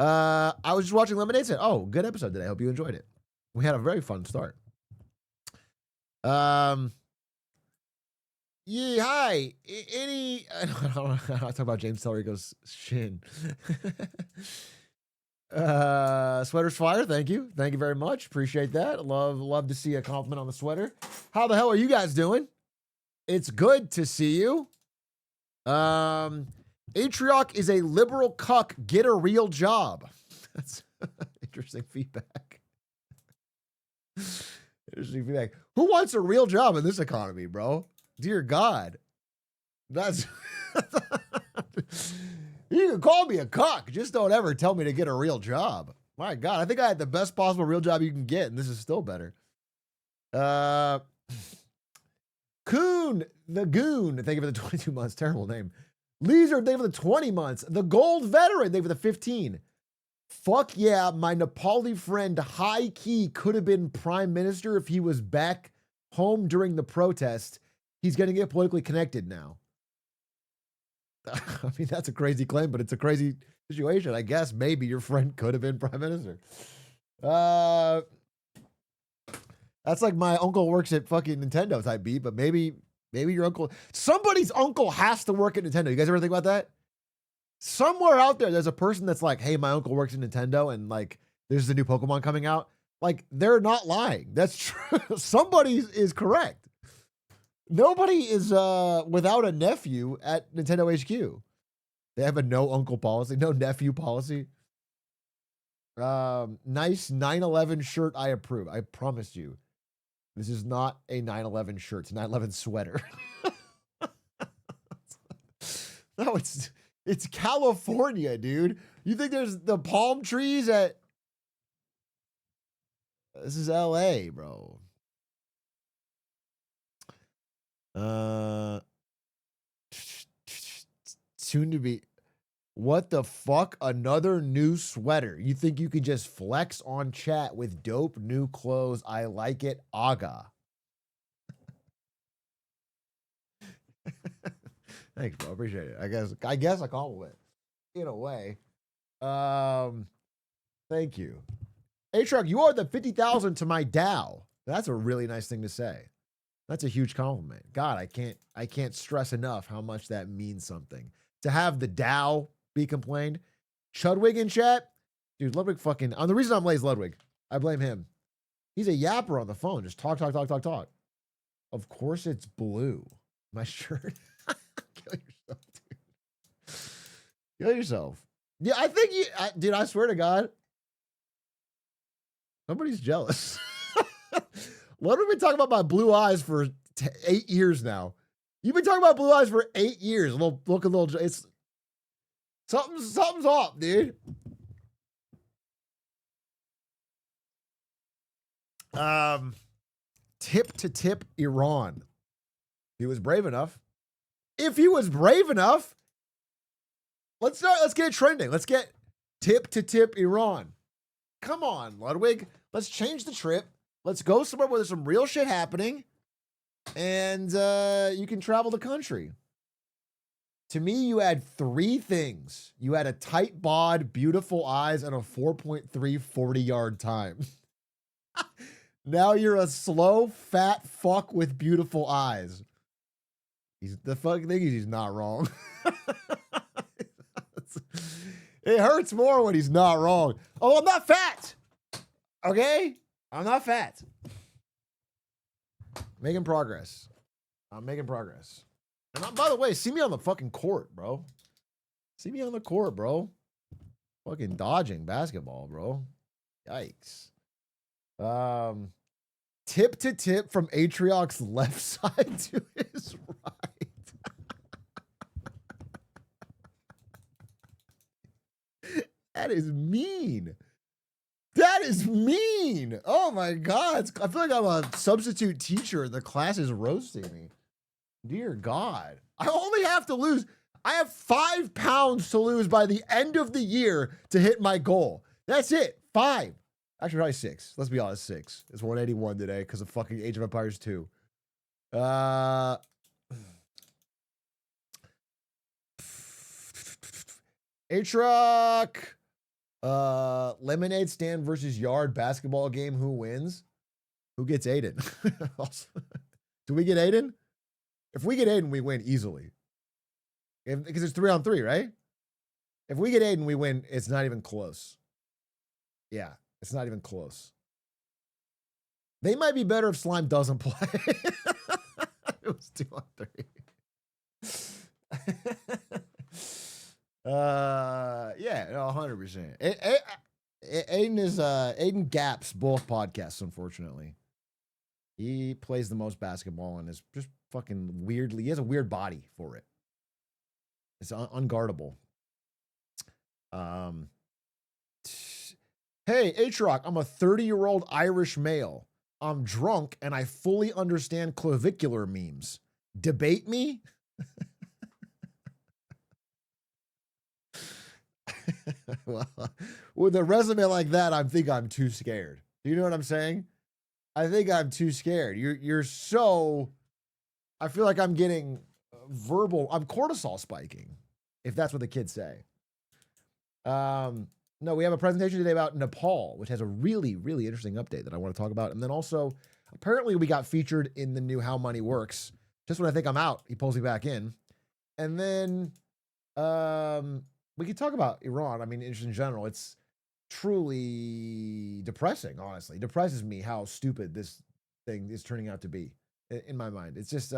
I was just watching Lemonade said, oh, good episode today. I hope you enjoyed it. We had a very fun start. Yeah, hi. I don't know how to talk about James Teller. He goes, Shin. Sweater's fire. Thank you. Thank you very much. Appreciate that. Love to see a compliment on the sweater. How the hell are you guys doing? It's good to see you. Atrioc is a liberal cuck. Get a real job. That's interesting feedback. Interesting feedback. Who wants a real job in this economy, bro? Dear God. That's you can call me a cuck. Just don't ever tell me to get a real job. My God, I think I had the best possible real job you can get, and this is still better. Coon, the Goon, thank you for the 22 months. Terrible name. Leezer, thank you for the 20 months. The Gold Veteran, thank you for the 15. Fuck yeah, my Nepali friend high key could have been prime minister if he was back home during the protest. He's going to get politically connected now. I mean, that's a crazy claim, but it's a crazy situation. I guess maybe your friend could have been prime minister. That's like my uncle works at fucking Nintendo type beat, but maybe your uncle, somebody's uncle has to work at Nintendo. You guys ever think about that? Somewhere out there, there's a person that's like, hey, my uncle works at Nintendo and like, there's a new Pokemon coming out. Like, they're not lying. That's true. Somebody is correct. Nobody is without a nephew at Nintendo HQ. They have a no uncle policy, no nephew policy. Nice 9/11 shirt. I approve. I promise you. This is not a 9/11 shirt. It's a 9/11 sweater. No, it's California, dude. You think there's the palm trees at... This is LA, bro. Soon to be... What the fuck? Another new sweater. You think you can just flex on chat with dope new clothes? I like it. Aga. Thanks, bro. Appreciate it. I guess a compliment. In a way. Thank you. Atrioc, you are the 50,000 to my Dow. That's a really nice thing to say. That's a huge compliment. God, I can't stress enough how much that means something. To have the Dow be complained. Chudwig in chat. Dude, Ludwig fucking... the reason I'm late is Ludwig. I blame him. He's a yapper on the phone. Just talk. Of course it's blue. My shirt. Kill yourself, dude. Kill yourself. Yeah, I think you... dude, I swear to God. Somebody's jealous. What have we been talking about my blue eyes for 8 years now? You've been talking about blue eyes for 8 years. It's something's off, dude. Tip to tip Iran. He was brave enough. If he was brave enough, let's get it trending. Let's get tip to tip Iran. Come on, Ludwig. Let's change the trip. Let's go somewhere where there's some real shit happening. And you can travel the country. To me, you had 3 things. You had a tight bod, beautiful eyes, and a 4.3 40-yard time. Now you're a slow, fat fuck with beautiful eyes. The fucking thing is he's not wrong. It hurts more when he's not wrong. Oh, I'm not fat. Okay? I'm not fat. Making progress. I'm making progress. And by the way, see me on the fucking court, bro. See me on the court, bro. Fucking dodging basketball, bro. Yikes. Tip to tip from Atrioc's left side to his right. That is mean. That is mean. Oh my God. I feel like I'm a substitute teacher and the class is roasting me. Dear God. I only have to lose. I have 5 pounds to lose by the end of the year to hit my goal. That's it. 5. Actually, probably 6. Let's be honest, 6. It's 181 today because of fucking Age of Empires 2. Atrioc. Lemonade stand versus yard basketball game. Who wins? Who gets Aiden? Do we get Aiden? If we get Aiden, we win easily. Because it's 3-on-3, right? If we get Aiden, we win. It's not even close. Yeah, it's not even close. They might be better if Slime doesn't play. It was 2-on-3. Yeah, no, 100%. Aiden gaps both podcasts, unfortunately. He plays the most basketball and is just fucking weirdly, he has a weird body for it. It's unguardable. Hey, Atrioc, I'm a 30-year-old Irish male. I'm drunk and I fully understand clavicular memes. Debate me? Well, with a resume like that, I think I'm too scared. Do you know what I'm saying? I think I'm too scared. You're so. I feel like I'm getting verbal. I'm cortisol spiking, if that's what the kids say. No, we have a presentation today about Nepal, which has a really, really interesting update that I want to talk about. And then also, apparently, we got featured in the new How Money Works. Just when I think I'm out, he pulls me back in. And then we could talk about Iran. I mean, in general, it's truly depressing, honestly. It depresses me how stupid this thing is turning out to be in my mind. It's just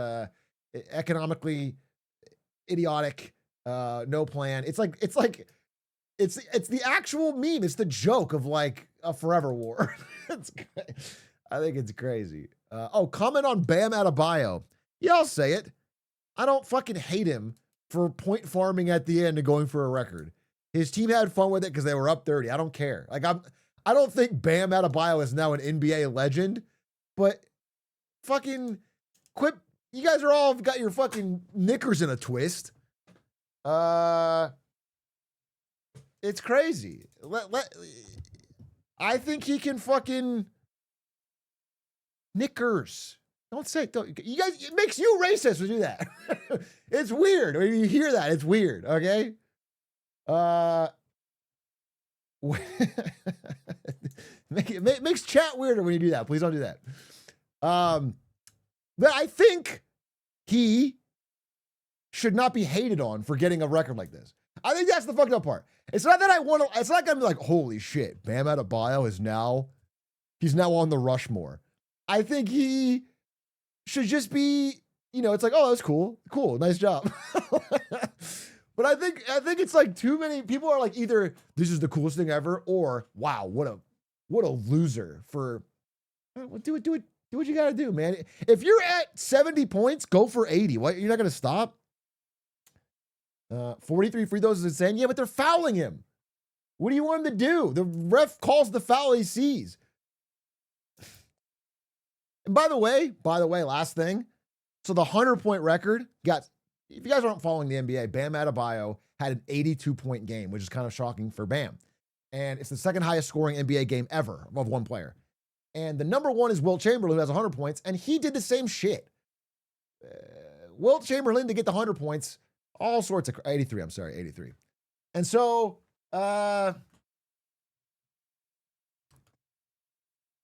economically idiotic, no plan. It's the actual meme. It's the joke of like a forever war. I think it's crazy. Comment on Bam Adebayo. Yeah, I'll say it. I don't fucking hate him for point farming at the end and going for a record. His team had fun with it because they were up 30. I don't care. I don't think Bam Adebayo is now an NBA legend, but fucking quit. You guys are all got your fucking knickers in a twist. It's crazy. I think he can fucking knickers. Don't say it. You guys, it makes you racist to do that. It's weird. When you hear that, it's weird. Okay. It makes chat weirder when you do that. Please don't do that. But I think he should not be hated on for getting a record like this. I think that's the fucked up part. It's not that I want to, it's not gonna be like, holy shit, Bam Adebayo he's now on the Rushmore. I think he should just be, it's like, oh, that's cool. Cool, nice job. But I think it's like too many people are like either this is the coolest thing ever or wow, what a loser for do what you gotta do, man. If you're at 70 points, go for 80. What, you're not gonna stop? 43 free throws is insane. Yeah, but they're fouling him. What do you want him to do? The ref calls the foul he sees. And by the way, last thing. So the 100-point record if you guys aren't following the NBA, Bam Adebayo had an 82-point game, which is kind of shocking for Bam. And it's the second highest scoring NBA game ever of one player. And the number one is Wilt Chamberlain, who has 100 points, and he did the same shit. Wilt Chamberlain to get the 100 points, all sorts of 83. I'm sorry, 83. And so,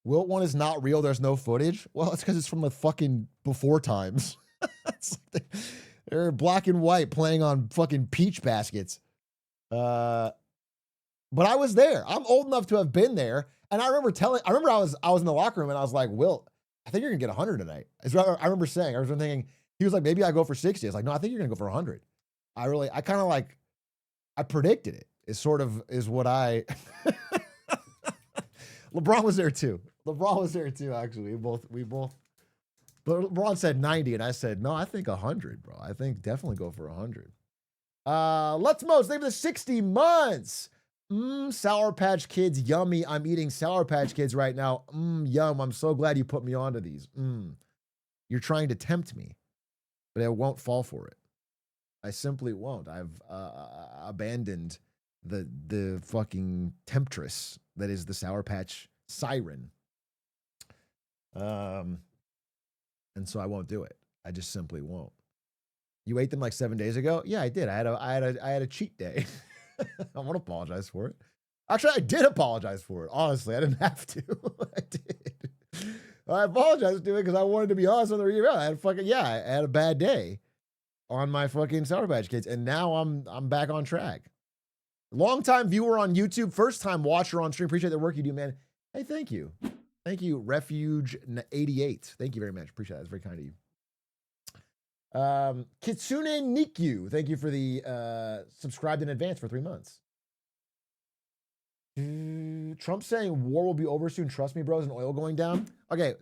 Wilt one is not real. There's no footage. Well, it's because it's from the fucking before times. They're black and white playing on fucking peach baskets. But I was there. I'm old enough to have been there. And I remember I was in the locker room and I was like, Wilt, I think you're gonna get 100 tonight. I remember saying, I was thinking, he was like, maybe I go for 60. I was like, no, I think you're gonna go for 100. I kind of like, I predicted it. Is what I. LeBron was there too. Actually. We both. But LeBron said 90, and I said, no, I think 100, bro. I think definitely go for 100. Let's Most, name of the 60 months. Sour Patch Kids, yummy. I'm eating Sour Patch Kids right now. Yum. I'm so glad you put me onto these. You're trying to tempt me, but I won't fall for it. I simply won't. I've abandoned the fucking temptress that is the Sour Patch siren. And so I won't do it. I just simply won't. You ate them like 7 days ago? Yeah, I did. I had a cheat day. I won't apologize for it. Actually, I did apologize for it. Honestly, I didn't have to. I did. I apologized to it because I wanted to be honest on the review. I had a bad day on my fucking Sour Patch Kids, and now I'm back on track. Long-time viewer on YouTube, first-time watcher on stream. Appreciate the work you do, man. Hey, thank you. Thank you, Refuge88. Thank you very much. Appreciate that. It's very kind of you. Kitsune Nikyu, thank you for the subscribed in advance for 3 months. Trump saying war will be over soon. Trust me, bros, and oil going down. Okay,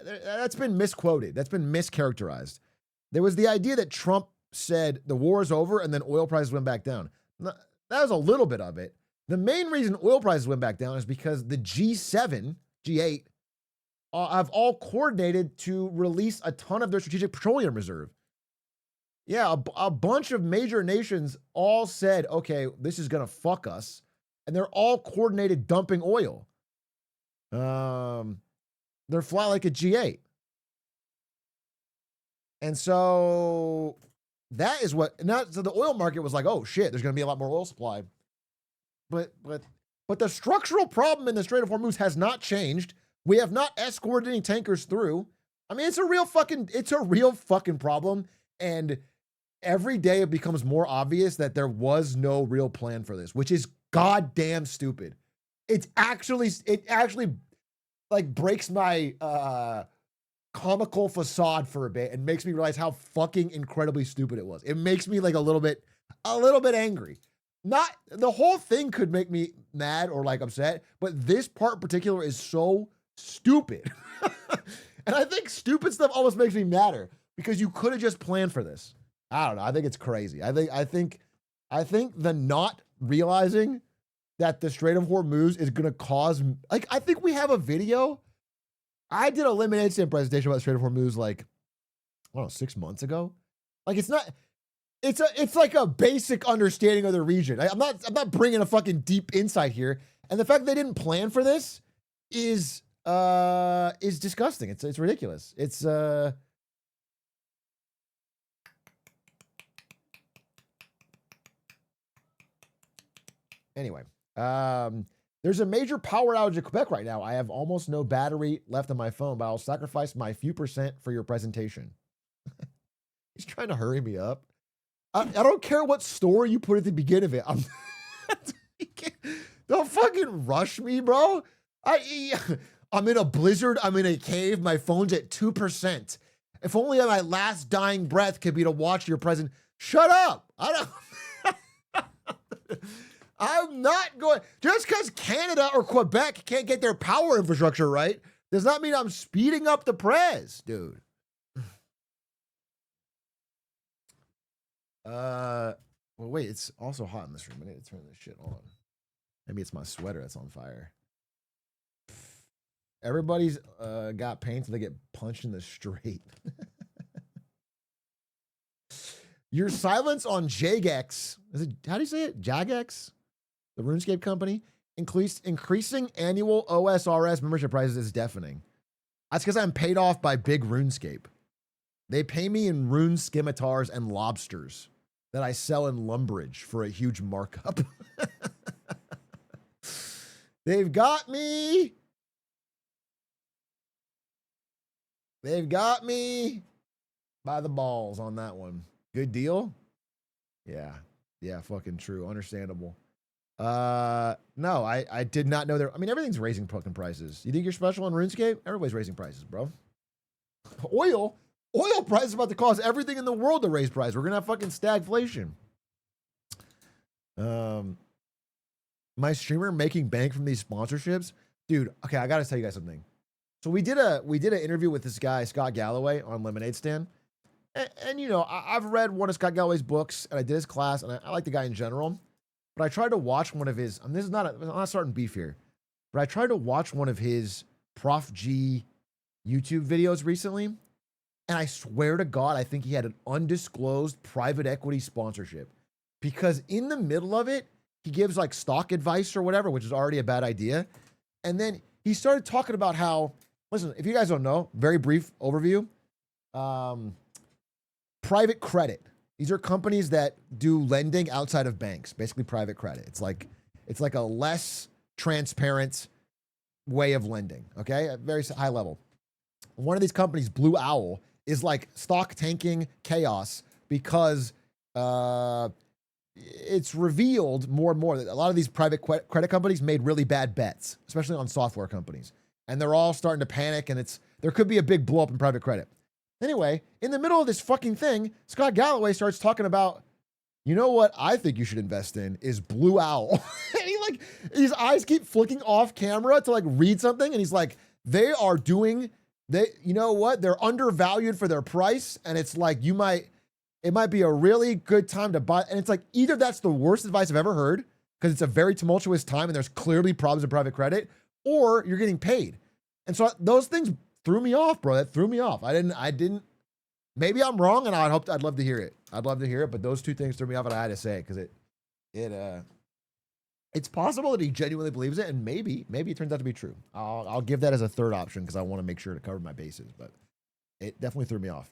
that's been misquoted. That's been mischaracterized. There was the idea that Trump said the war is over and then oil prices went back down. That was a little bit of it. The main reason oil prices went back down is because the G7, G8, have all coordinated to release a ton of their strategic petroleum reserve. Yeah, a bunch of major nations all said, okay, this is going to fuck us. And they're all coordinated dumping oil. They're flat like a G8. And so that is what, so the oil market was like, oh shit, there's going to be a lot more oil supply. But the structural problem in the Strait of Hormuz has not changed. We have not escorted any tankers through. I mean, it's a real fucking problem. And every day it becomes more obvious that there was no real plan for this, which is goddamn stupid. It actually like breaks my comical facade for a bit and makes me realize how fucking incredibly stupid it was. It makes me like a little bit angry. Not the whole thing could make me mad or like upset, but this part in particular is so stupid. And I think stupid stuff almost makes me madder because you could have just planned for this. I don't know. I think it's crazy. I think the not realizing that the Strait of Hormuz is going to cause, like, I think we have a video. I did a Lemonade Stand presentation about the Strait of Hormuz, like, I don't know, 6 months ago. Like, it's like a basic understanding of the region. I'm not bringing a fucking deep insight here. And the fact they didn't plan for this is disgusting. It's ridiculous. It's, anyway, there's a major power outage in Quebec right now. I have almost no battery left on my phone, but I'll sacrifice my few percent for your presentation. He's trying to hurry me up. I don't care what story you put at the beginning of it. Don't fucking rush me, bro. I'm in a blizzard. I'm in a cave. My phone's at 2%. If only my last dying breath could be to watch your present. Shut up. I'm not going. Just because Canada or Quebec can't get their power infrastructure right does not mean I'm speeding up the prez, dude. Well, wait, it's also hot in this room. I need to turn this shit on. Maybe it's my sweater that's on fire. Everybody's got pain so they get punched in the straight. Your silence on Jagex, how do you say it? Jagex? The RuneScape company? Increasing annual OSRS membership prices is deafening. That's because I'm paid off by big RuneScape. They pay me in rune scimitars and lobsters that I sell in Lumbridge for a huge markup. They've got me. They've got me by the balls on that one. Good deal? Yeah. Yeah, fucking true. Understandable. No, I did not know there. I mean, everything's raising fucking prices. You think you're special on RuneScape? Everybody's raising prices, bro. Oil price is about to cause everything in the world to raise price. We're gonna have fucking stagflation. My streamer making bank from these sponsorships, dude. Okay, I gotta tell you guys something. So we did an interview with this guy Scott Galloway on Lemonade Stand, and you know I've read one of Scott Galloway's books and I did his class and I like the guy in general, but I tried to watch one of his. I mean, I'm not starting beef here, but I tried to watch one of his Prof G YouTube videos recently. And I swear to God, I think he had an undisclosed private equity sponsorship because in the middle of it, he gives like stock advice or whatever, which is already a bad idea. And then he started talking about how, listen, if you guys don't know, very brief overview, private credit. These are companies that do lending outside of banks, basically private credit. It's like a less transparent way of lending. Okay, at very high level. One of these companies, Blue Owl, is like stock tanking chaos because it's revealed more and more that a lot of these private credit companies made really bad bets, especially on software companies, and they're all starting to panic. And there could be a big blow up in private credit. Anyway, in the middle of this fucking thing, Scott Galloway starts talking about, you know what I think you should invest in is Blue Owl. And his eyes keep flicking off camera to like read something. And he's like, you know what? They're undervalued for their price. And it's like, it might be a really good time to buy. And it's like, either that's the worst advice I've ever heard, because it's a very tumultuous time and there's clearly problems in private credit, or you're getting paid. And so those things threw me off, bro. That threw me off. I didn't, maybe I'm wrong, and I'd love to hear it. I'd love to hear it, but those two things threw me off, and I had to say it because it's possible that he genuinely believes it, and maybe it turns out to be true. I'll give that as a third option because I want to make sure to cover my bases, but it definitely threw me off.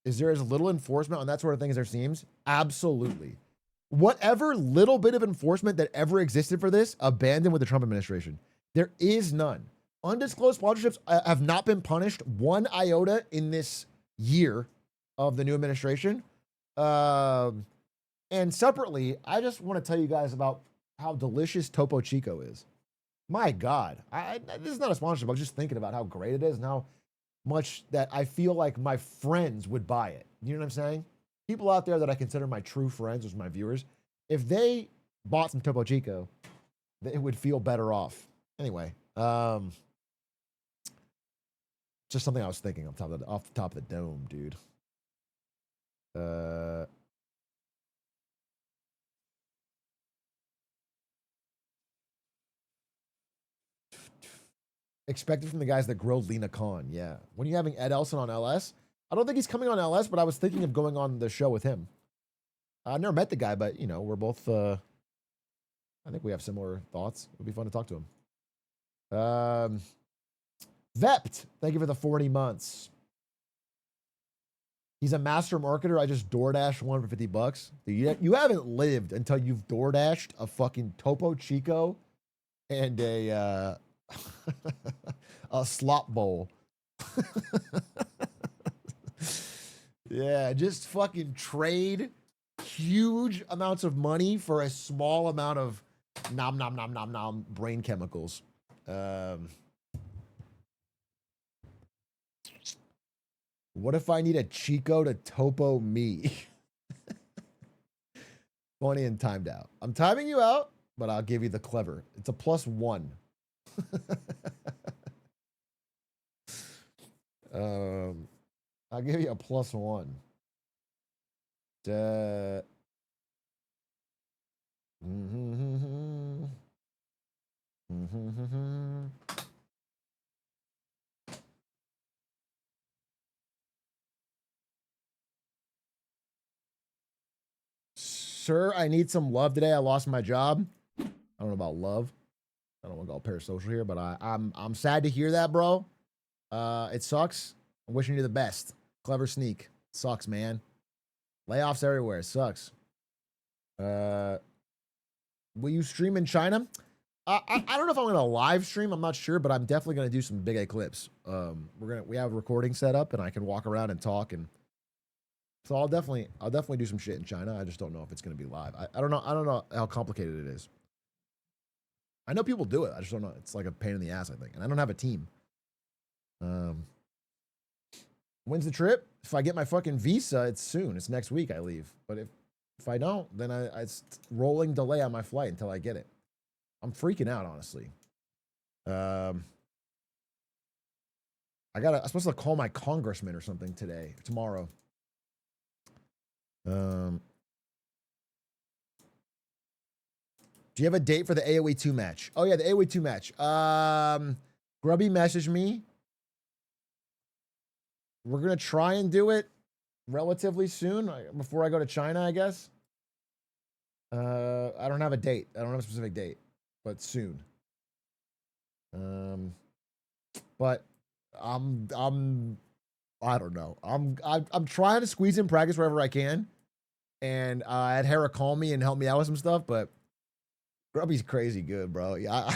Is there as little enforcement on that sort of thing as there seems? Absolutely. Whatever little bit of enforcement that ever existed for this, abandoned with the Trump administration. There is none. Undisclosed sponsorships have not been punished one iota in this year of the new administration. And separately, I just want to tell you guys about how delicious Topo Chico is. My God. This is not a sponsorship. I was just thinking about how great it is and how much that I feel like my friends would buy it. You know what I'm saying? People out there that I consider my true friends, as my viewers, if they bought some Topo Chico, they would feel better off. Anyway, just something I was thinking off the top of the dome, dude. Expected from the guys that grilled Lena Khan. Yeah. When are you having Ed Elson on LS? I don't think he's coming on LS, but I was thinking of going on the show with him. I never met the guy, but, you know, we're both, I think we have similar thoughts. It would be fun to talk to him. Vept, thank you for the 40 months. He's a master marketer. I just DoorDashed one for $50. Dude, you haven't lived until you've DoorDashed a fucking Topo Chico and a slop bowl. Yeah, just fucking trade huge amounts of money for a small amount of nom nom nom nom nom brain chemicals. What if I need a Chico to topo me? Funny and timed out. I'm timing you out, but I'll give you the clever. It's a +1. I'll give you a +1. Sir, I need some love today. I lost my job. I don't know about love. I don't want to go parasocial here, but I'm sad to hear that, bro. It sucks. I'm wishing you the best. Clever sneak. Sucks, man. Layoffs everywhere. It sucks. Will you stream in China? I don't know if I'm gonna live stream. I'm not sure, but I'm definitely gonna do some big A clips. We have a recording set up, and I can walk around and talk, and so I'll definitely do some shit in China. I just don't know if it's gonna be live. I don't know how complicated it is. I know people do it. I just don't know. It's like a pain in the ass, I think, and I don't have a team. When's the trip? If I get my fucking visa, it's soon. It's next week I leave. But if I don't, then it's rolling delay on my flight until I get it. I'm freaking out, honestly. I'm supposed to call my congressman or something tomorrow. Do you have a date for the AoE 2 match? Oh yeah, the AoE 2 match. Grubby messaged me. We're gonna try and do it relatively soon, before I go to China, I guess. I don't have a date. I don't have a specific date, but soon. But I'm I don't know. I'm trying to squeeze in practice wherever I can, and I had Hera call me and help me out with some stuff, but Grubby's crazy good, bro. Yeah,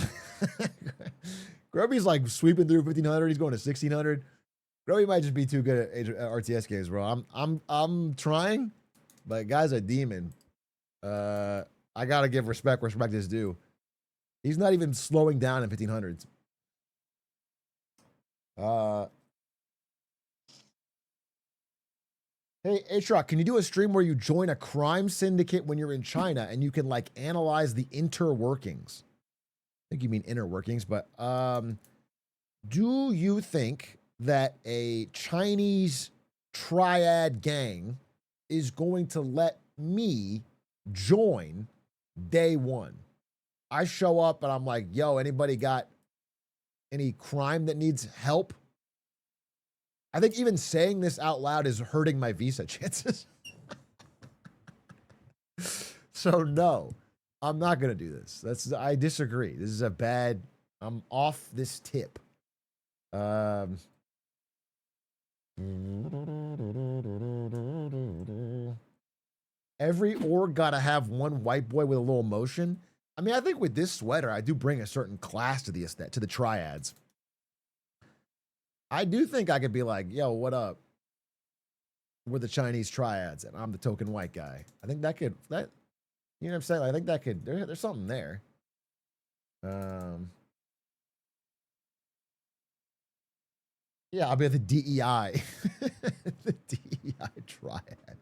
Grubby's like sweeping through 1500. He's going to 1600. Grubby might just be too good at RTS games, bro. I'm trying, but guy's a demon. I gotta give respect where respect is due. He's not even slowing down in 1500s. Hey, Atrioc, can you do a stream where you join a crime syndicate when you're in China and you can like analyze the interworkings? I think you mean inner workings, but do you think that a Chinese triad gang is going to let me join day one? I show up and I'm like, yo, anybody got any crime that needs help? I think even saying this out loud is hurting my visa chances. So no, I'm not gonna do this. I disagree. This is a bad. I'm off this tip. Every org gotta have one white boy with a little motion. I mean, I think with this sweater, I do bring a certain class to the triads. I do think I could be like, yo, what up? We're the Chinese triads, and I'm the token white guy. I think that you know what I'm saying? I think that could, there's something there. Yeah, I'll be the DEI. The DEI triad.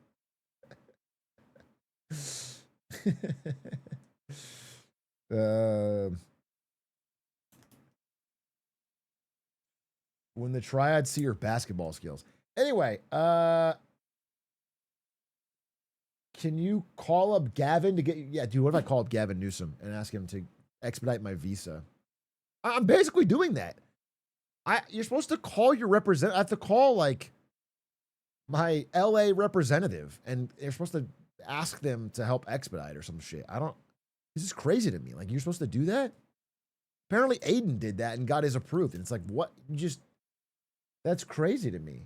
When the triads see your basketball skills. Anyway, can you call up Gavin to get? Yeah, dude. What if I call up Gavin Newsom and ask him to expedite my visa? I'm basically doing that. You're supposed to call your representative. I have to call like my LA representative, and you're supposed to ask them to help expedite or some shit. This is crazy to me. Like, you're supposed to do that? Apparently Aiden did that and got his approved. And it's like, what? That's crazy to me.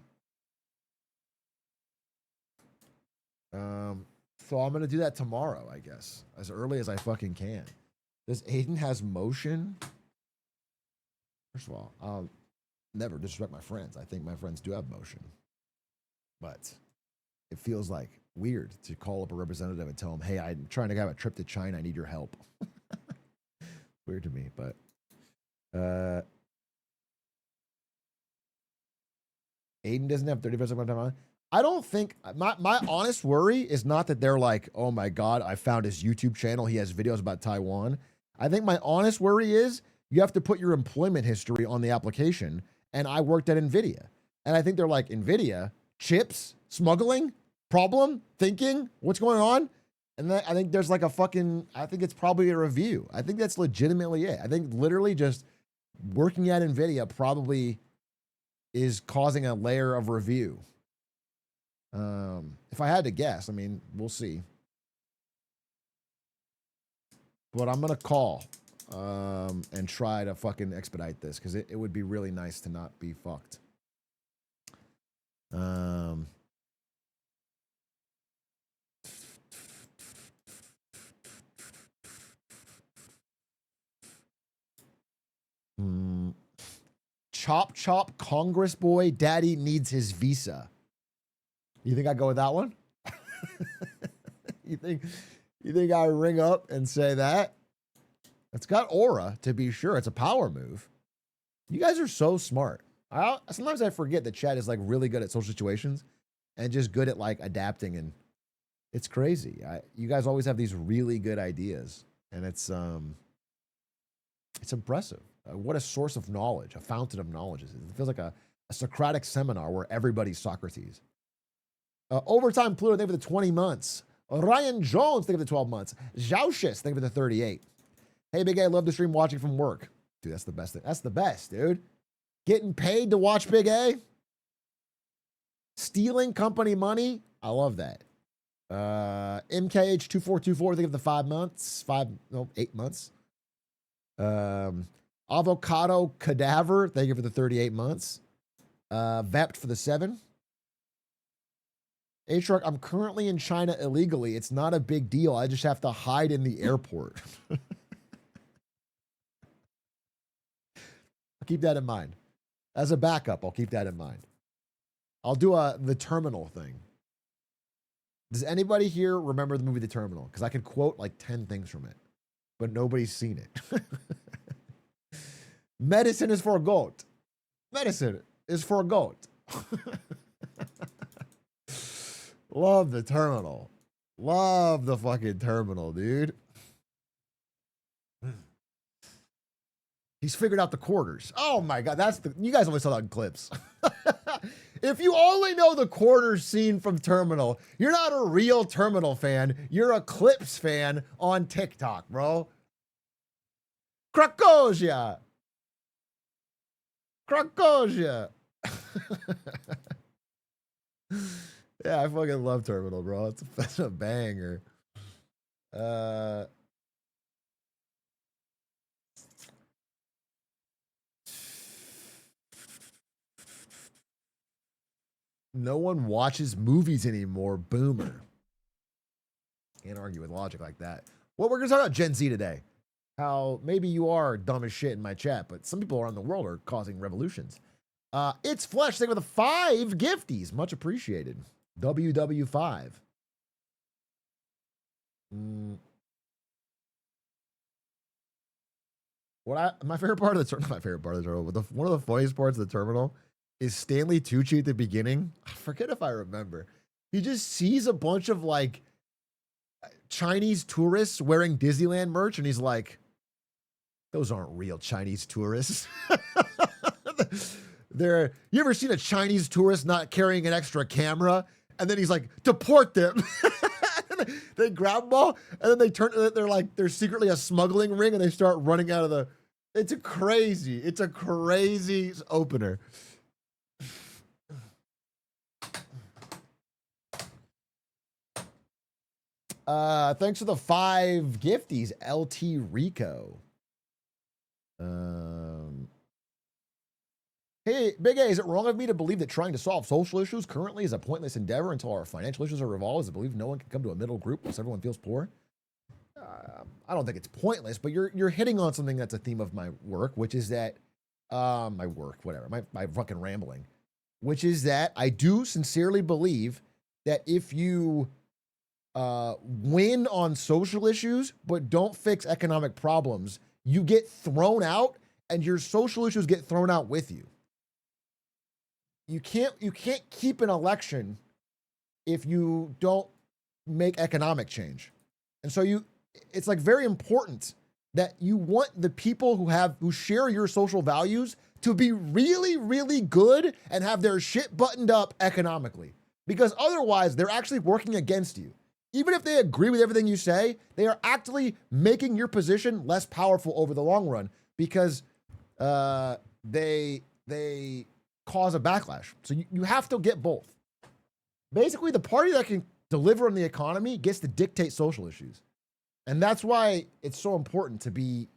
So I'm gonna do that tomorrow, I guess. As early as I fucking can. Does Aiden has motion? First of all, I'll never disrespect my friends. I think my friends do have motion. But it feels like weird to call up a representative and tell them, hey, I'm trying to have a trip to China. I need your help. Weird to me, but Aiden doesn't have 30% of my time on. I don't think my honest worry is not that they're like, oh my God, I found his YouTube channel. He has videos about Taiwan. I think my honest worry is you have to put your employment history on the application. And I worked at NVIDIA. And I think they're like, NVIDIA, chips, smuggling, problem, thinking, what's going on? And then I think there's like I think it's probably a review. I think that's legitimately it. I think literally just working at NVIDIA probably is causing a layer of review. If I had to guess, I mean, we'll see. But I'm going to call and try to fucking expedite this because it would be really nice to not be fucked. Chop chop Congress boy daddy needs his visa. You think I go with that one? You think I ring up and say that? It's got aura, to be sure. It's a power move. You guys are so smart. Sometimes I forget that chat is like really good at social situations and just good at like adapting, and it's crazy. You guys always have these really good ideas, and it's impressive. What a source of knowledge, a fountain of knowledge. It feels like a Socratic seminar where everybody's Socrates. Overtime Pluto, thank you for the 20 months. Ryan Jones, thank you for the 12 months. Zhao thank you for the 38. Hey, Big A, love the stream watching from work. Dude, that's the best thing. That's the best, dude. Getting paid to watch Big A? Stealing company money? I love that. MKH2424, thank you for the 5 months. 8 months. Avocado Cadaver, thank you for the 38 months. Vapt for the 7. Atrioc, I'm currently in China illegally. It's not a big deal. I just have to hide in the airport. I'll keep that in mind. As a backup, I'll keep that in mind. I'll do the Terminal thing. Does anybody here remember the movie The Terminal? Because I could quote like 10 things from it, but nobody's seen it. Medicine is for goat. Medicine is for goat. Love The Terminal. Love the fucking Terminal, dude. He's figured out the quarters. Oh my God, you guys only saw that in clips. If you only know the quarters scene from Terminal, you're not a real Terminal fan. You're a clips fan on TikTok, bro. Krakosia. Krakosia. Yeah, I fucking love Terminal, bro. That's a banger. No one watches movies anymore. Boomer. Can't argue with logic like that. Well, we're going to talk about Gen Z today. How maybe you are dumb as shit in my chat, but some people around the world are causing revolutions. It's Flesh thing with 5 gifties. Much appreciated. WW5. My favorite part of the terminal, but one of the funniest parts of the terminal is Stanley Tucci at the beginning. I forget if I remember. He just sees a bunch of like Chinese tourists wearing Disneyland merch, and he's like, "Those aren't real Chinese tourists." You ever seen a Chinese tourist not carrying an extra camera? And then he's like, "Deport them." They grab them all, and then they're secretly a smuggling ring, and they start running out of the. It's a crazy opener. Thanks for the 5 gifties, LT Rico. Hey, Big A, is it wrong of me to believe that trying to solve social issues currently is a pointless endeavor until our financial issues are resolved? Is it believe no one can come to a middle group once everyone feels poor? I don't think it's pointless, but you're hitting on something that's a theme of my work, which is that my fucking rambling, which is that I do sincerely believe that if you win on social issues but don't fix economic problems, you get thrown out, and your social issues get thrown out with you. You can't keep an election if you don't make economic change. And so it's like very important that you want the people who share your social values to be really, really good and have their shit buttoned up economically, because otherwise they're actually working against you. Even if they agree with everything you say, they are actually making your position less powerful over the long run, because they cause a backlash. So you have to get both. Basically, the party that can deliver on the economy gets to dictate social issues. And that's why it's so important to be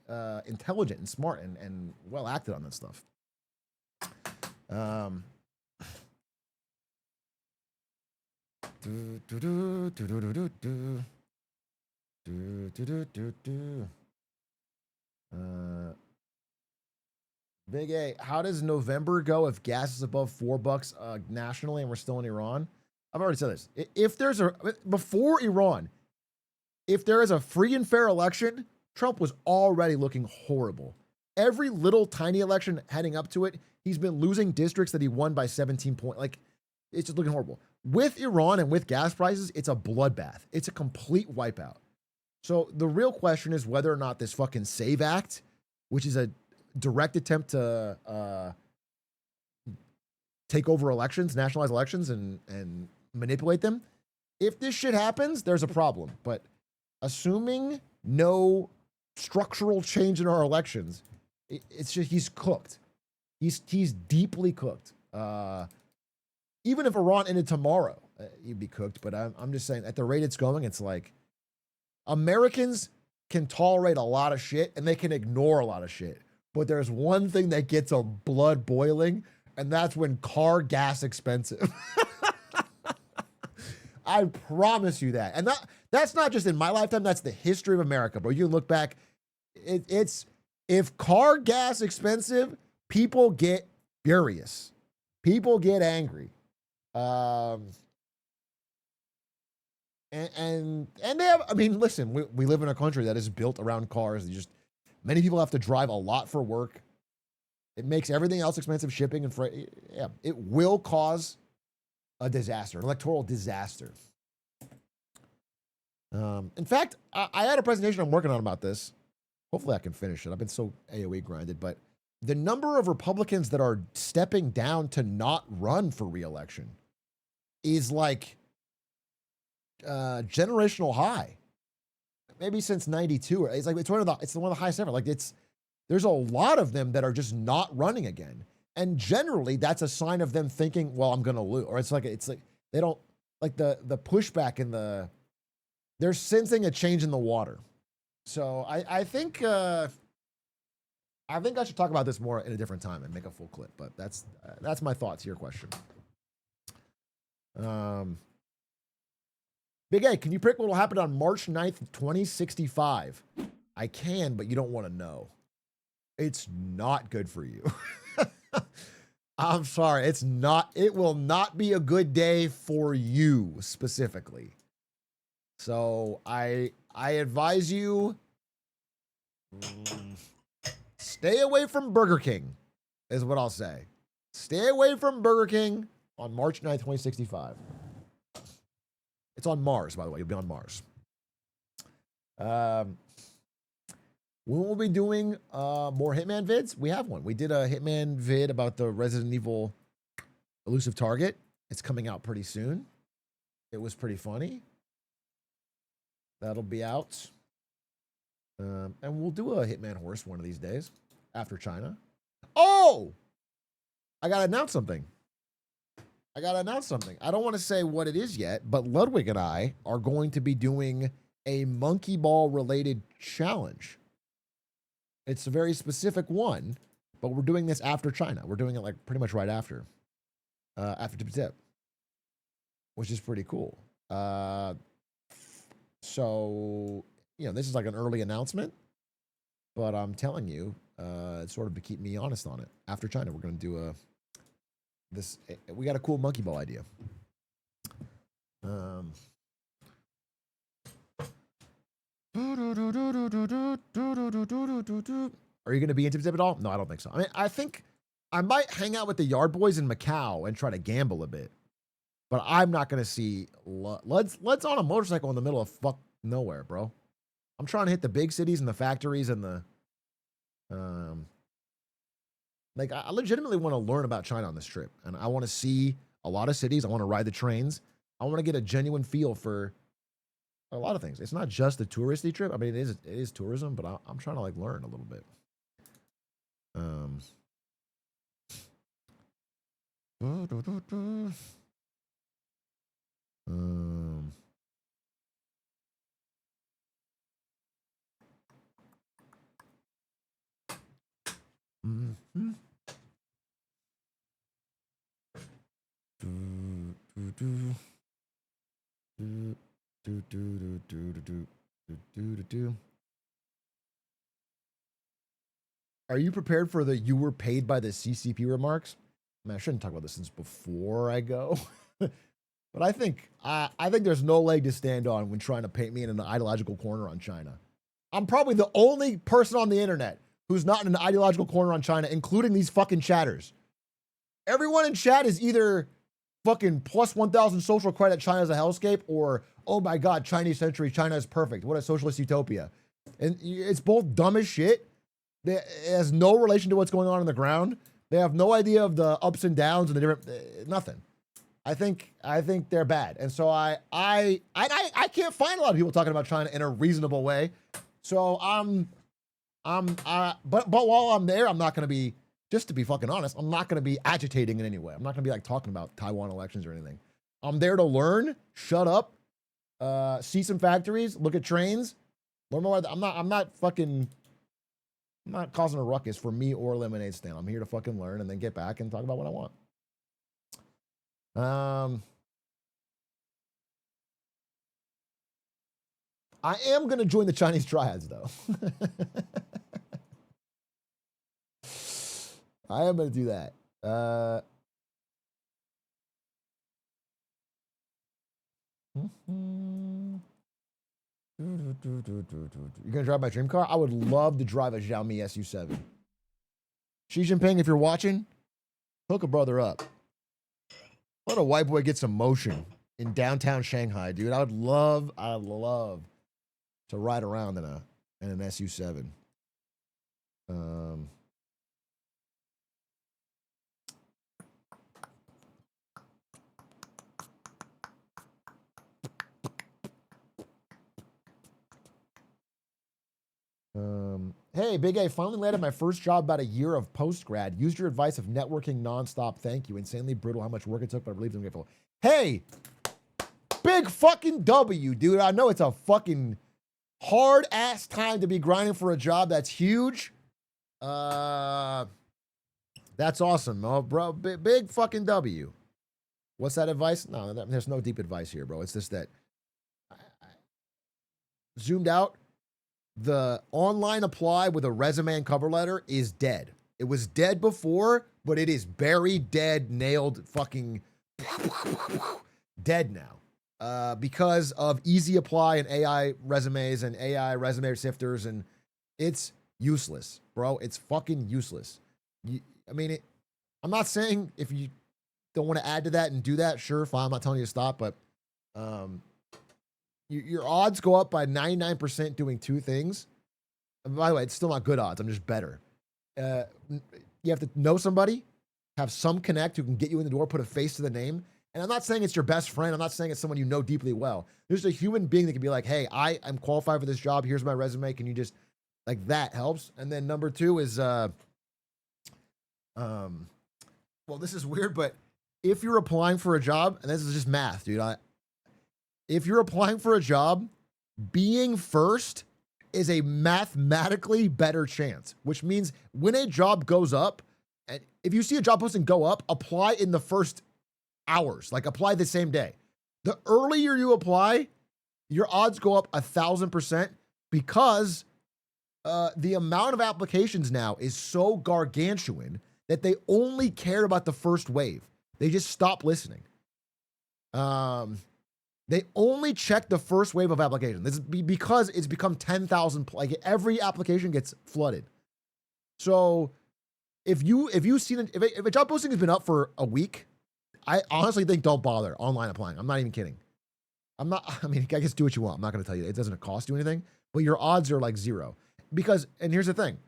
intelligent and smart and well acted on that stuff. Big A, how does November go if gas is above $4 nationally and we're still in Iran? I've already said this. Before Iran, if there is a free and fair election, Trump was already looking horrible. Every little tiny election heading up to it, he's been losing districts that he won by 17 points. Like, it's just looking horrible. With Iran and with gas prices, it's a bloodbath. It's a complete wipeout. So the real question is whether or not this fucking SAVE Act, which is a direct attempt to take over elections, nationalize elections, and manipulate them. If this shit happens, there's a problem. But assuming no structural change in our elections, it's just he's cooked. He's deeply cooked. Even if Iran ended tomorrow, he'd be cooked. But I'm just saying, at the rate it's going, it's like Americans can tolerate a lot of shit and they can ignore a lot of shit. But there's one thing that gets a blood boiling, and that's when car gas expensive. I promise you that. And that's not just in my lifetime. That's the history of America, bro. You can look back. It's if car gas expensive, people get furious. People get angry. And they have. I mean, listen. We live in a country that is built around cars. Many people have to drive a lot for work. It makes everything else expensive. Shipping and freight. Yeah, it will cause a disaster, an electoral disaster. In fact, I had a presentation I'm working on about this. Hopefully I can finish it. I've been so AOE grinded, but the number of Republicans that are stepping down to not run for re-election is like generational high. Maybe since 92. It's like it's one of the highest ever. Like there's a lot of them that are just not running again. And generally that's a sign of them thinking, well, I'm gonna lose. Or it's like they don't like the pushback in they're sensing a change in the water. So I think I should talk about this more in a different time and make a full clip, but that's my thoughts to your question. Big A, can you predict what will happen on March 9th, 2065? I can, but you don't want to know. It's not good for you. I'm sorry. It will not be a good day for you specifically. So I advise you stay away from Burger King is what I'll say. Stay away from Burger King on March 9th, 2065. It's on Mars, by the way. You'll be on Mars. When we'll be doing more Hitman vids, we have one. We did a Hitman vid about the Resident Evil elusive target. It's coming out pretty soon. It was pretty funny. That'll be out. And we'll do a Hitman horse one of these days after China. Oh! I got to announce something. I don't want to say what it is yet, but Ludwig and I are going to be doing a monkey ball related challenge. It's a very specific one, but we're doing this after China. We're doing it like pretty much right after Tip Tip, which is pretty cool. So, this is like an early announcement, but I'm telling you, it's sort of to keep me honest on it. After China, we're going to do we got a cool monkey ball idea. Are you going to be into Tip at all? No, I don't think so. I mean, I think I might hang out with the Yard Boys in Macau and try to gamble a bit, but I'm not going to see let's on a motorcycle in the middle of fuck nowhere, bro. I'm trying to hit the big cities and the factories and the like. I legitimately want to learn about China on this trip, and I want to see a lot of cities. I want to ride the trains. I want to get a genuine feel for a lot of things. It's not just the touristy trip. I mean, it is tourism, but I'm trying to like learn a little bit. Are you prepared for the "you were paid by the CCP" remarks? I mean, I shouldn't talk about this since before I go, but I think there's no leg to stand on when trying to paint me in an ideological corner on China. I'm probably the only person on the internet who's not in an ideological corner on China, including these fucking chatters. Everyone in chat is either fucking plus 1,000 social credit, China's a hellscape, or, oh my God, Chinese century, China is perfect. What a socialist utopia. And it's both dumb as shit. It has no relation to what's going on the ground. They have no idea of the ups and downs and the different, nothing. I think they're bad. And so I can't find a lot of people talking about China in a reasonable way. So but while I'm there, I'm not going to be, just to be fucking honest, I'm not going to be agitating in any way. I'm not going to be like talking about Taiwan elections or anything. I'm there to learn, shut up, see some factories, look at trains, learn more. I'm not causing a ruckus for me or Lemonade Stand. I'm here to fucking learn and then get back and talk about what I want. I am going to join the Chinese triads, though. I am going to do that. You're going to drive my dream car? I would love to drive a Xiaomi SU7. Xi Jinping, if you're watching, hook a brother up. Let a white boy get some motion in downtown Shanghai, dude. I'd love to ride around in an SU7. Hey, Big A, finally landed my first job about a year of post-grad. Used your advice of networking nonstop. Thank you. Insanely brutal how much work it took, but I believe I'm grateful. Hey, big fucking W, dude. I know it's a fucking hard-ass time to be grinding for a job that's huge. That's awesome, oh, bro. Big fucking W. What's that advice? No, there's no deep advice here, bro. It's just that zoomed out. The online apply with a resume and cover letter is dead. It was dead before, but it is buried, dead, nailed, fucking dead now. Because of easy apply and AI resumes and AI resume sifters, and it's useless, bro. It's fucking useless. I'm not saying if you don't want to add to that and do that, sure, fine. I'm not telling you to stop, but your odds go up by 99% doing two things. And by the way, it's still not good odds. I'm just better. You have to know somebody, have some connect who can get you in the door, put a face to the name. And I'm not saying it's your best friend. I'm not saying it's someone you know deeply well. There's a human being that can be like, hey, I am qualified for this job. Here's my resume. Can you just, like, that helps. And then number two is, well, this is weird, but if you're applying for a job, and this is just math, dude, if you're applying for a job, being first is a mathematically better chance, which means when a job goes up, and if you see a job posting go up, apply in the first hours, like apply the same day. The earlier you apply, your odds go up 1,000% because the amount of applications now is so gargantuan that they only care about the first wave. They just stop listening. They only check the first wave of applications. This is because it's become 10,000. Like every application gets flooded. So if you've seen it, if a job posting has been up for a week, I honestly think don't bother online applying. I'm not even kidding. I guess do what you want. I'm not going to tell you. It doesn't cost you anything, but your odds are like zero. Because, and here's the thing,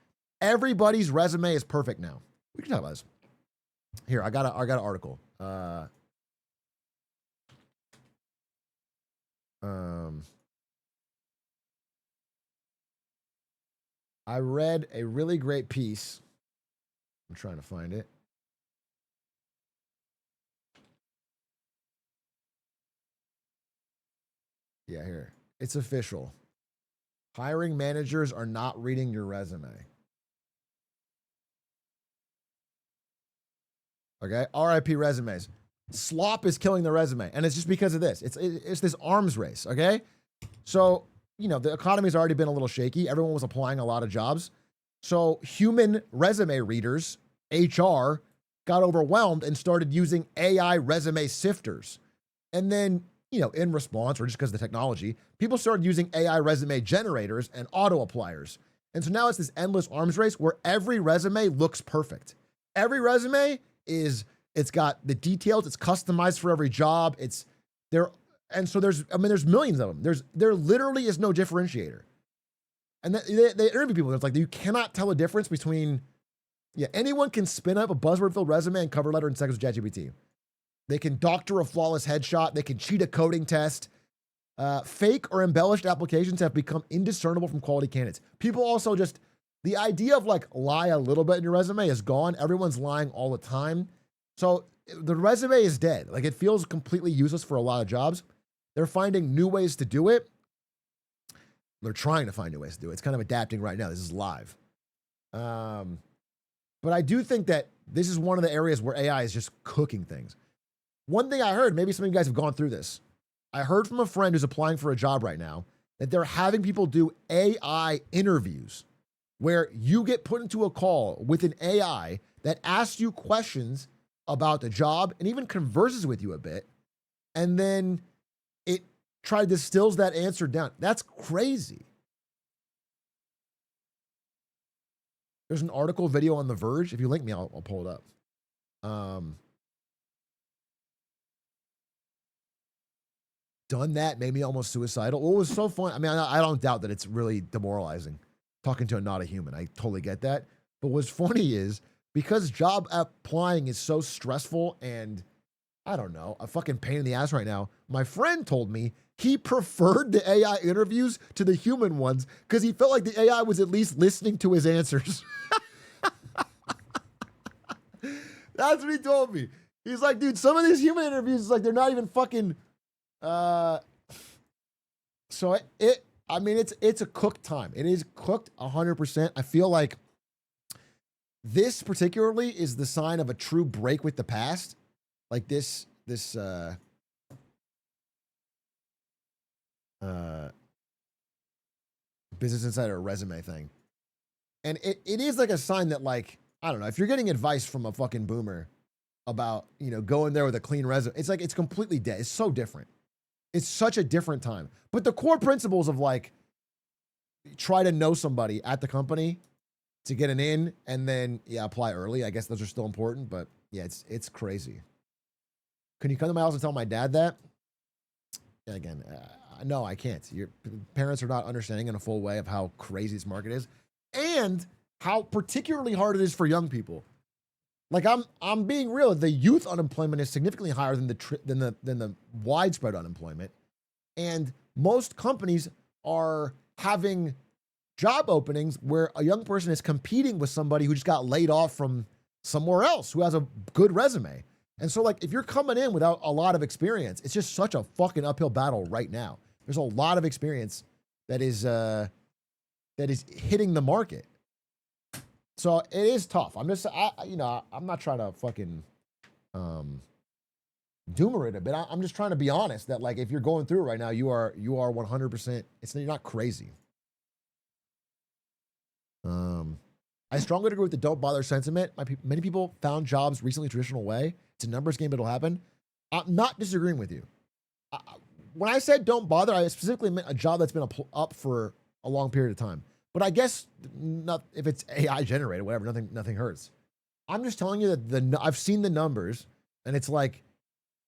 everybody's resume is perfect now. We can talk about this. Here, I got an article. I read a really great piece. I'm trying to find it. Yeah, here. It's official. Hiring managers are not reading your resume. Okay, RIP resumes. Slop is killing the resume, and it's just because of this. It's this arms race, okay? So, the economy's already been a little shaky. Everyone was applying a lot of jobs. So human resume readers, HR, got overwhelmed and started using AI resume sifters. And then, in response, or just because of the technology, people started using AI resume generators and auto appliers. And so now it's this endless arms race where every resume looks perfect. Every resume it's got the details, it's customized for every job. And so there's millions of them. There literally is no differentiator. And they interview people. It's like, you cannot tell a difference between, anyone can spin up a buzzword-filled resume and cover letter in seconds with ChatGPT. They can doctor a flawless headshot. They can cheat a coding test. Fake or embellished applications have become indiscernible from quality candidates. People also the idea of lie a little bit in your resume is gone. Everyone's lying all the time. So the resume is dead. It feels completely useless for a lot of jobs. They're finding new ways to do it. They're trying to find new ways to do it. It's kind of adapting right now. This is live. But I do think that this is one of the areas where AI is just cooking things. One thing I heard, maybe some of you guys have gone through this. I heard from a friend who's applying for a job right now, that they're having people do AI interviews where you get put into a call with an AI that asks you questions about the job and even converses with you a bit, and then it distills that answer down. That's crazy. There's an article video on The Verge. If you link me, I'll pull it up. Done that, made me almost suicidal. What was so fun? I mean, I don't doubt that it's really demoralizing talking to not a human. I totally get that. But what's funny is because job applying is so stressful and I don't know, a fucking pain in the ass right now. My friend told me he preferred the AI interviews to the human ones because he felt like the AI was at least listening to his answers. That's what he told me. He's like, dude, some of these human interviews, like, they're not even fucking. So I mean, it's a cooked time. It is cooked 100%. I feel like this particularly is the sign of a true break with the past. Like this Business Insider resume thing. And it is like a sign that, like, I don't know, if you're getting advice from a fucking boomer about, you know, going there with a clean resume, it's like, it's completely dead. It's so different. It's such a different time. But the core principles of, like, try to know somebody at the company to get an in and then, yeah, apply early. I guess those are still important, but yeah, it's crazy. Can you come to my house and tell my dad that? Again, no, I can't. Your parents are not understanding in a full way of how crazy this market is and how particularly hard it is for young people. Like, I'm being real. The youth unemployment is significantly higher than the widespread unemployment, and most companies are having job openings where a young person is competing with somebody who just got laid off from somewhere else who has a good resume. And so, like, if you're coming in without a lot of experience, it's just such a fucking uphill battle right now. There's a lot of experience that is hitting the market. So it is tough. I'm just, I'm not trying to fucking doomer it a bit. I'm just trying to be honest that, like, if you're going through it right now, you are 100%. You're not crazy. I strongly agree with the don't bother sentiment. Many people found jobs recently traditional way. It's a numbers game. It'll happen. I'm not disagreeing with you. When I said don't bother, I specifically meant a job that's been up for a long period of time. But I guess not if it's AI generated, whatever. Nothing hurts. I'm just telling you that I've seen the numbers, and it's like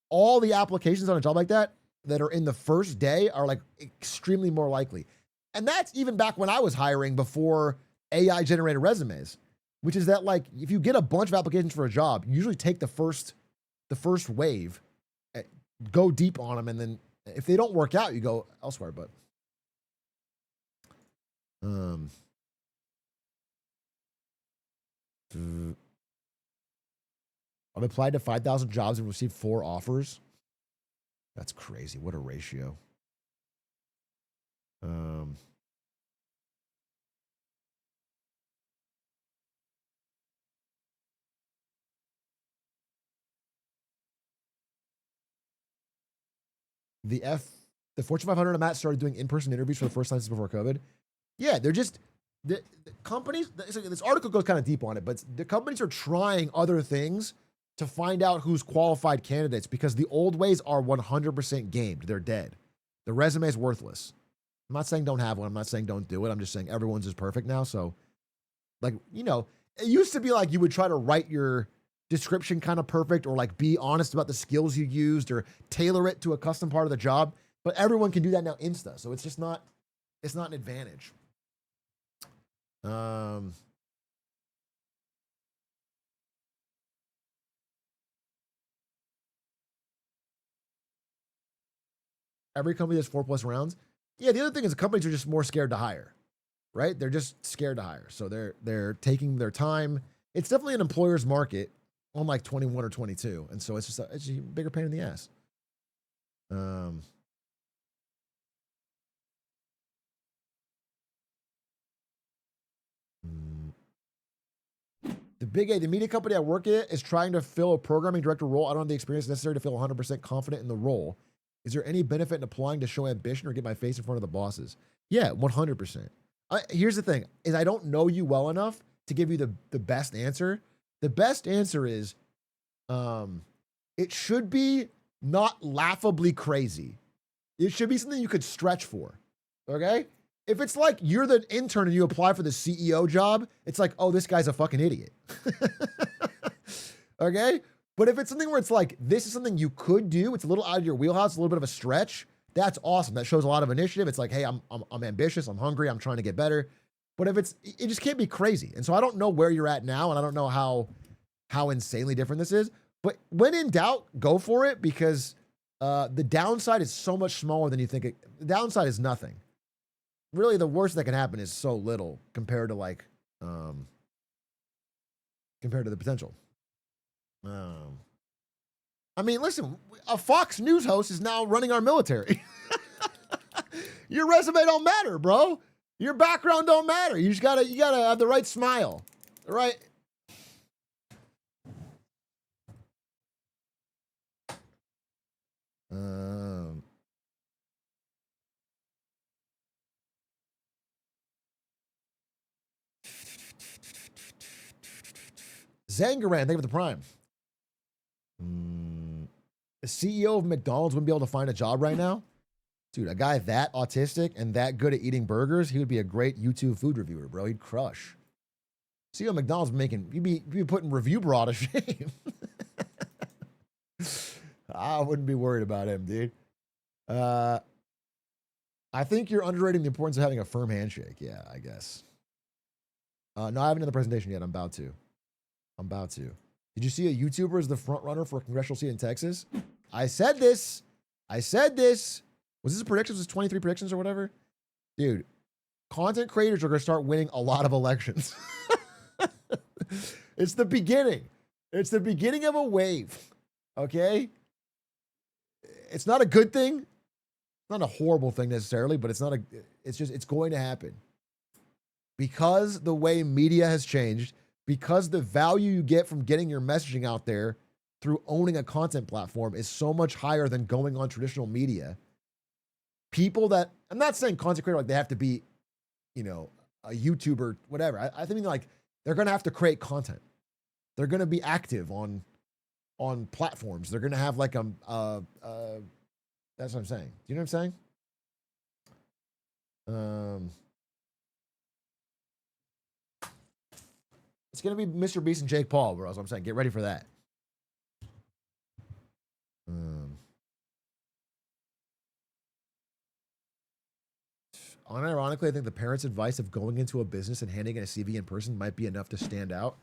all the applications on a job like that are in the first day are, like, extremely more likely. And that's even back when I was hiring before AI generated resumes, which is that, like, if you get a bunch of applications for a job, you usually take the first wave, go deep on them, and then if they don't work out, you go elsewhere. But I've applied to 5,000 jobs and received 4 offers. That's crazy. What a ratio. The Fortune 500 Matt started doing in-person interviews for the first time since before COVID. Yeah, they're just the companies. This article goes kind of deep on it, but the companies are trying other things to find out who's qualified candidates because the old ways are 100% gamed. They're dead. The resume is worthless. I'm not saying don't have one. I'm not saying don't do it. I'm just saying everyone's is perfect now. So, like, you know, it used to be like you would try to write your description kind of perfect or, like, be honest about the skills you used or tailor it to a custom part of the job. But everyone can do that now Insta. So it's just not, it's not an advantage. Every company has 4+ rounds. Yeah, the other thing is the companies are just more scared to hire, right? They're just scared to hire. So they're taking their time. It's definitely an employer's market, unlike 21 or 22. And so it's a bigger pain in the ass. The media company I work at is trying to fill a programming director role. I don't have the experience necessary to feel 100% confident in the role. Is there any benefit in applying to show ambition or get my face in front of the bosses? Yeah, 100%. Here's the thing, is I don't know you well enough to give you the best answer. The best answer is it should be not laughably crazy. It should be something you could stretch for, okay? If it's like you're the intern and you apply for the CEO job, it's like, oh, this guy's a fucking idiot. Okay? But if it's something where it's like, this is something you could do, it's a little out of your wheelhouse, a little bit of a stretch, that's awesome. That shows a lot of initiative. It's like, hey, I'm ambitious, I'm hungry, I'm trying to get better. But if it just can't be crazy. And so I don't know where you're at now, and I don't know how insanely different this is. But when in doubt, go for it, because the downside is so much smaller than you think. The downside is nothing. Really, the worst that can happen is so little compared to the potential. I mean, listen, a Fox News host is now running our military. Your resume don't matter, bro. Your background don't matter. You gotta have the right smile, right? Zangaran, thank you for the prime. The CEO of McDonald's wouldn't be able to find a job right now? Dude, a guy that autistic and that good at eating burgers, he would be a great YouTube food reviewer, bro. He'd crush. CEO of McDonald's you'd be putting Review Bra to shame. I wouldn't be worried about him, dude. I think you're underrating the importance of having a firm handshake. Yeah, I guess. No, I haven't done the presentation yet. I'm about to. Did you see a YouTuber as the front runner for a congressional seat in Texas? I said this. Was this a prediction? Was this 23 predictions or whatever? Dude, content creators are going to start winning a lot of elections. It's the beginning. It's the beginning of a wave. Okay? It's not a good thing. It's not a horrible thing necessarily, but it's going to happen. Because the way media has changed, because the value you get from getting your messaging out there through owning a content platform is so much higher than going on traditional media. People that, I'm not saying content creator like they have to be, a YouTuber, whatever. I think like they're going to have to create content. They're going to be active on platforms. They're going to have like that's what I'm saying. Do you know what I'm saying? It's going to be Mr. Beast and Jake Paul, bro. That's what I'm saying. Get ready for that. Unironically, I think the parents' advice of going into a business and handing in a CV in person might be enough to stand out.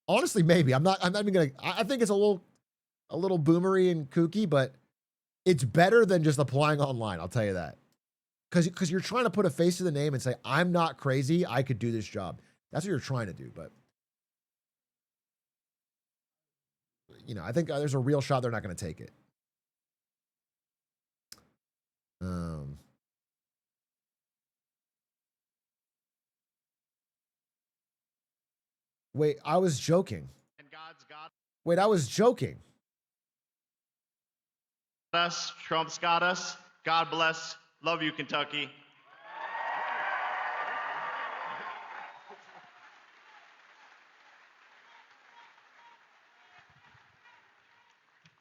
Honestly, maybe. I'm not even gonna. I think it's a little boomery and kooky, but it's better than just applying online. I'll tell you that. Because you're trying to put a face to the name and say, I'm not crazy. I could do this job. That's what you're trying to do. But I think there's a real shot they're not going to take it. Wait, I was joking. And God's got Wait, I was joking. us. Trump's got us. God bless. Love you, Kentucky.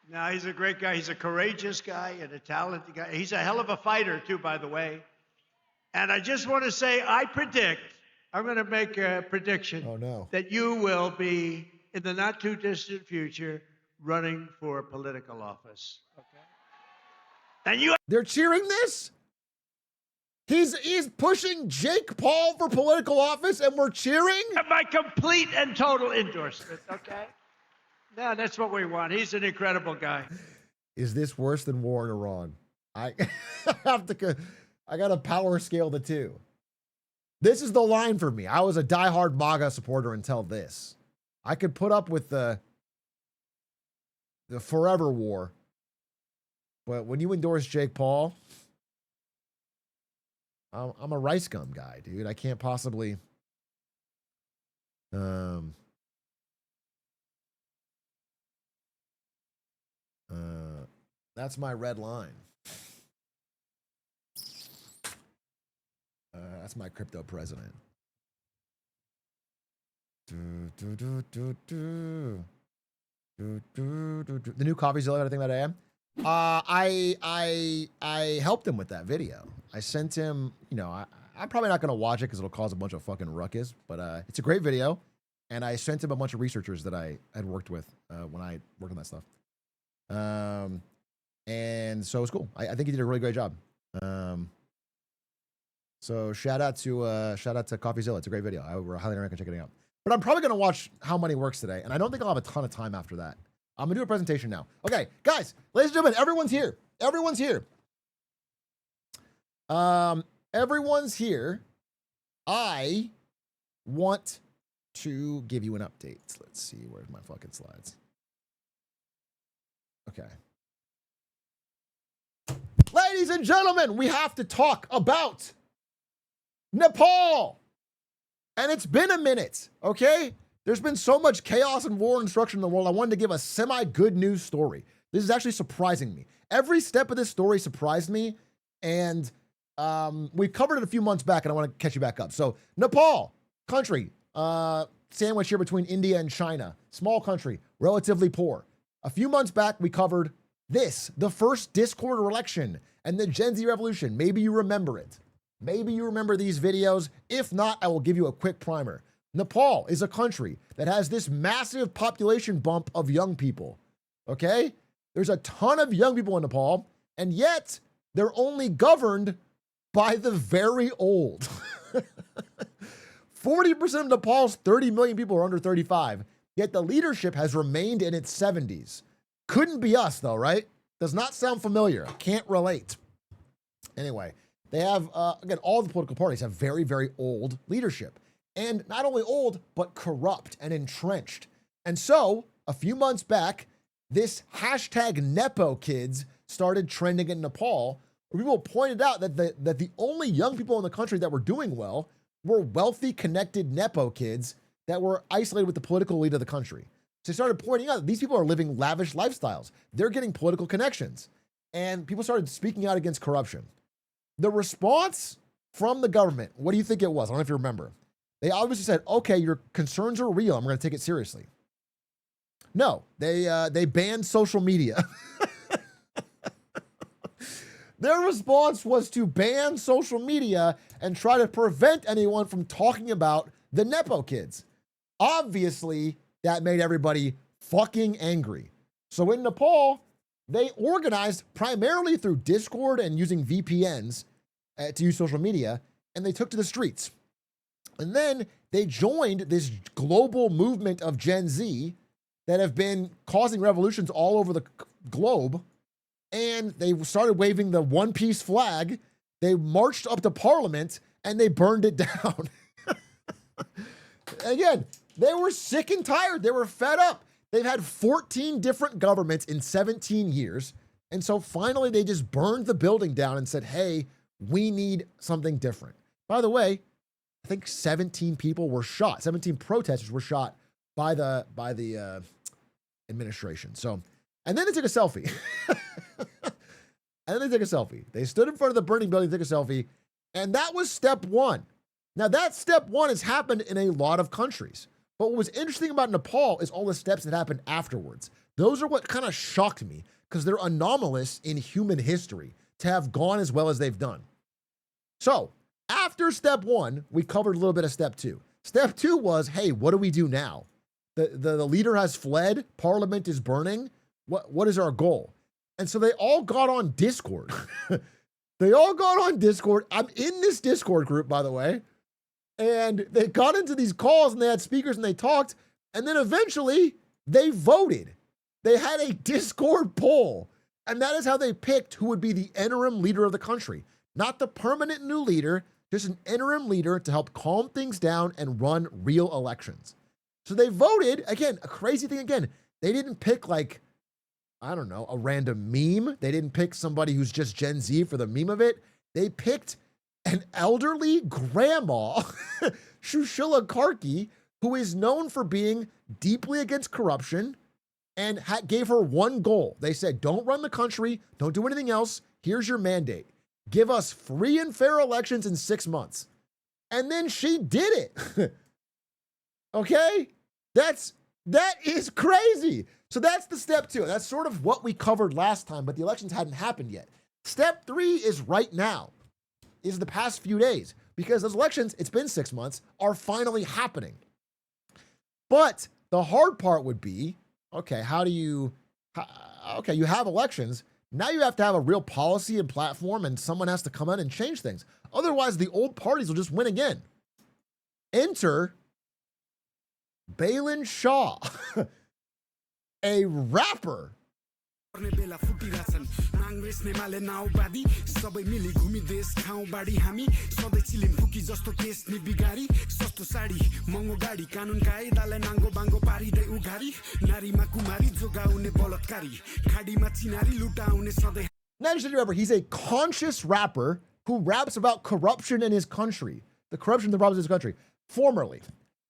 No, he's a great guy. He's a courageous guy and a talented guy. He's a hell of a fighter, too, by the way. And I just want to say, I'm going to make a prediction that you will be, in the not too distant future, running for political office. Okay? And they're cheering this? He's pushing Jake Paul for political office and we're cheering? My complete and total endorsement, okay? No, that's what we want. He's an incredible guy. Is this worse than war in Iran? I got to power scale the two. This is the line for me. I was a diehard MAGA supporter until this. I could put up with the forever war. But when you endorse Jake Paul, I'm a rice gum guy, dude. I can't possibly. That's my red line. That's my crypto president. The new CoffeeZilla, everything that I am. I helped him with that video. I sent him, you know, I'm probably not going to watch it because it'll cause a bunch of fucking ruckus, but it's a great video. And I sent him a bunch of researchers that I had worked with when I worked on that stuff. And so it was cool. I think he did a really great job. So shout out to CoffeeZilla. It's a great video. I would highly recommend checking it out. But I'm probably going to watch How Money Works today, and I don't think I'll have a ton of time after that. I'm going to do a presentation now. Okay, guys, ladies and gentlemen, everyone's here. Everyone's here. Everyone's here. I want to give you an update. Let's see, where's my fucking slides? Okay. Ladies and gentlemen, we have to talk about Nepal. And it's been a minute, okay? There's been so much chaos and war and destruction in the world. I wanted to give a semi-good news story. This is actually surprising me. Every step of this story surprised me, and we covered it a few months back, and I want to catch you back up. So Nepal, country, sandwiched here between India and China. Small country, relatively poor. A few months back, we covered this, the first Discord election and the Gen Z revolution. Maybe you remember it. Maybe you remember these videos. If not, I will give you a quick primer. Nepal is a country that has this massive population bump of young people, okay? There's a ton of young people in Nepal, and yet they're only governed by the very old. 40% of Nepal's 30 million people are under 35, yet the leadership has remained in its 70s. Couldn't be us, though, right? Does not sound familiar. Can't relate. Anyway, they have, again, all the political parties have very, very old leadership. And not only old, but corrupt and entrenched. And so, a few months back, this hashtag Nepo kids started trending in Nepal, where people pointed out that the only young people in the country that were doing well were wealthy, connected Nepo kids that were isolated with the political elite of the country. So they started pointing out that these people are living lavish lifestyles. They're getting political connections. And people started speaking out against corruption. The response from the government, what do you think it was? I don't know if you remember. They obviously said, okay, your concerns are real. I'm going to take it seriously. No, they banned social media. Their response was to ban social media and try to prevent anyone from talking about the Nepo kids. Obviously, that made everybody fucking angry. So in Nepal, they organized primarily through Discord and using VPNs to use social media, and they took to the streets. And then they joined this global movement of Gen Z that have been causing revolutions all over the globe. And they started waving the One Piece flag. They marched up to Parliament and they burned it down. Again, they were sick and tired. They were fed up. They've had 14 different governments in 17 years. And so finally they just burned the building down and said, hey, we need something different. By the way, I think 17 people were shot. 17 protesters were shot by the administration. So, and then they took a selfie. They stood in front of the burning building, took a selfie, and that was step one. Now, that step one has happened in a lot of countries. But what was interesting about Nepal is all the steps that happened afterwards. Those are what kind of shocked me because they're anomalous in human history to have gone as well as they've done. So, after step one, we covered a little bit of step two. Step two was, hey, what do we do now? The leader has fled. Parliament is burning. What is our goal? And so they all got on Discord. They all got on Discord. I'm in this Discord group, by the way. And they got into these calls and they had speakers and they talked. And then eventually they voted. They had a Discord poll. And that is how they picked who would be the interim leader of the country. Not the permanent new leader, just an interim leader to help calm things down and run real elections. So they voted, again, a crazy thing again. They didn't pick like, I don't know, a random meme. They didn't pick somebody who's just Gen Z for the meme of it. They picked an elderly grandma, Shushila Karki, who is known for being deeply against corruption and gave her one goal. They said, don't run the country. Don't do anything else. Here's your mandate. give us free and fair elections in 6 months. And then she did it. Okay? That is crazy. So that's the step 2. That's sort of what we covered last time, but the elections hadn't happened yet. Step 3 is right now, is the past few days, because those elections, it's been 6 months, are finally happening. But the hard part would be, okay, you have elections. Now you have to have a real policy and platform, and someone has to come in and change things. Otherwise, the old parties will just win again. Enter Balin Shah, a rapper. Now you should remember, he's a conscious rapper who raps about corruption in his country, the corruption that robs his country, formerly.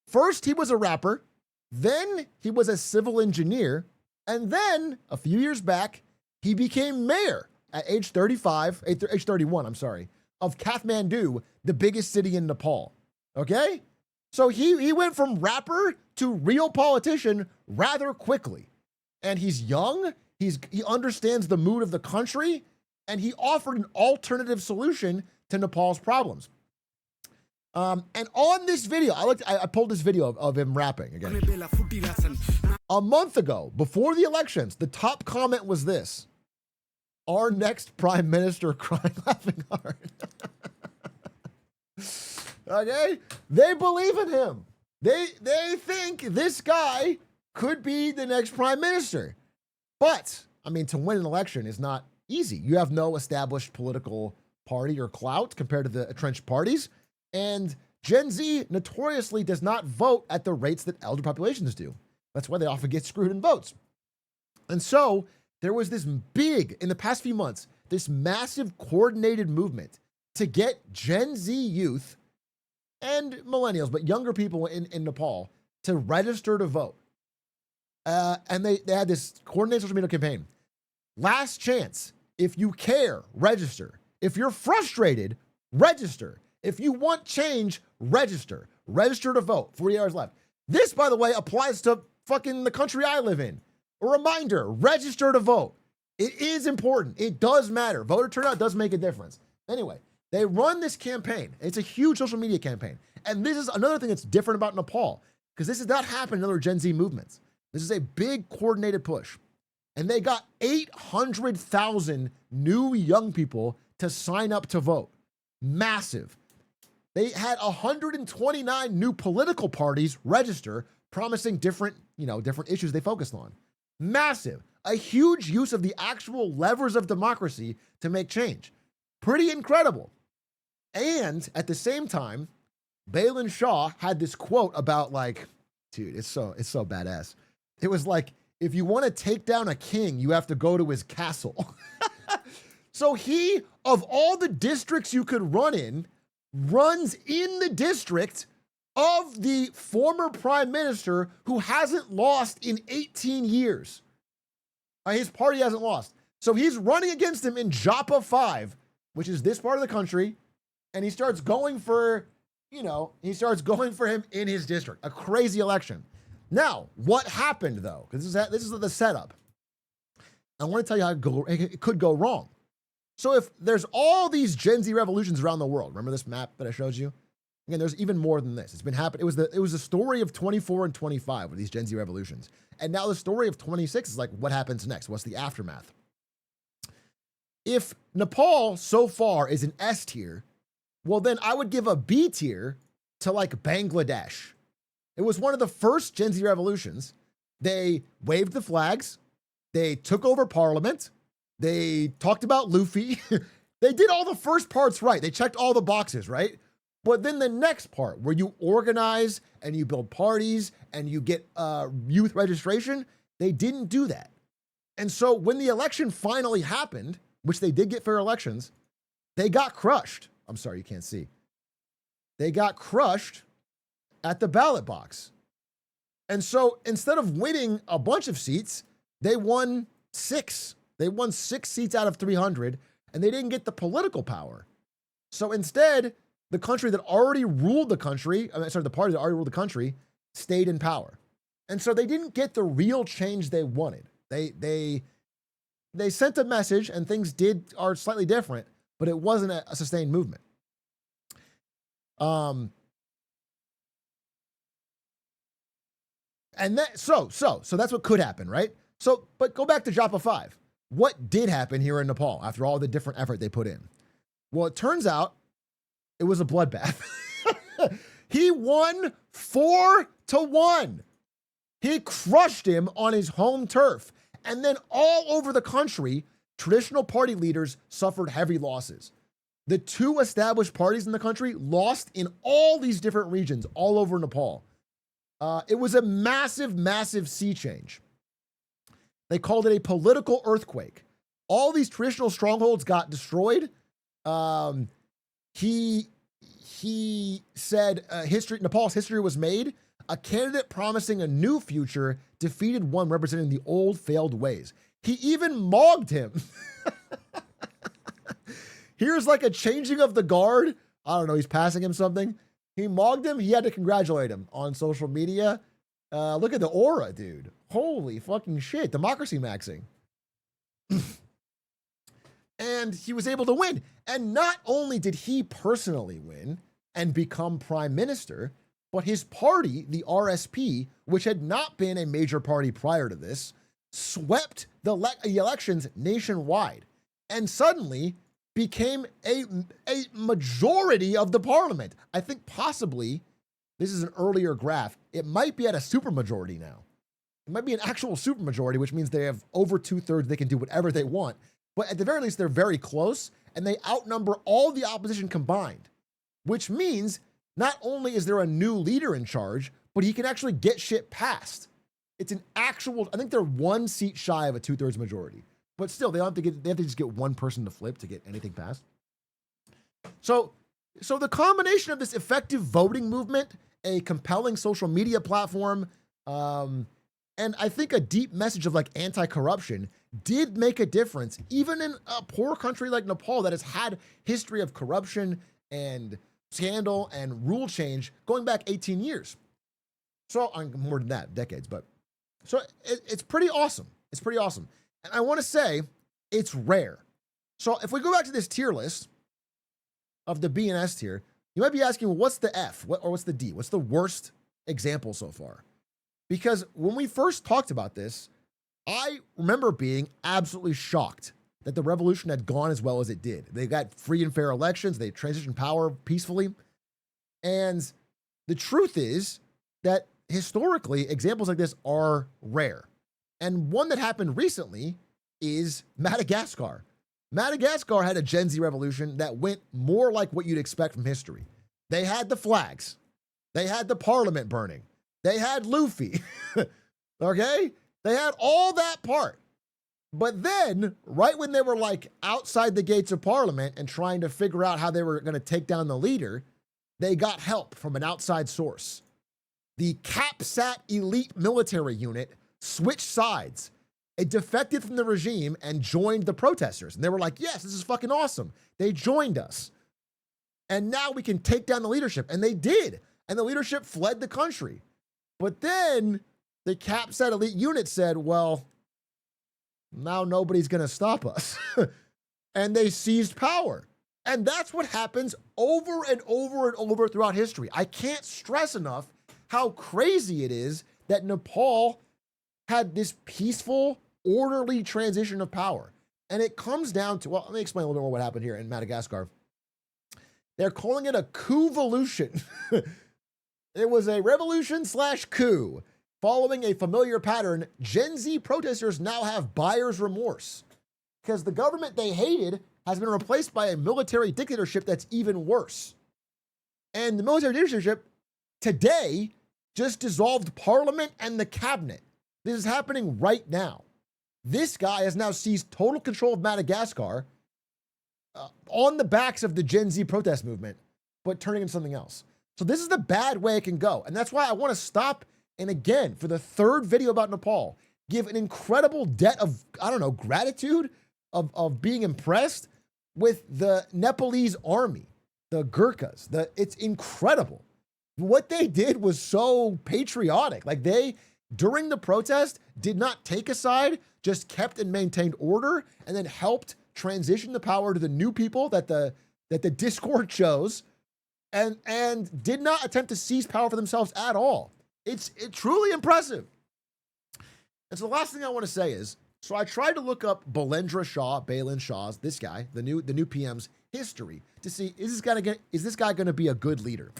First, he was a rapper, then he was a civil engineer, and then, a few years back, he became mayor at age 31, of Kathmandu, the biggest city in Nepal. Okay? So he went from rapper to real politician rather quickly. And he's young, he understands the mood of the country, and he offered an alternative solution to Nepal's problems. And on this video, I pulled this video of him rapping again. A month ago, before the elections, the top comment was this: our next prime minister crying laughing hard. Okay? They believe in him. They think this guy could be the next prime minister. But, I mean, to win an election is not easy. You have no established political party or clout compared to the entrenched parties. And Gen Z notoriously does not vote at the rates that elder populations do. That's why they often get screwed in votes. And so there was this big, in the past few months, this massive coordinated movement to get Gen Z youth and millennials, but younger people in Nepal, to register to vote. And they had this coordinated social media campaign. Last chance. If you care, register. If you're frustrated, register. If you want change, register. Register to vote. 40 hours left. This, by the way, applies to fucking the country I live in. A reminder, register to vote. It is important. It does matter. Voter turnout does make a difference. Anyway, they run this campaign. It's a huge social media campaign. And this is another thing that's different about Nepal, because this has not happened in other Gen Z movements. This is a big coordinated push. And they got 800,000 new young people to sign up to vote. Massive. They had 129 new political parties register, promising different issues they focused on. Massive. A huge use of the actual levers of democracy to make change. Pretty incredible. And at the same time, Balin Shah had this quote about, like, dude, it's so badass. It was like, if you want to take down a king, you have to go to his castle. So he, of all the districts you could run in, runs in the district of the former prime minister who hasn't lost in 18 years. His party hasn't lost. So he's running against him in Joppa 5, which is this part of the country, and he starts going for him in his district. A crazy election. Now, what happened though? Because this is the setup. I want to tell you how it could go wrong. So if there's all these Gen Z revolutions around the world, remember this map that I showed you? Again, there's even more than this. It's been happening. It was the story of 24 and 25 with these Gen Z revolutions. And now the story of 26 is like, what happens next? What's the aftermath? If Nepal so far is an S tier, well, then I would give a B tier to like Bangladesh. It was one of the first Gen Z revolutions. They waved the flags. They took over parliament. They talked about Luffy. They did all the first parts right. They checked all the boxes, right? But then the next part, where you organize and you build parties and you get youth registration, they didn't do that. And so when the election finally happened, which they did get fair elections, they got crushed. I'm sorry, you can't see. They got crushed at the ballot box. And so instead of winning a bunch of seats, they won 6. They won 6 seats out of 300. and they didn't get the political power. So instead, the country that already ruled the country, the party that already ruled the country, stayed in power. And so they didn't get the real change they wanted. They sent a message, and things are slightly different, but it wasn't a sustained movement. And so that's what could happen, right? So, but go back to Japa 5. What did happen here in Nepal after all the different effort they put in? Well, it turns out it was a bloodbath. He won 4-1. He crushed him on his home turf. And then all over the country, traditional party leaders suffered heavy losses. The two established parties in the country lost in all these different regions all over Nepal. It was a massive, massive sea change. They called it a political earthquake. All these traditional strongholds got destroyed. He said Nepal's history was made. A candidate promising a new future defeated one representing the old failed ways. He even mogged him. Here's like a changing of the guard. I don't know, he's passing him something. He mogged him. He had to congratulate him on social media. Look at the aura, dude. Holy fucking shit. Democracy maxing. And he was able to win. And not only did he personally win and become prime minister, but his party, the RSP, which had not been a major party prior to this, swept the elections nationwide and suddenly became a majority of the parliament. I think possibly, this is an earlier graph, it might be at a supermajority now. It might be an actual supermajority, which means they have over 2/3, they can do whatever they want. But at the very least, they're very close, and they outnumber all the opposition combined, which means not only is there a new leader in charge, but he can actually get shit passed. It's an actual, I think they're 1 seat shy of a 2/3 majority. But still, they have to just get one person to flip to get anything passed. So the combination of this effective voting movement, a compelling social media platform, and I think a deep message of like anti-corruption did make a difference, even in a poor country like Nepal that has had history of corruption and scandal and rule change going back 18 years. So more than that, decades, but so it's pretty awesome. It's pretty awesome. And I want to say it's rare. So if we go back to this tier list of the B and S tier, you might be asking, well, what's the F or what's the D? What's the worst example so far? Because when we first talked about this, I remember being absolutely shocked that the revolution had gone as well as it did. They got free and fair elections. They transitioned power peacefully. And the truth is that historically, examples like this are rare. And one that happened recently is Madagascar. Madagascar had a Gen Z revolution that went more like what you'd expect from history. They had the flags. They had the parliament burning. They had Luffy. Okay? They had all that part. But then, right when they were like outside the gates of parliament and trying to figure out how they were going to take down the leader, they got help from an outside source. The CapSat elite military unit switched sides. It defected from the regime and joined the protesters. And they were like, yes, this is fucking awesome. They joined us. And now we can take down the leadership. And they did. And the leadership fled the country. But then the CapSat elite unit said, well, now nobody's going to stop us. And they seized power. And that's what happens over and over and over throughout history. I can't stress enough how crazy it is that Nepal had this peaceful, orderly transition of power. And it comes down to, well, let me explain a little bit more what happened here in Madagascar. They're calling it a coup-volution. It was a revolution/coup. Following a familiar pattern, Gen Z protesters now have buyer's remorse because the government they hated has been replaced by a military dictatorship that's even worse. And the military dictatorship today just dissolved parliament and the cabinet. This is happening right now. This guy has now seized total control of Madagascar on the backs of the Gen Z protest movement, but turning into something else. So this is the bad way it can go. And that's why I want to stop and again, for the third video about Nepal, give an incredible debt of, I don't know, gratitude, of being impressed with the Nepalese army, the Gurkhas. It's incredible. What they did was so patriotic. Like they, during the protest, did not take a side, just kept and maintained order, and then helped transition the power to the new people that the Discord chose, and did not attempt to seize power for themselves at all. It's truly impressive. And so the last thing I want to say is, so I tried to look up Balendra Shah, Balin Shah's, this guy, the new PM's history to see, is this guy going to be a good leader?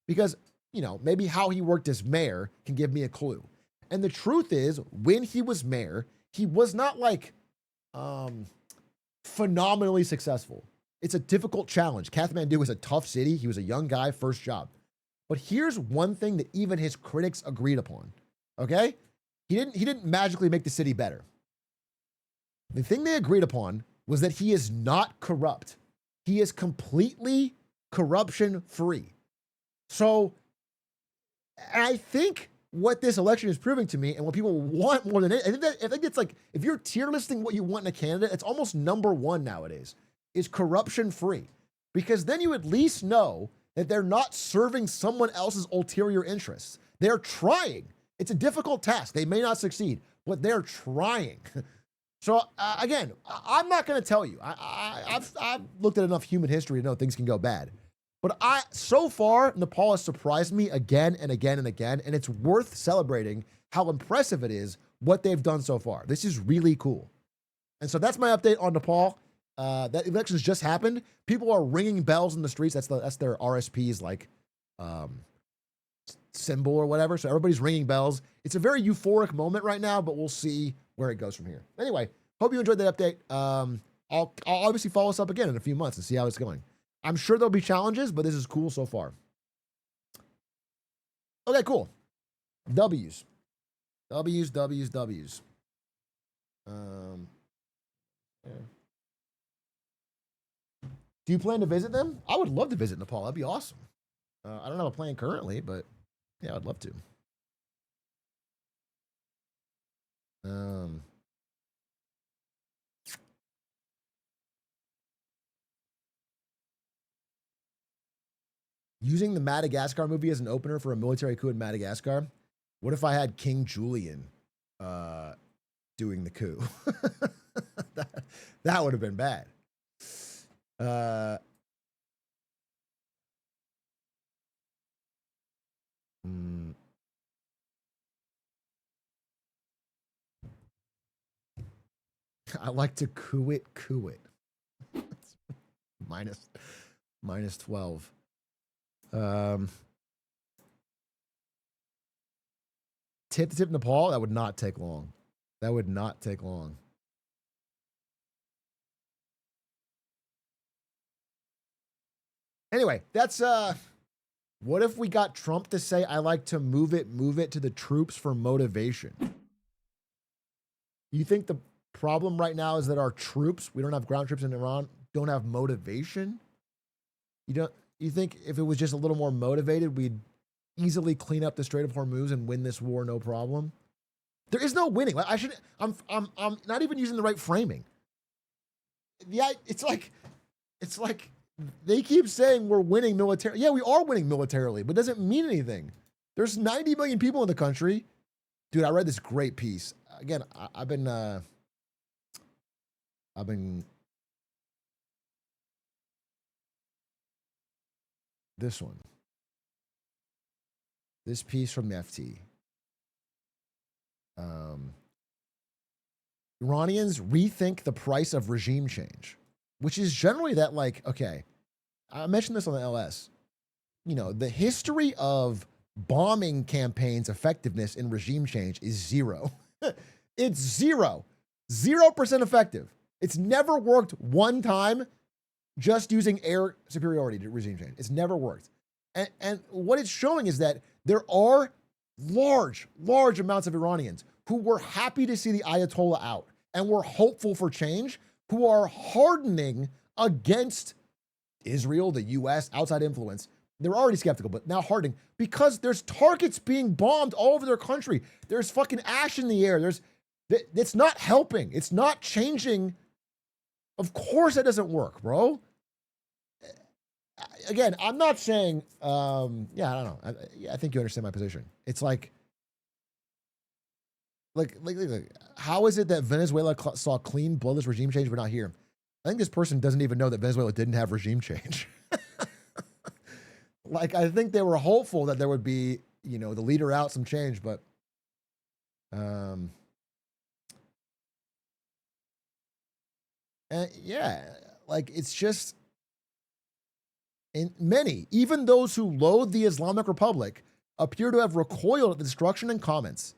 Because, you know, maybe how he worked as mayor can give me a clue. And the truth is, when he was mayor, he was not like phenomenally successful. It's a difficult challenge. Kathmandu is a tough city. He was a young guy, first job. But here's one thing that even his critics agreed upon. Okay? He didn't magically make the city better. The thing they agreed upon was that he is not corrupt. He is completely corruption free. So, I think what this election is proving to me, and what people want more than anything, I think it's like, if you're tier listing what you want in a candidate, it's almost number one nowadays, is corruption free. Because then you at least know that they're not serving someone else's ulterior interests. They're trying. It's a difficult task. They may not succeed, but they're trying. So again, I'm not going to tell you. I've looked at enough human history to know things can go bad. But so far, Nepal has surprised me again and again and again, and it's worth celebrating how impressive it is what they've done so far. This is really cool. And so that's my update on Nepal. That elections just happened. People are ringing bells in the streets. That's their RSP's like symbol or whatever. So everybody's ringing bells. It's a very euphoric moment right now, but we'll see where it goes from here. Anyway, hope you enjoyed that update. I'll obviously follow us up again in a few months and see how it's going. I'm sure there'll be challenges, but this is cool so far. Okay, cool. W's. Yeah. Do you plan to visit them? I would love to visit Nepal. That'd be awesome. I don't have a plan currently, but yeah, I'd love to. Using the Madagascar movie as an opener for a military coup in Madagascar. What if I had King Julian doing the coup? that would have been bad. I like to coup it. minus 12. Tip to tip Nepal, that would not take long. Anyway, that's what if we got Trump to say, I like to move it to the troops for motivation? You think the problem right now is that our troops, we don't have ground troops in Iran, don't have motivation? You think if it was just a little more motivated, we'd easily clean up the Strait of Hormuz and win this war no problem? There is no winning. Like I'm not even using the right framing. Yeah, it's like they keep saying we're winning militarily. Yeah, we are winning militarily, but it doesn't mean anything. There's 90 million people in the country. Dude, I read this great piece. Again, I've been this one. This piece from the FT. Iranians rethink the price of regime change, which is generally that, like, okay, I mentioned this on the LS. You know, the history of bombing campaigns' effectiveness in regime change is zero. It's 0% effective. It's never worked one time just using air superiority to regime change. It's never worked. And what it's showing is that there are large amounts of Iranians who were happy to see the Ayatollah out and were hopeful for change, who are hardening against Israel, the US, outside influence. They're already skeptical, but now hardening because there's targets being bombed all over their country. There's fucking ash in the air. It's not helping. It's not changing. Of course that doesn't work, bro. Again, I'm not saying, I don't know. I think you understand my position. It's like, how is it that Venezuela saw clean, bloodless regime change, but not here? I think this person doesn't even know that Venezuela didn't have regime change. Like, I think they were hopeful that there would be, the leader out, some change, but, like, it's just, many, even those who loathe the Islamic Republic, appear to have recoiled at the destruction and comments,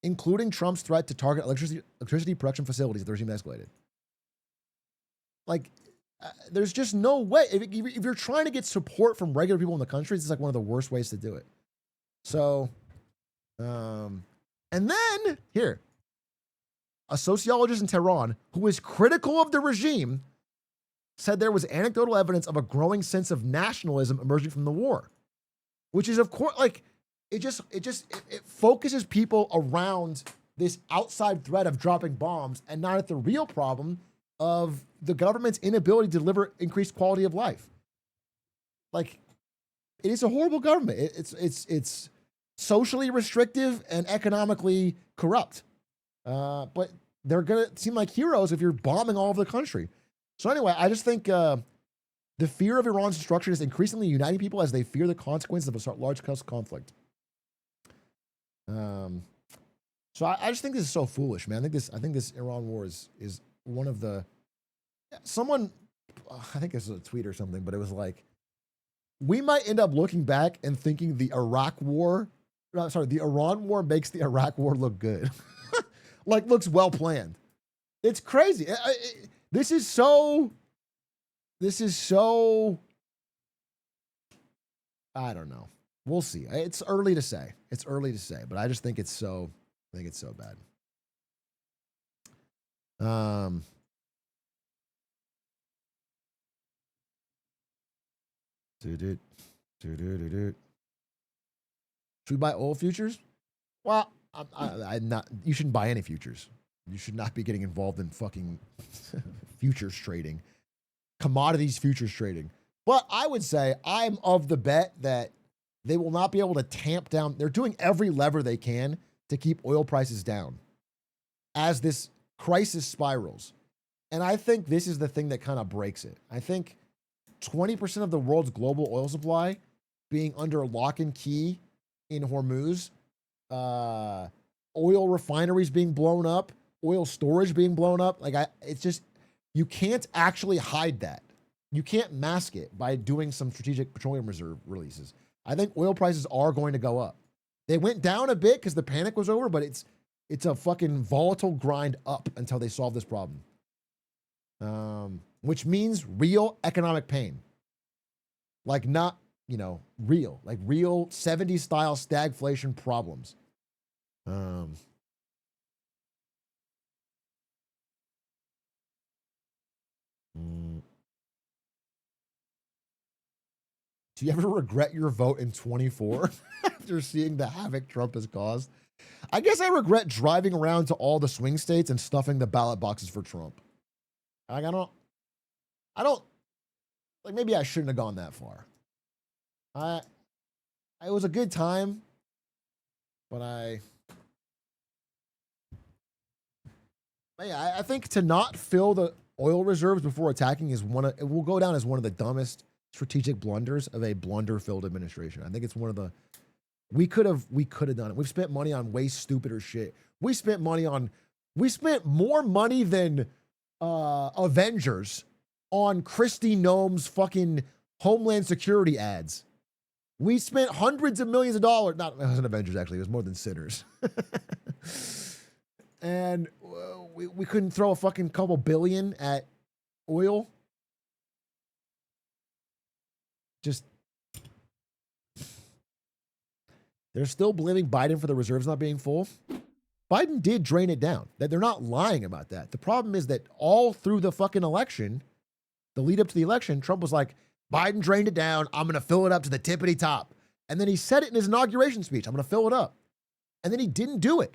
including Trump's threat to target electricity production facilities if the regime escalated. Like, there's just no way. If you're trying to get support from regular people in the country, this is like one of the worst ways to do it. So, and then, here, a sociologist in Tehran who is critical of the regime said there was anecdotal evidence of a growing sense of nationalism emerging from the war, which is, of course, like, it focuses people around this outside threat of dropping bombs and not at the real problem of the government's inability to deliver increased quality of life. Like, it is a horrible government. It's socially restrictive and economically corrupt. But they're going to seem like heroes if you're bombing all over the country. So anyway, I just think the fear of Iran's destruction is increasingly uniting people as they fear the consequences of a large-scale conflict. So I just think this is so foolish, man. I think this Iran war is one of the, someone, I think this was a tweet or something, but it was like, we might end up looking back and thinking the Iran war makes the Iraq war look good. Like, looks well planned. It's crazy. This is so, I don't know. We'll see. It's early to say. But I just think it's so bad. Should we buy oil futures? Well, I'm not. You shouldn't buy any futures. You should not be getting involved in fucking futures trading, commodities futures trading. But I would say I'm of the bet that they will not be able to tamp down. They're doing every lever they can to keep oil prices down as this crisis spirals. And I think this is the thing that kind of breaks it. I think 20% of the world's global oil supply being under lock and key in Hormuz, oil refineries being blown up, oil storage being blown up. It's just, you can't actually hide that. You can't mask it by doing some strategic petroleum reserve releases. I think oil prices are going to go up. They went down a bit because the panic was over, but it's a fucking volatile grind up until they solve this problem. Which means real economic pain. Like, not, real 70s style stagflation problems. Do you ever regret your vote in 24 after seeing the havoc Trump has caused? I guess I regret driving around to all the swing states and stuffing the ballot boxes for Trump. Like, I don't, like, maybe I shouldn't have gone that far. It was a good time, but I think to not fill the oil reserves before attacking it will go down as one of the dumbest strategic blunders of a blunder-filled administration. I think it's one of the, we could have done it. We've spent money on way stupider shit. We spent more money than Avengers on Kristi Noem's fucking Homeland Security ads. We spent hundreds of millions of dollars. It wasn't Avengers, actually. It was more than Sinners. And we couldn't throw a fucking couple billion at oil. Just, they're still blaming Biden for the reserves not being full. Biden did drain it down. That they're not lying about that. The problem is that all through the fucking election, the lead up to the election, Trump was like, Biden drained it down. I'm going to fill it up to the tippity top. And then he said it in his inauguration speech. I'm going to fill it up. And then he didn't do it.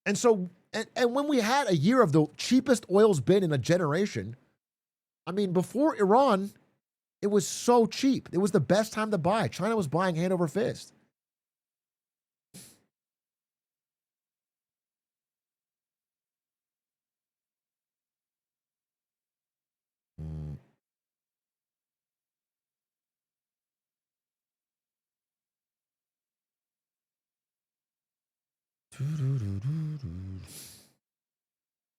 And so And when we had a year of the cheapest oil's been in a generation, I mean, before Iran, it was so cheap. It was the best time to buy. China was buying hand over fist. Mm.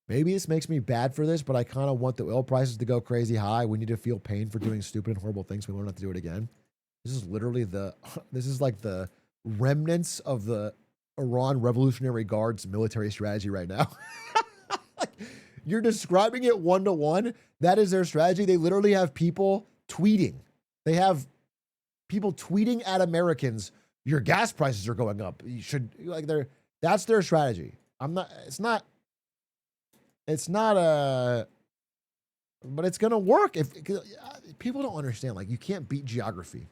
Maybe this makes me bad for this, but I kind of want the oil prices to go crazy high. We need to feel pain for doing stupid and horrible things. We learn not to do it again. This is literally this is like the remnants of the Iran Revolutionary Guard's military strategy right now. You're describing it one to one. That is their strategy. They literally have people tweeting. They have people tweeting at Americans, your gas prices are going up. You should, like, that's their strategy. It's not but it's going to work if people don't understand, like, you can't beat geography.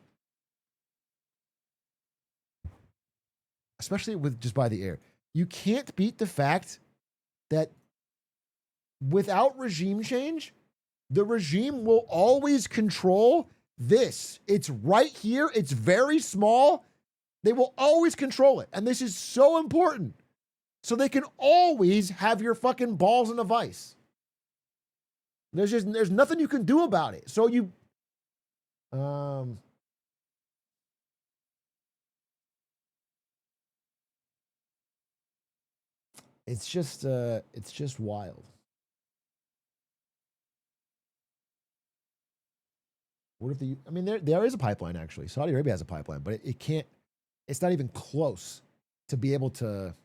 Especially with just by the air. You can't beat the fact that without regime change, the regime will always control this. It's right here. It's very small. They will always control it. And this is so important. So they can always have your fucking balls in a vice. There's nothing you can do about it. So you it's just wild. What if I mean, there is a pipeline, actually. Saudi Arabia has a pipeline, but it's not even close to be able to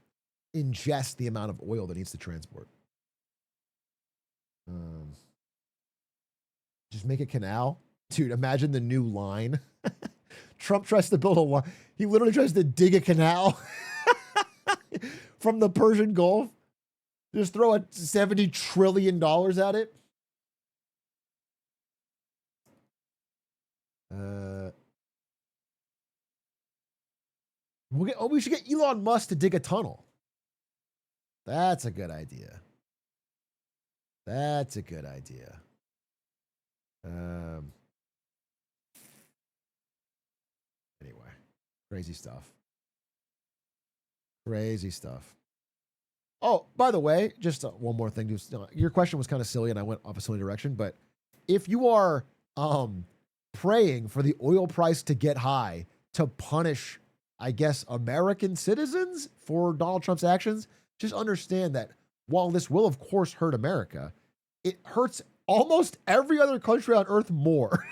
ingest the amount of oil that needs to transport. Just make a canal. Dude, imagine the new line. Trump tries to build a line. He literally tries to dig a canal from the Persian Gulf. Just throw a $70 trillion at it. We should get Elon Musk to dig a tunnel. That's a good idea. That's a good idea. Anyway, crazy stuff. Crazy stuff. Oh, by the way, just one more thing. Just, your question was kind of silly, and I went off a silly direction. But if you are praying for the oil price to get high to punish, I guess, American citizens for Donald Trump's actions, just understand that while this will, of course, hurt America, it hurts almost every other country on earth more,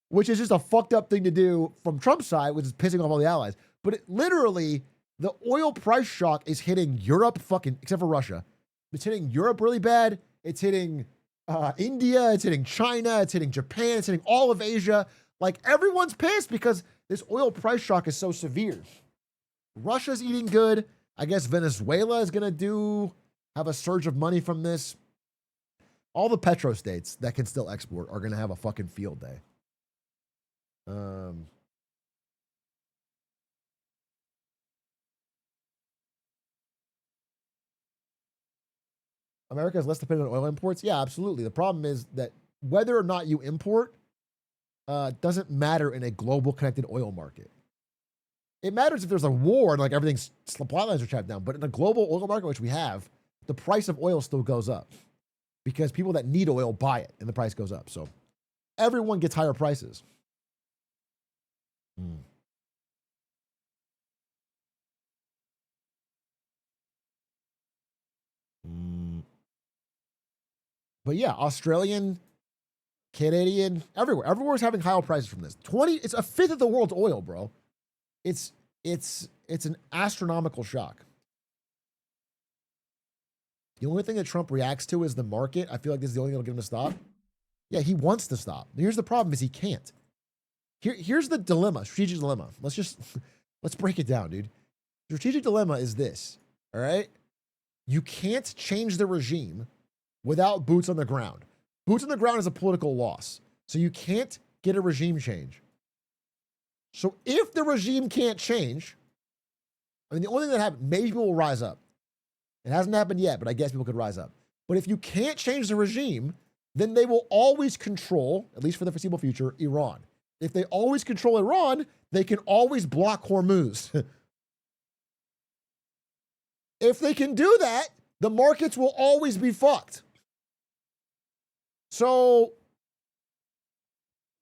which is just a fucked up thing to do from Trump's side, which is pissing off all the allies. But it literally, the oil price shock is hitting Europe except for Russia. It's hitting Europe really bad. It's hitting India. It's hitting China. It's hitting Japan. It's hitting all of Asia. Like, everyone's pissed because this oil price shock is so severe. Russia's eating good. I guess Venezuela is going to have a surge of money from this. All the petrostates that can still export are going to have a fucking field day. America is less dependent on oil imports? Yeah, absolutely. The problem is that whether or not you import doesn't matter in a global connected oil market. It matters if there's a war and like everything's supply lines are shut down. But in a global oil market, which we have, the price of oil still goes up because people that need oil buy it and the price goes up. So everyone gets higher prices. But yeah, Australian, Canadian, everywhere's having higher prices from this. It's a fifth of the world's oil, bro. It's an astronomical shock. The only thing that Trump reacts to is the market. I feel like this is the only thing that'll get him to stop. Yeah, he wants to stop. Here's the problem: is he can't. Here's the dilemma, strategic dilemma. Let's break it down, dude. Strategic dilemma is this. All right, you can't change the regime without boots on the ground. Boots on the ground is a political loss, so you can't get a regime change. So if the regime can't change, I mean, the only thing that happens, maybe people will rise up. It hasn't happened yet, but I guess people could rise up. But if you can't change the regime, then they will always control, at least for the foreseeable future, Iran. If they always control Iran, they can always block Hormuz. If they can do that, the markets will always be fucked. So,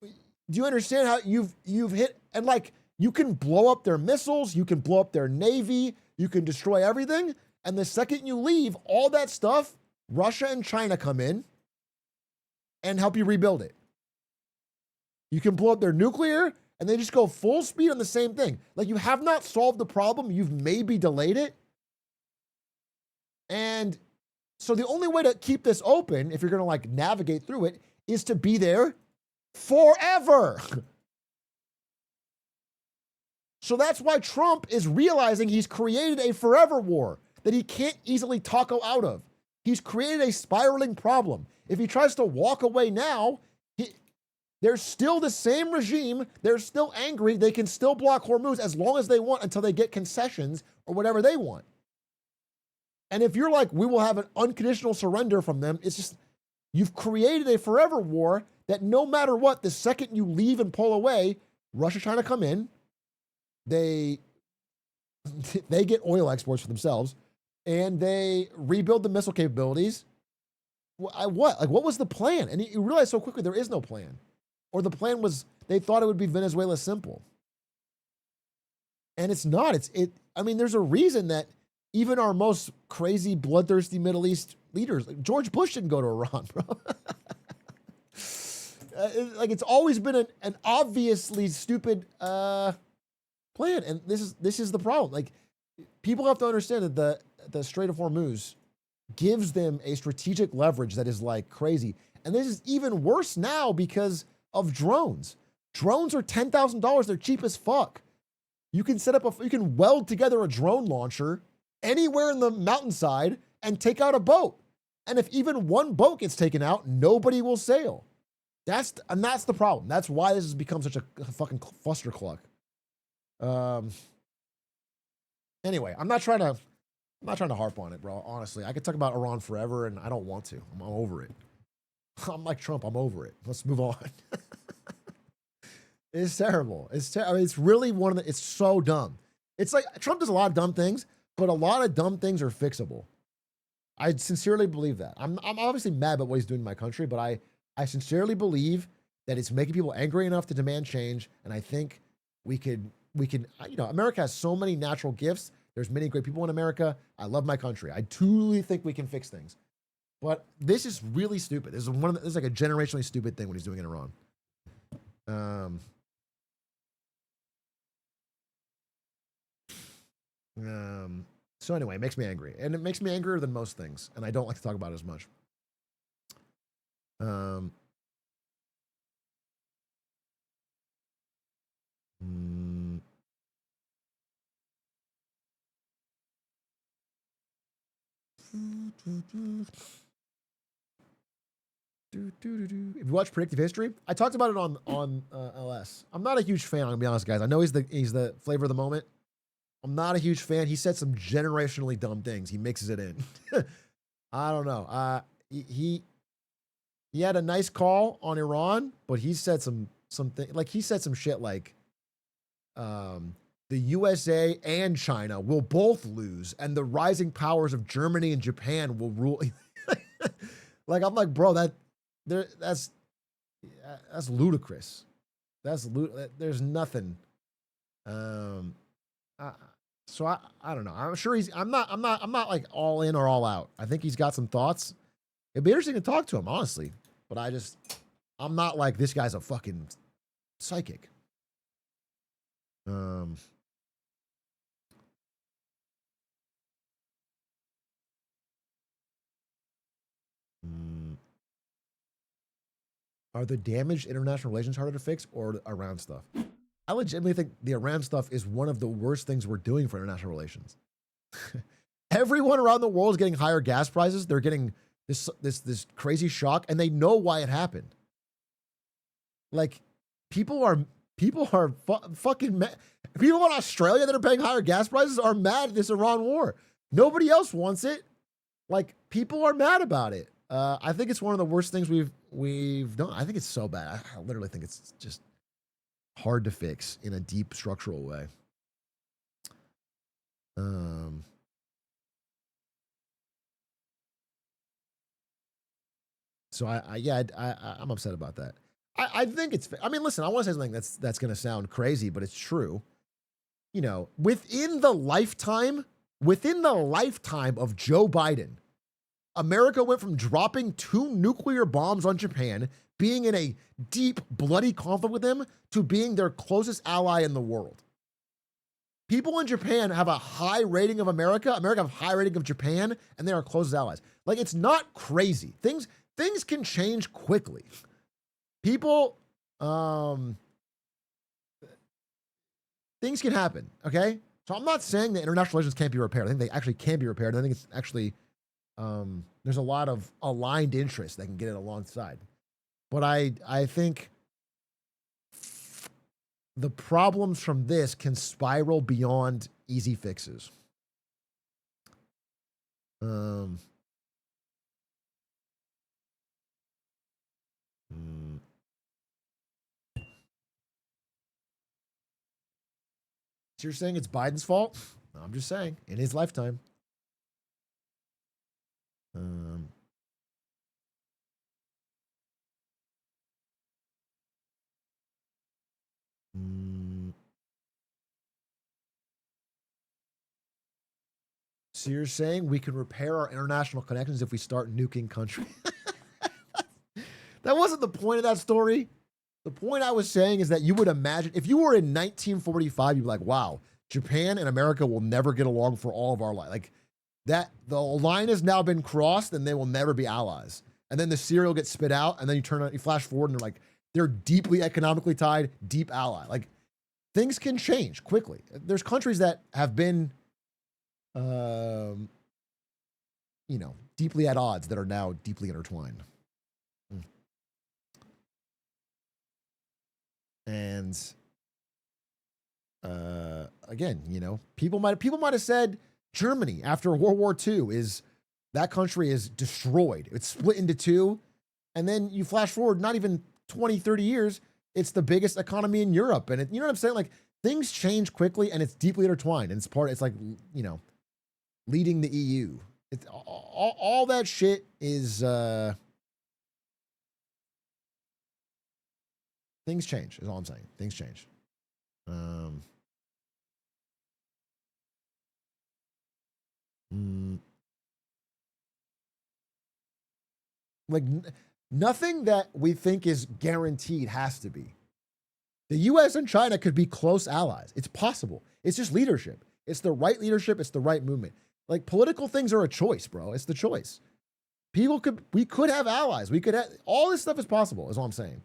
do you understand how you've hit, and like, you can blow up their missiles, you can blow up their navy, you can destroy everything, and the second you leave, all that stuff, Russia and China come in and help you rebuild it. You can blow up their nuclear, and they just go full speed on the same thing. Like, you have not solved the problem, you've maybe delayed it. And so the only way to keep this open, if you're gonna like navigate through it, is to be there forever. So that's why Trump is realizing he's created a forever war that he can't easily taco out of. He's created a spiraling problem. If he tries to walk away now, there's still the same regime. They're still angry. They can still block Hormuz as long as they want until they get concessions or whatever they want. And if you're like, we will have an unconditional surrender from them, it's just, you've created a forever war that no matter what, the second you leave and pull away, Russia trying to come in, they get oil exports for themselves, and they rebuild the missile capabilities. What? Like, what was the plan? And you realize so quickly there is no plan. Or the plan was, they thought it would be Venezuela simple. And it's not. I mean, there's a reason that even our most crazy, bloodthirsty Middle East leaders, like George Bush didn't go to Iran, bro. It's always been an obviously stupid plan, and this is the problem. Like, people have to understand that the Strait of Hormuz gives them a strategic leverage that is like crazy, and this is even worse now because of drones. Drones are $10,000. They're cheap as fuck. You can you can weld together a drone launcher anywhere in the mountainside and take out a boat. And if even one boat gets taken out, nobody will sail. That's the problem. That's why this has become such a fucking clustercluck. Anyway, I'm not trying to harp on it, bro. Honestly, I could talk about Iran forever, and I don't want to. I'm over it. I'm like Trump. I'm over it. Let's move on. It's terrible. I mean, it's really it's so dumb. It's like Trump does a lot of dumb things, but a lot of dumb things are fixable. I sincerely believe that. I'm obviously mad about what he's doing in my country, but I sincerely believe that it's making people angry enough to demand change. And I think we can, America has so many natural gifts. There's many great people in America. I love my country. I truly think we can fix things. But this is really stupid. This is like a generationally stupid thing what he's doing in Iran. So anyway, it makes me angry. And it makes me angrier than most things. And I don't like to talk about it as much. If you watch Predictive History, I talked about it on LS. I'm not a huge fan, I'm gonna be honest, guys. I know he's the flavor of the moment. I'm not a huge fan. He said some generationally dumb things. He mixes it in. I don't know. He had a nice call on Iran, but he said something like he said some shit like the USA and China will both lose, and the rising powers of Germany and Japan will rule. Like, I'm like, bro, that's ludicrous. There's nothing. So I don't know. I'm sure I'm not like all in or all out. I think he's got some thoughts. It'd be interesting to talk to him, honestly. But I'm not like, this guy's a fucking psychic. Are the damaged international relations harder to fix or Iran stuff? I legitimately think the Iran stuff is one of the worst things we're doing for international relations. Everyone around the world is getting higher gas prices. They're getting this crazy shock, and they know why it happened. Like, people are fucking mad. People in Australia that are paying higher gas prices are mad at this Iran war. Nobody else wants it. Like, people are mad about it. I think it's one of the worst things we've done. I think it's so bad. I literally think it's just hard to fix in a deep structural way. So I'm upset about that. I think it's. I mean, listen, I want to say something that's going to sound crazy, but it's true. You know, within the lifetime of Joe Biden, America went from dropping 2 nuclear bombs on Japan, being in a deep, bloody conflict with them, to being their closest ally in the world. People in Japan have a high rating of America. America have a high rating of Japan, and they are closest allies. Like, it's not crazy. Things can change quickly. People, things can happen, okay? So I'm not saying that international relations can't be repaired. I think they actually can be repaired. I think it's actually, there's a lot of aligned interests that can get it alongside. But I think the problems from this can spiral beyond easy fixes. So you're saying it's Biden's fault? No, I'm just saying, in his lifetime. So you're saying we can repair our international connections if we start nuking countries? That wasn't the point of that story. The point I was saying is that you would imagine, if you were in 1945, you'd be like, wow, Japan and America will never get along for all of our life. Like, that, the line has now been crossed and they will never be allies. And then the cereal gets spit out, and then you flash forward and they're like, they're deeply economically tied, deep ally. Like, things can change quickly. There's countries that have been, deeply at odds that are now deeply intertwined. And again, people might have said Germany after World War II that country is destroyed. It's split into 2. And then you flash forward not even 20, 30 years, it's the biggest economy in Europe. And you know what I'm saying? Like, things change quickly and it's deeply intertwined. And it's like, leading the EU. It's all that shit is things change, is all I'm saying. Things change. Like, nothing that we think is guaranteed has to be. The US and China could be close allies. It's possible. It's just leadership. It's the right leadership. It's the right movement. Like, political things are a choice, bro. It's the choice. We could have allies. We could have, all this stuff is possible, is all I'm saying.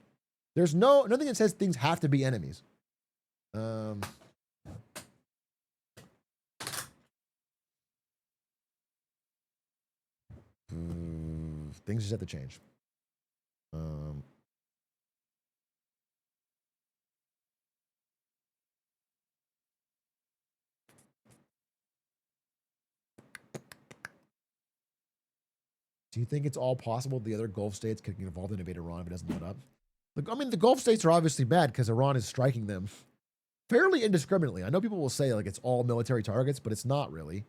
There's nothing that says things have to be enemies. Things just have to change. Do you think it's all possible the other Gulf states could get involved and invade Iran if it doesn't let up? Look, I mean, the Gulf states are obviously bad because Iran is striking them fairly indiscriminately. I know people will say like it's all military targets, but it's not really.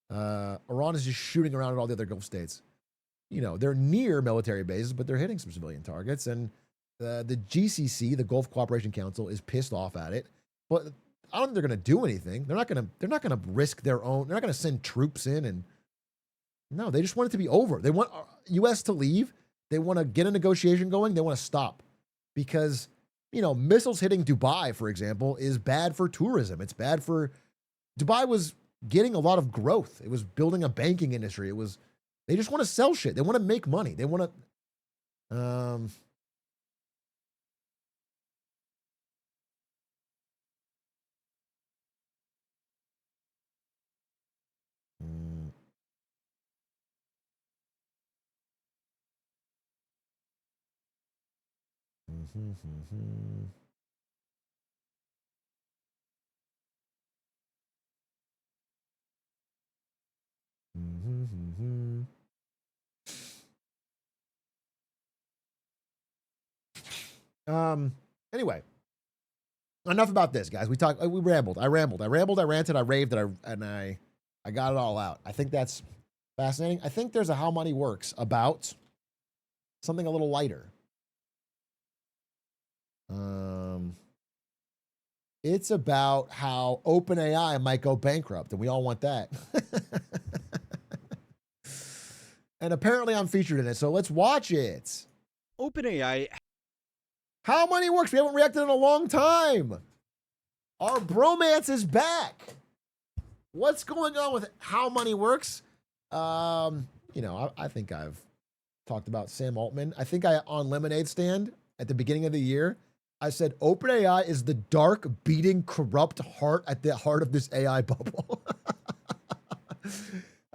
Iran is just shooting around at all the other Gulf states. They're near military bases, but they're hitting some civilian targets. And the GCC, the Gulf Cooperation Council, is pissed off at it. But I don't think they're going to do anything. They're not going to risk their own. They're not going to send troops in. And no, they just want it to be over. They want U.S. to leave. They want to get a negotiation going. They want to stop because, missiles hitting Dubai, for example, is bad for tourism. It's bad for Dubai was getting a lot of growth. It was building a banking industry. They just want to sell shit. They want to make money. They want to, Anyway, enough about this, guys. We rambled. I ranted, I raved, and I got it all out. I think that's fascinating. I think there's a How Money Works about something a little lighter. It's about how OpenAI might go bankrupt, and we all want that. And apparently I'm featured in it, so let's watch it. OpenAI. How Money Works. We haven't reacted in a long time. Our bromance is back. What's going on with How Money Works? I think I've talked about Sam Altman. I think on Lemonade Stand at the beginning of the year, I said OpenAI is the dark, beating, corrupt heart at the heart of this AI bubble.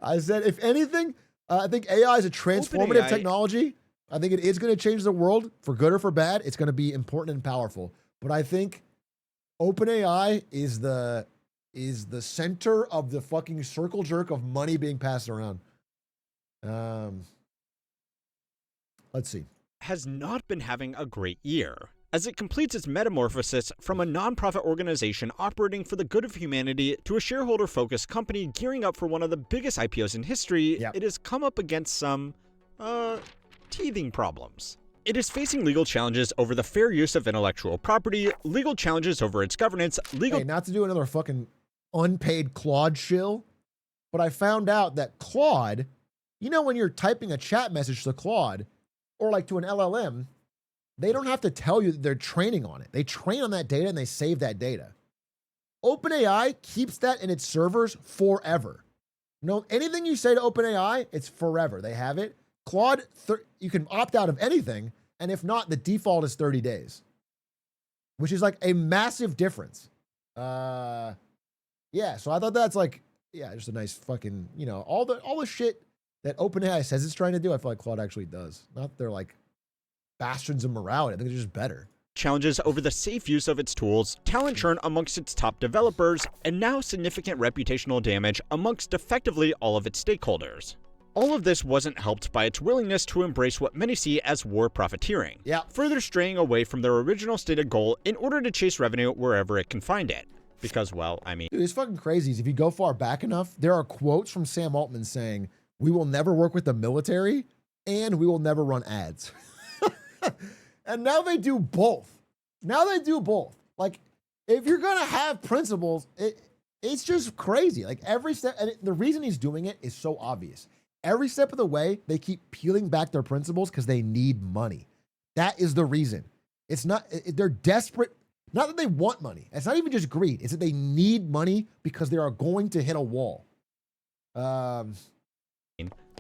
I said, if anything, I think AI is a transformative technology. I think it is going to change the world for good or for bad. It's going to be important and powerful. But I think OpenAI is the center of the fucking circle jerk of money being passed around. Let's see. Has not been having a great year, as it completes its metamorphosis from a nonprofit organization operating for the good of humanity to a shareholder-focused company gearing up for one of the biggest IPOs in history. Yep. It has come up against some, teething problems. It is facing legal challenges over the fair use of intellectual property, legal challenges over its governance, Hey, not to do another fucking unpaid Claude shill, but I found out that Claude, when you're typing a chat message to Claude or like to an LLM, they don't have to tell you that they're training on it. They train on that data and they save that data. OpenAI keeps that in its servers forever. Anything you say to OpenAI, it's forever. They have it. Claude, you can opt out of anything, and if not, the default is 30 days, which is like a massive difference. So I thought that's just a nice fucking, all the shit that OpenAI says it's trying to do, I feel like Claude actually does. Not they're like bastions of morality. I think they're just better. Challenges over the safe use of its tools, talent churn amongst its top developers, and now significant reputational damage amongst effectively all of its stakeholders. All of this wasn't helped by its willingness to embrace what many see as war profiteering, further straying away from their original stated goal in order to chase revenue wherever it can find it. Because, dude, it's fucking crazy. If you go far back enough, there are quotes from Sam Altman saying, "We will never work with the military, and we will never run ads." And now they do both. Like, if you're gonna have principles, it's just crazy. Like every step, and the reason he's doing it is so obvious. Every step of the way, they keep peeling back their principles because they need money. That is the reason. It's not, they're desperate. Not that they want money. It's not even just greed. It's that they need money because they are going to hit a wall.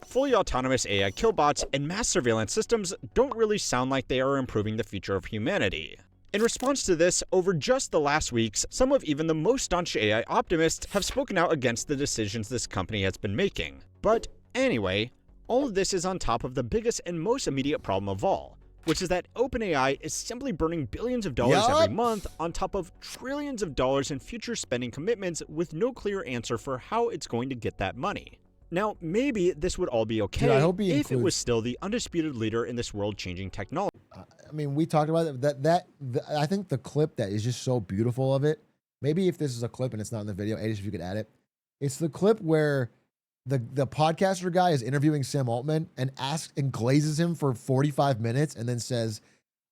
Fully autonomous AI killbots and mass surveillance systems don't really sound like they are improving the future of humanity. In response to this, over just the last weeks, some of even the most staunch AI optimists have spoken out against the decisions this company has been making. But anyway, all of this is on top of the biggest and most immediate problem of all, which is that OpenAI is simply burning billions of dollars every month on top of trillions of dollars in future spending commitments with no clear answer for how it's going to get that money. Now, maybe this would all be okay if it was still the undisputed leader in this world-changing technology. We talked about it. I think the clip that is just so beautiful of it, maybe if this is a clip and it's not in the video, Adis, if you could add it. It's the clip where the podcaster guy is interviewing Sam Altman and asks and glazes him for 45 minutes and then says,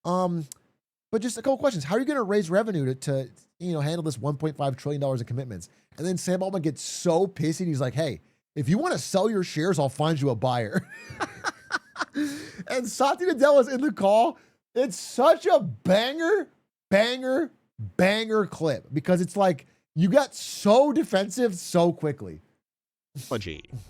but just a couple questions. How are you going to raise revenue to handle this $1.5 trillion in commitments? And then Sam Altman gets so pissy. He's like, hey, if you want to sell your shares, I'll find you a buyer. And Satya Nadella is in the call. It's such a banger clip because it's like you got so defensive so quickly.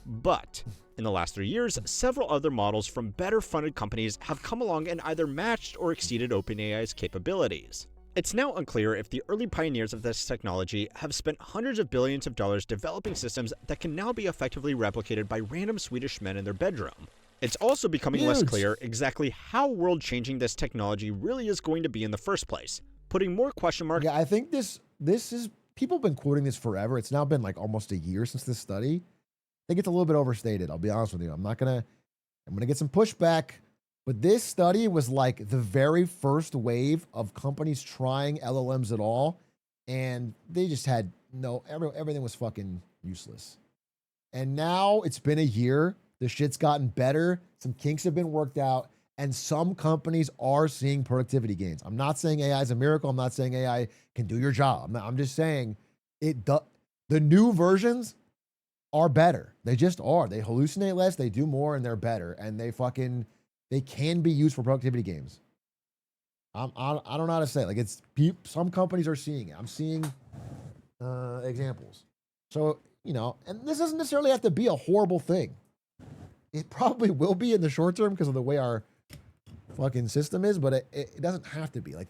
But in the last 3 years, several other models from better funded companies have come along and either matched or exceeded OpenAI's capabilities. It's now unclear if the early pioneers of this technology have spent hundreds of billions of dollars developing systems that can now be effectively replicated by random Swedish men in their bedroom. It's also becoming less clear exactly how world-changing this technology really is going to be in the first place, putting more question marks. Yeah, I think this is, people have been quoting this forever. It's now been like almost a year since this study. I think it's a little bit overstated. I'll be honest with you. I'm going to get some pushback, But this study was like the very first wave of companies trying LLMs at all. And they just had everything was fucking useless. And now it's been a year. The shit's gotten better. Some kinks have been worked out. And some companies are seeing productivity gains. I'm not saying AI is a miracle. I'm not saying AI can do your job. I'm just saying the new versions are better. They just are. They hallucinate less, they do more, and they're better. And they can be used for productivity games. I don't know how to say it. Like some companies are seeing it. I'm seeing examples. So, and this doesn't necessarily have to be a horrible thing. It probably will be in the short term because of the way our fucking system is, but it doesn't have to be. Like,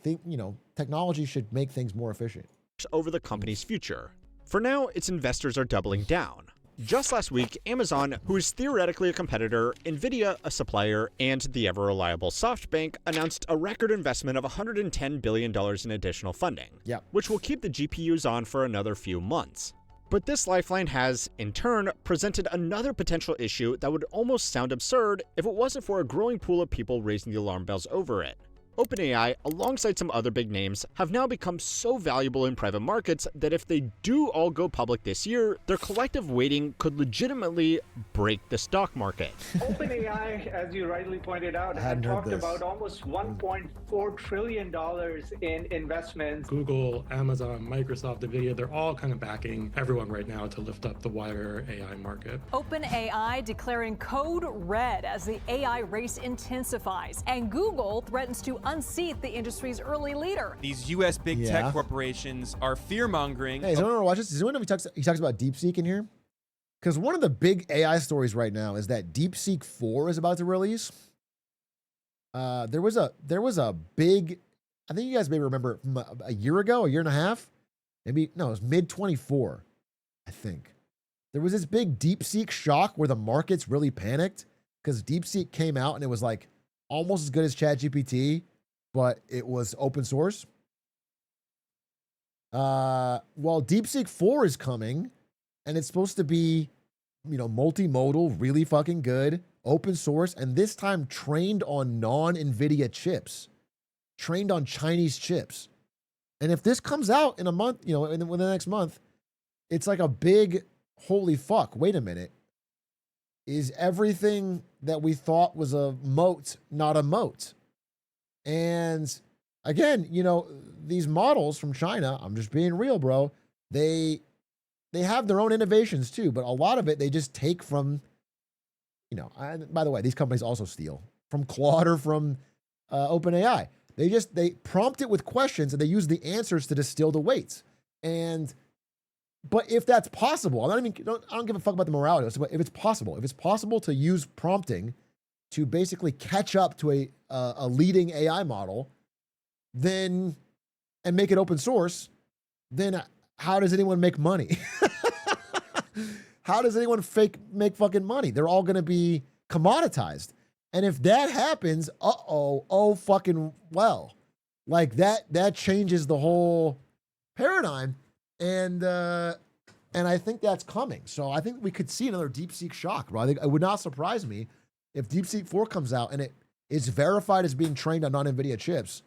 technology should make things more efficient. Over the company's future. For now, its investors are doubling down. Just last week, Amazon, who is theoretically a competitor, Nvidia, a supplier, and the ever-reliable SoftBank announced a record investment of $110 billion in additional funding, which will keep the GPUs on for another few months. But this lifeline has, in turn, presented another potential issue that would almost sound absurd if it wasn't for a growing pool of people raising the alarm bells over it. OpenAI, alongside some other big names, have now become so valuable in private markets that if they do all go public this year, their collective weighting could legitimately break the stock market. OpenAI, as you rightly pointed out, had talked about almost $1.4 trillion in investments. Google, Amazon, Microsoft, Nvidia, they're all kind of backing everyone right now to lift up the wider AI market. OpenAI declaring code red as the AI race intensifies, and Google threatens to unseat the industry's early leader. These U.S. big tech corporations are fear-mongering. Hey, does anyone watch this? Does anyone know if he talks about DeepSeek in here? Because one of the big AI stories right now is that DeepSeek 4 is about to release. There was a big, I think you guys may remember a year and a half, it was mid-24, I think. There was this big DeepSeek shock where the markets really panicked because DeepSeek came out and it was like almost as good as ChatGPT, but it was open source. Well, DeepSeek 4 is coming, and it's supposed to be, multimodal, really fucking good, open source, and this time trained on non-NVIDIA chips, trained on Chinese chips. And if this comes out in a month, within the next month, it's like a big, holy fuck, wait a minute. Is everything that we thought was a moat not a moat? And again, these models from China, I'm just being real, bro, they have their own innovations too, but a lot of it they just take from, by the way, these companies also steal from Claude or from OpenAI. They prompt it with questions and they use the answers to distill the weights. But if that's possible, I don't give a fuck about the morality. But if it's possible to use prompting to basically catch up to a leading AI model, then and make it open source, then how does anyone make money? How does anyone make fucking money? They're all going to be commoditized. And if that happens, fucking well, like that changes the whole paradigm. And I think that's coming. So I think we could see another DeepSeek shock, bro. I think it would not surprise me if DeepSeek 4 comes out and it is verified as being trained on non-NVIDIA chips.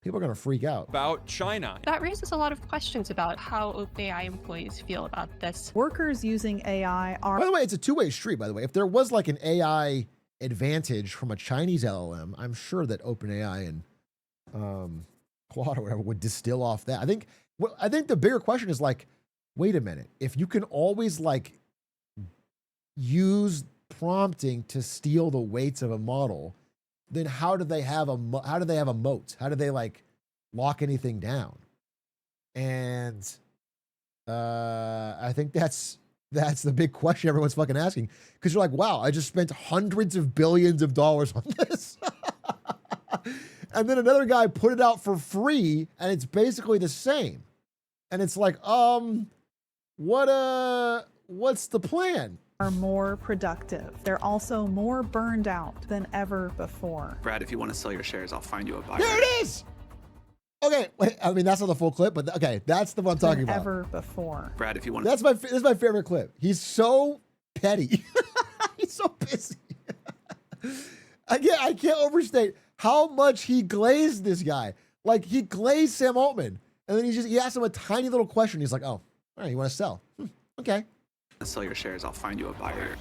People are going to freak out. About China. That raises a lot of questions about how OpenAI employees feel about this. Workers using AI are... By the way, it's a two-way street, by the way. If there was like an AI advantage from a Chinese LLM, I'm sure that OpenAI and Claude or whatever would distill off that. I think the bigger question is like, wait a minute. If you can always like use prompting to steal the weights of a model, then how do they have a moat? How do they like lock anything down? And I think that's the big question everyone's fucking asking, because you're like, wow, I just spent hundreds of billions of dollars on this. And then another guy put it out for free and it's basically the same. And it's like, what's the plan? Are more productive. They're also more burned out than ever before. Brad, if you want to sell your shares, I'll find you a buyer. There it is. Okay, wait, I mean that's not the full clip, but okay, that's the one I'm talking about. Ever before. Brad, if you want. That's my favorite clip. He's so petty. He's so pissy. I can't overstate how much he glazed this guy. Like, he glazed Sam Altman. And then he asked him a tiny little question. He's like, oh, all right, you want to sell? Okay. Sell your shares, I'll find you a buyer.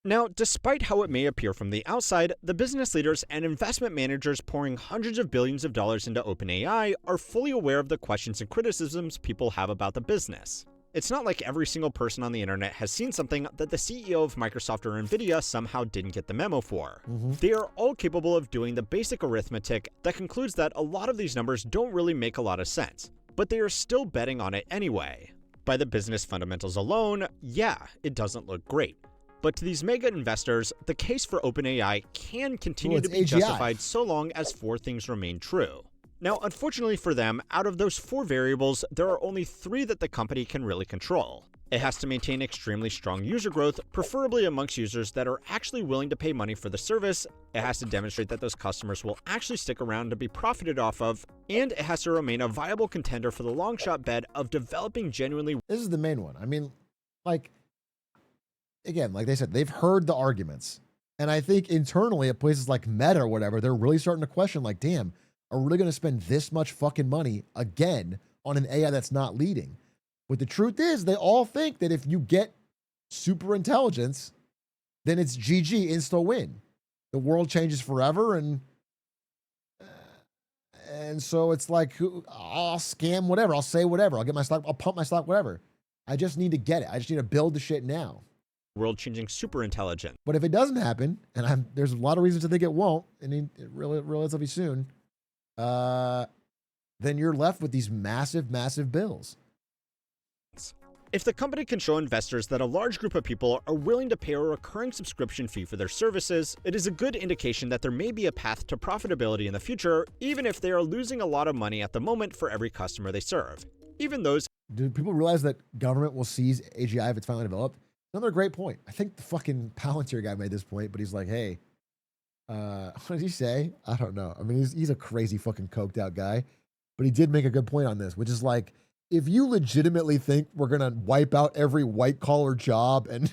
Now, despite how it may appear from the outside, the business leaders and investment managers pouring hundreds of billions of dollars into OpenAI are fully aware of the questions and criticisms people have about the business. It's not like every single person on the internet has seen something that the CEO of Microsoft or Nvidia somehow didn't get the memo for. They are all capable of doing the basic arithmetic that concludes that a lot of these numbers don't really make a lot of sense, but they are still betting on it anyway. By the business fundamentals alone, yeah, it doesn't look great. But to these mega investors, the case for OpenAI can continue to be justified so long as 4 things remain true. Now, unfortunately for them, out of those 4 variables, there are only 3 that the company can really control. It has to maintain extremely strong user growth, preferably amongst users that are actually willing to pay money for the service. It has to demonstrate that those customers will actually stick around to be profited off of, and it has to remain a viable contender for the long shot bet of developing genuinely. This is the main one. I mean, like, again, like they said, they've heard the arguments. And I think internally at places like Meta or whatever, they're really starting to question, like, damn, are we really going to spend this much fucking money again on an AI that's not leading? But the truth is, they all think that if you get super intelligence, then it's GG, insta win. The world changes forever, and so it's like, I'll scam whatever, I'll say whatever, I'll get my stock, I'll pump my stock, whatever. I just need to get it. I just need to build the shit now. World-changing super intelligent. But if it doesn't happen, and there's a lot of reasons to think it won't, and it relatively soon, then you're left with these massive, massive bills. If the company can show investors that a large group of people are willing to pay a recurring subscription fee for their services, it is a good indication that there may be a path to profitability in the future, even if they are losing a lot of money at the moment for every customer they serve. Even those. Do people realize that government will seize AGI if it's finally developed? Another great point. I think the fucking Palantir guy made this point, but he's like, hey, what did he say? I don't know. I mean, he's a crazy fucking coked out guy, but he did make a good point on this, which is like, if you legitimately think we're going to wipe out every white collar job and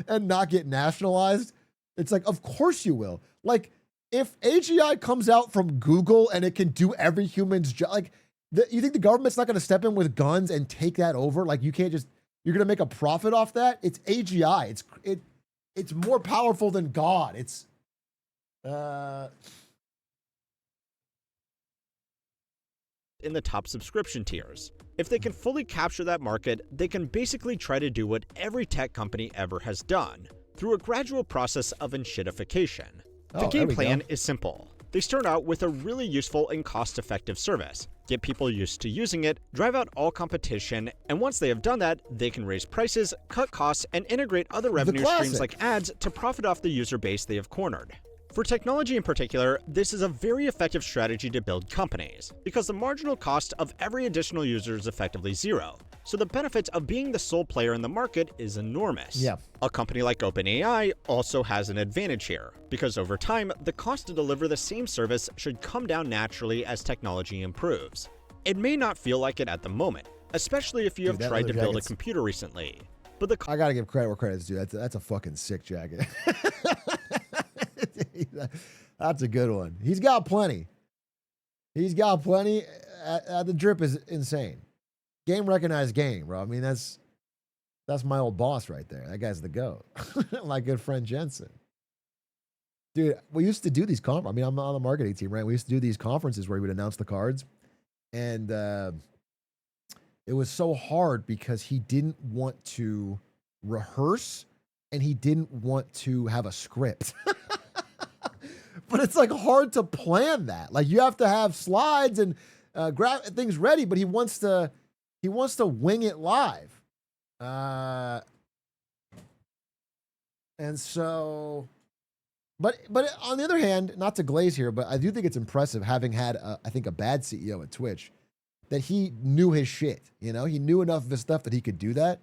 and not get nationalized, it's like, of course you will. Like, if AGI comes out from Google and it can do every human's job, like, you think the government's not going to step in with guns and take that over? Like, you can't just, you're going to make a profit off that? It's AGI. It's more powerful than God. It's in the top subscription tiers. If they can fully capture that market, they can basically try to do what every tech company ever has done, through a gradual process of enshittification. The game plan is simple. They start out with a really useful and cost-effective service, get people used to using it, drive out all competition, and once they have done that, they can raise prices, cut costs, and integrate other revenue streams like ads to profit off the user base they have cornered. For technology in particular, this is a very effective strategy to build companies, because the marginal cost of every additional user is effectively zero, so the benefit of being the sole player in the market is enormous. Yeah. A company like OpenAI also has an advantage here, because over time, the cost to deliver the same service should come down naturally as technology improves. It may not feel like it at the moment, especially if you have tried to build a computer recently. But I gotta give credit where credit's due. That's a fucking sick jacket. That's a good one. He's got plenty. He's got plenty. The drip is insane. Game recognized game, bro. I mean, that's my old boss right there. That guy's the GOAT. My good friend Jensen. Dude, we used to do these conferences. I mean, I'm on the marketing team, right? We used to do these conferences where we would announce the cards. And it was so hard because he didn't want to rehearse and he didn't want to have a script. But it's like hard to plan that. Like, you have to have slides and grab things ready, but he wants to wing it live. And so, but on the other hand, not to glaze here, but I do think it's impressive having had I think a bad CEO at Twitch, that he knew his shit. You know, he knew enough of his stuff that he could do that,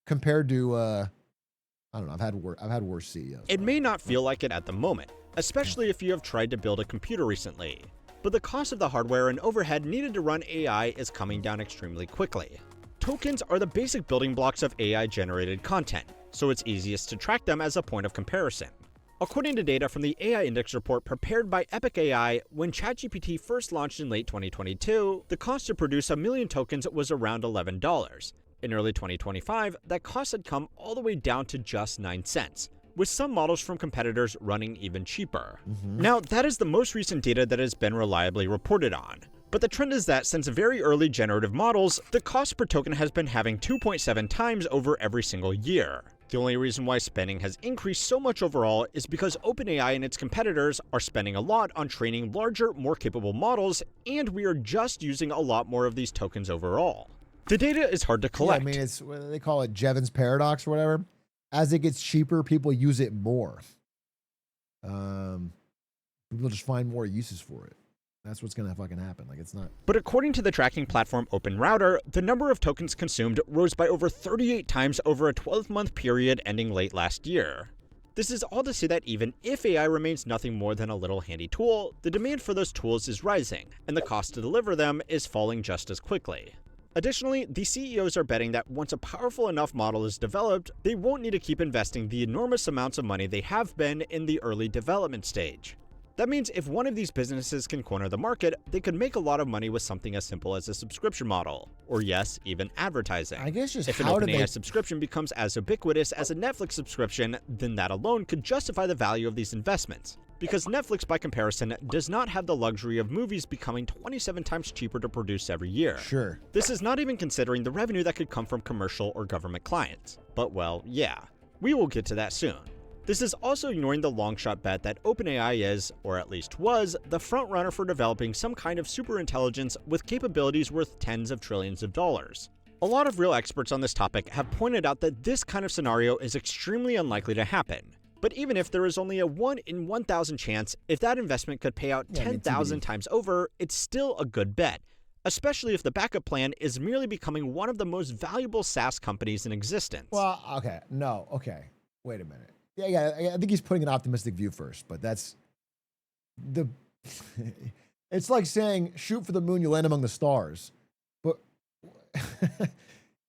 compared to I don't know. I've had worse CEOs. It may not feel like it at the moment, especially if you have tried to build a computer recently, but the cost of the hardware and overhead needed to run AI is coming down extremely quickly. Tokens are the basic building blocks of AI-generated content, so it's easiest to track them as a point of comparison. According to data from the AI Index report prepared by Epic AI, when ChatGPT first launched in late 2022, the cost to produce 1 million tokens was around $11. In early 2025, that cost had come all the way down to just 9 cents, with some models from competitors running even cheaper. Now, that is the most recent data that has been reliably reported on. But the trend is that since very early generative models, the cost per token has been having 2.7 times over every single year. The only reason why spending has increased so much overall is because OpenAI and its competitors are spending a lot on training larger, more capable models, and we are just using a lot more of these tokens overall. The data is hard to collect. Yeah, I mean, it's what they call it, Jevons paradox or whatever. As it gets cheaper, people use it more. People just find more uses for it. That's what's going to fucking happen. Like, it's not. But according to the tracking platform OpenRouter, the number of tokens consumed rose by over 38 times over a 12-month period ending late last year. This is all to say that even if AI remains nothing more than a little handy tool, the demand for those tools is rising, and the cost to deliver them is falling just as quickly. Additionally, the CEOs are betting that once a powerful enough model is developed, they won't need to keep investing the enormous amounts of money they have been in the early development stage. That means if one of these businesses can corner the market, they could make a lot of money with something as simple as a subscription model, or yes, even advertising. I guess just if an OpenAI subscription becomes as ubiquitous as a Netflix subscription, then that alone could justify the value of these investments. Because Netflix, by comparison, does not have the luxury of movies becoming 27 times cheaper to produce every year. Sure. This is not even considering the revenue that could come from commercial or government clients. But well, yeah, we will get to that soon. This is also ignoring the long-shot bet that OpenAI is, or at least was, the frontrunner for developing some kind of superintelligence with capabilities worth tens of trillions of dollars. A lot of real experts on this topic have pointed out that this kind of scenario is extremely unlikely to happen. But even if there is only a 1 in 1,000 chance, if that investment could pay out 10,000 times over, it's still a good bet, especially if the backup plan is merely becoming one of the most valuable SaaS companies in existence. Well, okay, no, okay, wait a minute. Yeah, I think he's putting an optimistic view first, but that's the. It's like saying shoot for the moon, you land among the stars. But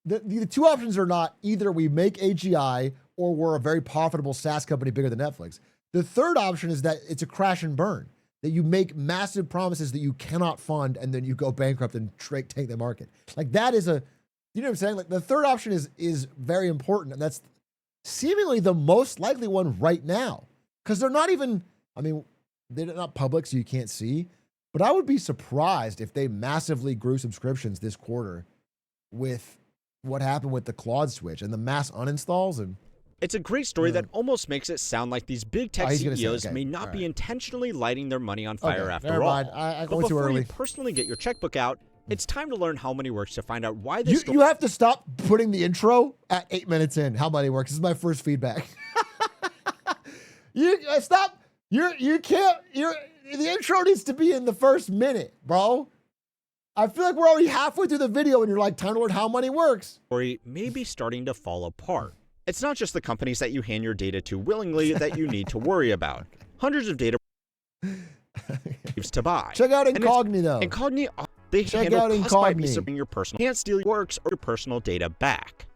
the two options are not either we make AGI or we're a very profitable SaaS company bigger than Netflix. The third option is that it's a crash and burn, that you make massive promises that you cannot fund and then you go bankrupt and take the market. Like that is a, you know what I'm saying? Like the third option is very important, and that's seemingly the most likely one right now, because they're not even, I mean, they're not public, so you can't see, but I would be surprised if they massively grew subscriptions this quarter with what happened with the Claude switch and the mass uninstalls. And it's a great story that almost makes it sound like these big tech CEOs may not be intentionally lighting their money on fire after all. I but went too before early. you personally get your checkbook out, it's time to learn how money works to find out why this You have to stop putting the intro at 8 minutes in. How money works. This is my first feedback. You stop. You can't. The intro needs to be in the first minute, bro. I feel like we're already halfway through the video and you're like, time to learn how money works. Story may be starting to fall apart. It's not just the companies that you hand your data to willingly that you need to worry about. Hundreds of data to buy. Check out Incognito. Incognito. They Check handle out Incognito. Your personal, can't steal your works or your personal data back.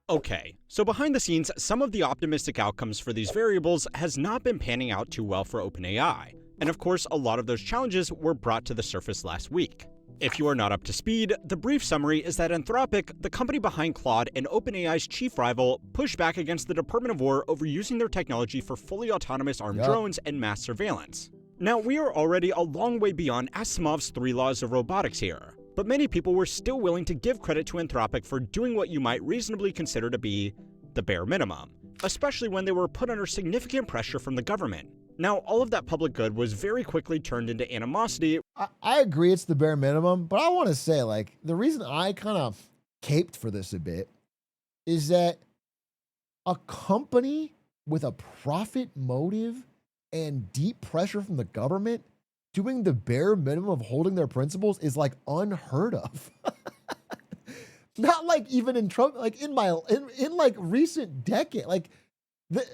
Okay, so behind the scenes, some of the optimistic outcomes for these variables has not been panning out too well for OpenAI. And of course, a lot of those challenges were brought to the surface last week. If you are not up to speed, the brief summary is that Anthropic, the company behind Claude and OpenAI's chief rival, pushed back against the Department of War over using their technology for fully autonomous armed drones and mass surveillance. Now, we are already a long way beyond Asimov's 3 laws of robotics here, but many people were still willing to give credit to Anthropic for doing what you might reasonably consider to be the bare minimum, especially when they were put under significant pressure from the government. Now, all of that public good was very quickly turned into animosity. I agree it's the bare minimum, but I want to say, like, the reason I kind of caped for this a bit is that a company with a profit motive and deep pressure from the government doing the bare minimum of holding their principles is like unheard of. Not like even in Trump, like in like recent decade, like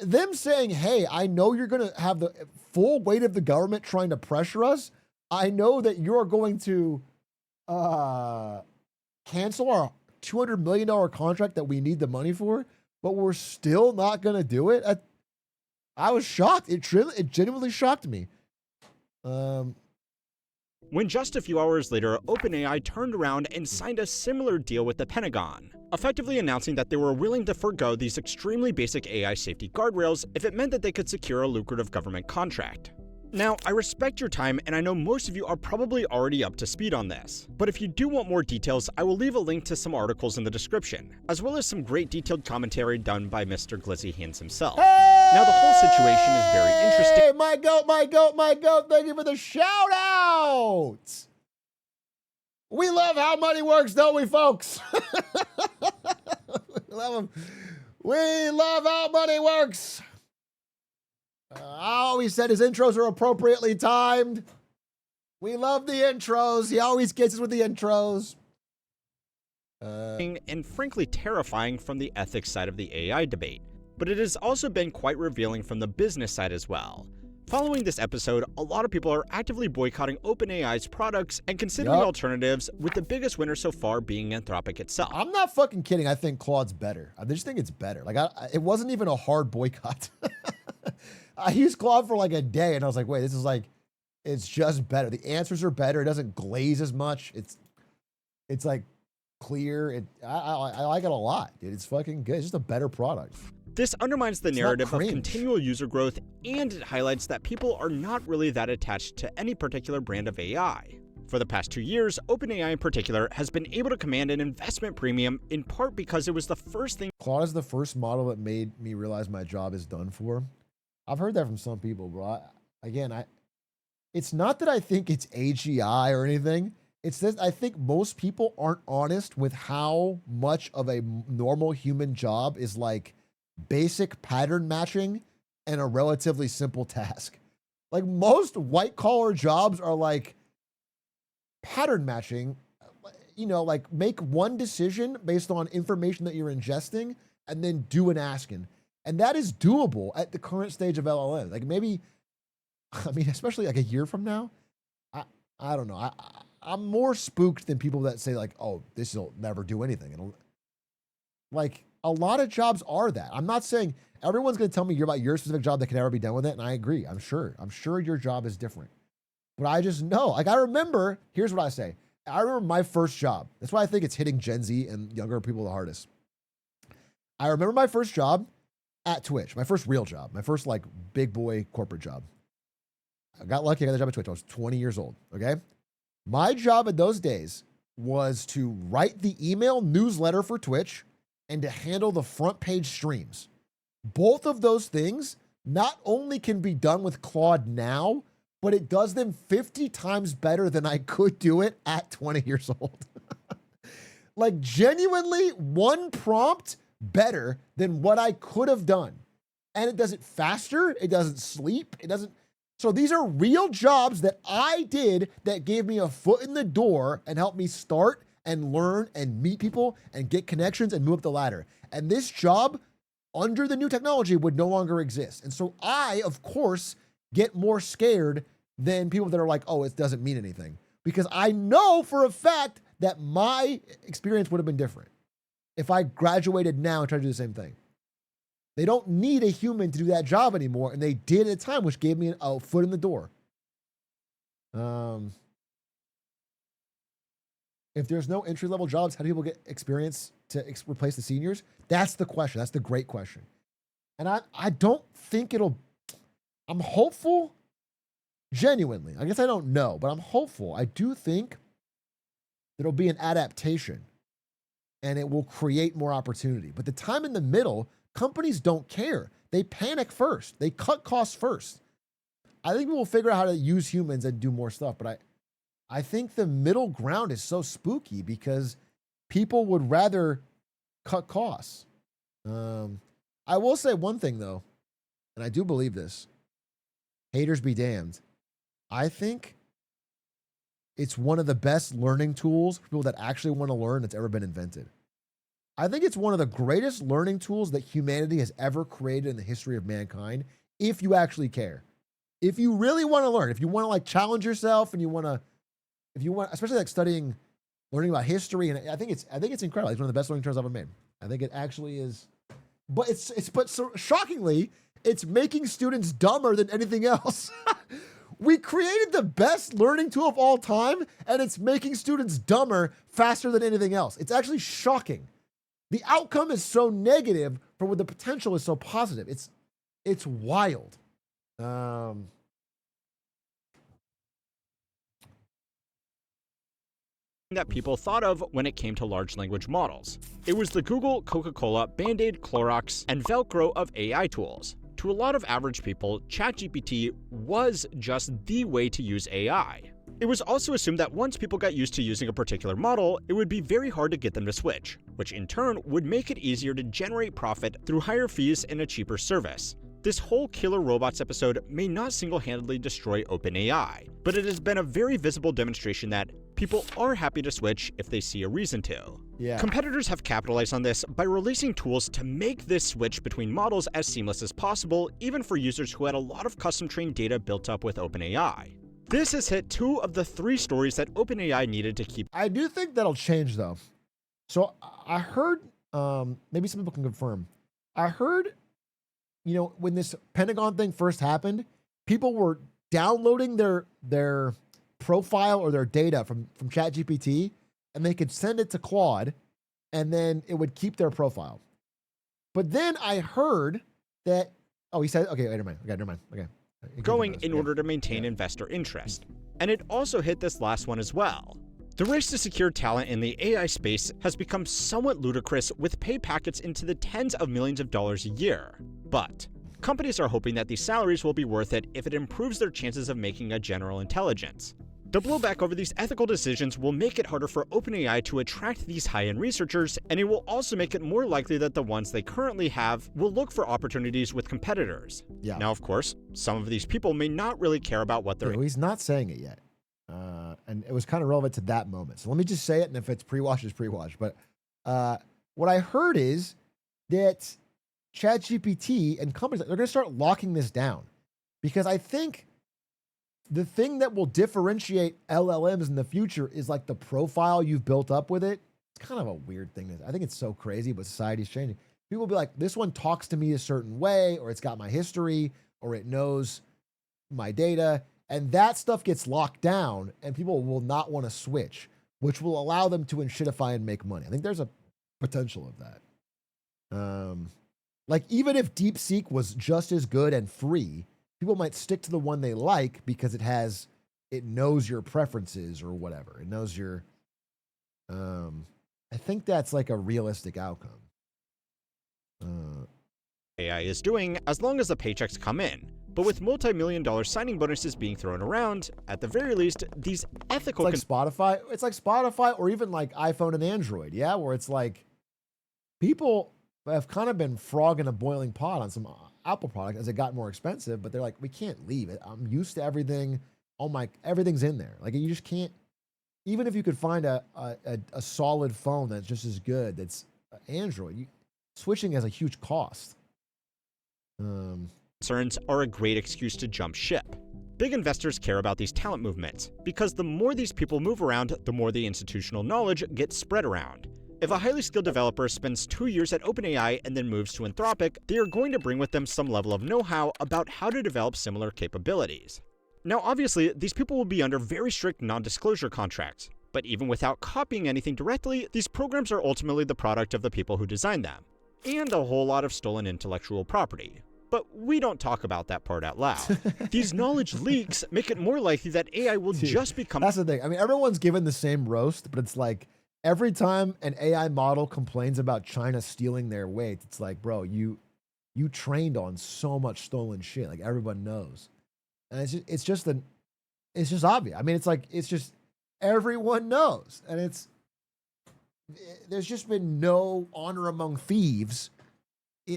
them saying, hey, I know you're going to have the full weight of the government trying to pressure us. I know that you're going to cancel our $200 million contract that we need the money for, but we're still not going to do it. I was shocked. It genuinely shocked me. When just a few hours later, OpenAI turned around and signed a similar deal with the Pentagon, effectively announcing that they were willing to forgo these extremely basic AI safety guardrails if it meant that they could secure a lucrative government contract. Now, I respect your time, and I know most of you are probably already up to speed on this. But if you do want more details, I will leave a link to some articles in the description, as well as some great detailed commentary done by Mr. Glizzy Hands himself. Now, the whole situation is very interesting. Hey, my goat, thank you for the shout out. We love how money works, don't we, folks? We love how money works. I always said his intros are appropriately timed. We love the intros. He always gets us with the intros. And frankly terrifying from the ethics side of the AI debate, but it has also been quite revealing from the business side as well. Following this episode, a lot of people are actively boycotting OpenAI's products and considering alternatives, with the biggest winner so far being Anthropic itself. I'm not fucking kidding. I think Claude's better. I just think it's better. Like, it wasn't even a hard boycott. I used Claude for like a day, and I was like, wait, this is like, it's just better. The answers are better. It doesn't glaze as much. It's like clear. I like it a lot, dude. It's fucking good. It's just a better product. This undermines the narrative of continual user growth, and it highlights that people are not really that attached to any particular brand of AI. For the past 2 years, OpenAI in particular has been able to command an investment premium, in part because it was the first thing. Claude is the first model that made me realize my job is done for. I've heard that from some people, bro. It's not that I think it's AGI or anything. It's that I think most people aren't honest with how much of a normal human job is like basic pattern matching and a relatively simple task. Like most white collar jobs are like pattern matching, you know, like make one decision based on information that you're ingesting and then do an asking. And that is doable at the current stage of LLM. Like maybe, I mean, especially like a year from now, I don't know. I'm more spooked than people that say like, oh, this will never do anything. And like a lot of jobs are that. I'm not saying everyone's going to tell me about your specific job that can never be done with it. And I agree. I'm sure your job is different. But I just know, like I remember, here's what I say. I remember my first job. That's why I think it's hitting Gen Z and younger people the hardest. I remember my first job at Twitch, my first real job, my first like big boy corporate job. I got lucky. I got the job at Twitch. I was 20 years old. Okay. My job in those days was to write the email newsletter for Twitch and to handle the front page streams. Both of those things not only can be done with Claude now, but it does them 50 times better than I could do it at 20 years old. Like genuinely one prompt better than what I could have done. And it does it faster. It doesn't sleep. It doesn't. So these are real jobs that I did that gave me a foot in the door and helped me start and learn and meet people and get connections and move up the ladder. And this job under the new technology would no longer exist. And so I, of course, get more scared than people that are like, oh, it doesn't mean anything. Because I know for a fact that my experience would have been different if I graduated now and tried to do the same thing. They don't need a human to do that job anymore, and they did at a time, which gave me a foot in the door. If there's no entry-level jobs, how do people get experience to replace the seniors? That's the question. That's the great question. And I don't think I'm hopeful, genuinely. I guess I don't know, but I'm hopeful. I do think there'll be an adaptation, and it will create more opportunity. But the time in the middle, companies don't care. They panic first. They cut costs first. I think we'll figure out how to use humans and do more stuff. But I think the middle ground is so spooky because people would rather cut costs. I will say one thing though, and I do believe this. Haters be damned. I think it's one of the best learning tools for people that actually want to learn that's ever been invented. I think it's one of the greatest learning tools that humanity has ever created in the history of mankind, if you actually care. If you really want to learn, if you want to like challenge yourself and if you want, especially like learning about history, and I think it's incredible. It's one of the best learning tools I've ever made. I think it actually is, but so shockingly, It's making students dumber than anything else. We created the best learning tool of all time, and it's making students dumber faster than anything else. It's actually shocking. The outcome is so negative, but when the potential is so positive. It's wild. That people thought of when it came to large language models. It was the Google, Coca-Cola, Band-Aid, Clorox, and Velcro of AI tools. To a lot of average people, ChatGPT was just the way to use AI. It was also assumed that once people got used to using a particular model, it would be very hard to get them to switch, which in turn would make it easier to generate profit through higher fees and a cheaper service. This whole Killer Robots episode may not single-handedly destroy OpenAI, but it has been a very visible demonstration that people are happy to switch if they see a reason to. Yeah. Competitors have capitalized on this by releasing tools to make this switch between models as seamless as possible, even for users who had a lot of custom-trained data built up with OpenAI. This has hit 2 of the 3 stories that OpenAI needed to keep. I do think that'll change, though. So I heard, maybe some people can confirm, I heard, you know, when this Pentagon thing first happened, people were downloading their profile or their data from ChatGPT, and they could send it to Claude, and then it would keep their profile. But then I heard that, oh, he said, okay, wait, never mind. Okay. Going in order to maintain investor interest. And it also hit this last one as well. The race to secure talent in the AI space has become somewhat ludicrous, with pay packets into the tens of millions of dollars a year. But companies are hoping that these salaries will be worth it if it improves their chances of making a general intelligence. The blowback over these ethical decisions will make it harder for OpenAI to attract these high-end researchers, and it will also make it more likely that the ones they currently have will look for opportunities with competitors. Yeah. Now, of course, some of these people may not really care about what they're... He's not saying it yet. And it was kind of relevant to that moment. So let me just say it, and if it's pre-wash, it's pre-wash. But what I heard is that ChatGPT and companies, they're going to start locking this down. Because I think the thing that will differentiate LLMs in the future is like the profile you've built up with it. It's kind of a weird thing. I think it's so crazy, but society's changing. People will be like, this one talks to me a certain way, or it's got my history, or it knows my data. And that stuff gets locked down, and people will not want to switch, which will allow them to enshittify and make money. I think there's a potential of that. Like, even if DeepSeek was just as good and free, people might stick to the one they like because it knows your preferences or whatever. It knows your, I think that's like a realistic outcome. AI is doing, as long as the paychecks come in. But with multi-million-dollar signing bonuses being thrown around, at the very least, these ethical... It's like Spotify. It's like Spotify or even like iPhone and Android, yeah? Where it's like, people have kind of been frogging a boiling pot on some Apple product as it got more expensive, but they're like, we can't leave it. I'm used to everything. Everything's in there. Like, you just can't, even if you could find a solid phone that's just as good, that's Android, switching has a huge cost. Concerns are a great excuse to jump ship. Big investors care about these talent movements, because the more these people move around, the more the institutional knowledge gets spread around. If a highly skilled developer spends 2 years at OpenAI and then moves to Anthropic, they are going to bring with them some level of know-how about how to develop similar capabilities. Now, obviously, these people will be under very strict non-disclosure contracts, but even without copying anything directly, these programs are ultimately the product of the people who designed them, and a whole lot of stolen intellectual property. But we don't talk about that part out loud. These knowledge leaks make it more likely that AI will just become... That's the thing. I mean, everyone's given the same roast, but it's like, every time an AI model complains about China stealing their weight, it's like, bro, you trained on so much stolen shit. Like, everyone knows. And it's just obvious. I mean, it's just everyone knows. And there's just been no honor among thieves.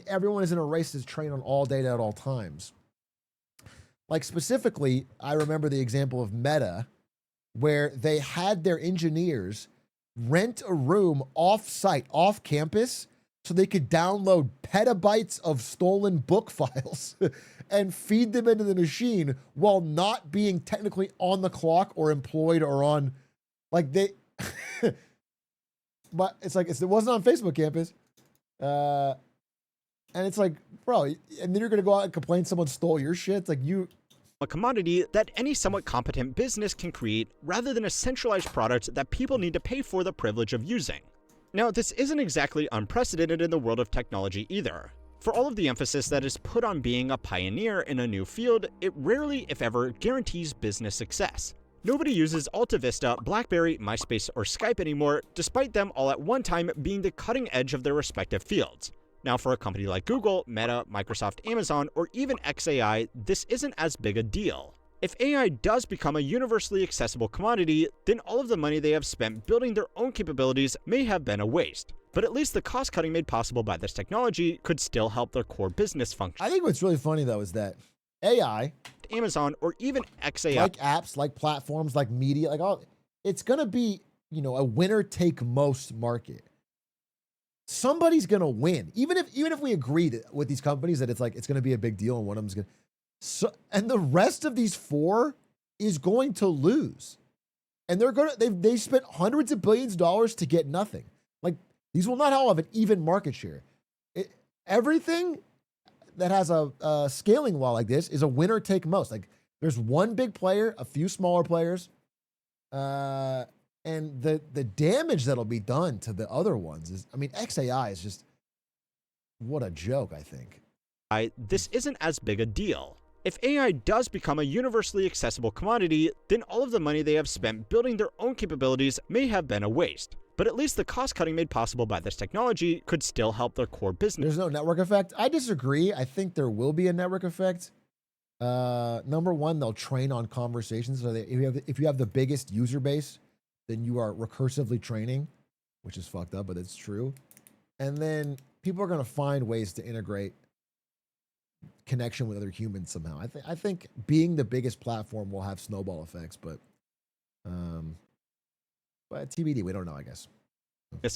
Everyone is in a race to train on all data at all times. Like, specifically, I remember the example of Meta, where they had their engineers rent a room off-site, off-campus, so they could download petabytes of stolen book files and feed them into the machine while not being technically on the clock or employed or on, like, they... But it's like, it wasn't on Facebook campus. And it's like, bro, and then you're going to go out and complain someone stole your shit? It's like a commodity that any somewhat competent business can create rather than a centralized product that people need to pay for the privilege of using. Now, this isn't exactly unprecedented in the world of technology either. For all of the emphasis that is put on being a pioneer in a new field, it rarely, if ever, guarantees business success. Nobody uses Alta Vista, BlackBerry, MySpace, or Skype anymore, despite them all at one time being the cutting edge of their respective fields. Now, for a company like Google, Meta, Microsoft, Amazon, or even xAI, this isn't as big a deal. If AI does become a universally accessible commodity, then all of the money they have spent building their own capabilities may have been a waste. But at least the cost cutting made possible by this technology could still help their core business function. I think what's really funny though is that AI, Amazon, or even xAI, like apps, like platforms, like media, like all, it's gonna be, a winner take most market. Somebody's gonna win, even if we agree with these companies that it's gonna be a big deal and one of them's gonna. So, and the rest of these four is going to lose, and they spent hundreds of billions of dollars to get nothing. Like, these will not all have an even market share. Everything that has a scaling law like this is a winner take most. Like, there's one big player, a few smaller players, and the damage that'll be done to the other ones is, xAI is just, what a joke, I think. This isn't as big a deal. If AI does become a universally accessible commodity, then all of the money they have spent building their own capabilities may have been a waste. But at least the cost cutting made possible by this technology could still help their core business. There's no network effect. I disagree. I think there will be a network effect. Number one, they'll train on conversations. So if you have the biggest user base, then you are recursively training, which is fucked up, but it's true. And then people are going to find ways to integrate connection with other humans somehow. I think being the biggest platform will have snowball effects, but TBD, we don't know, I guess.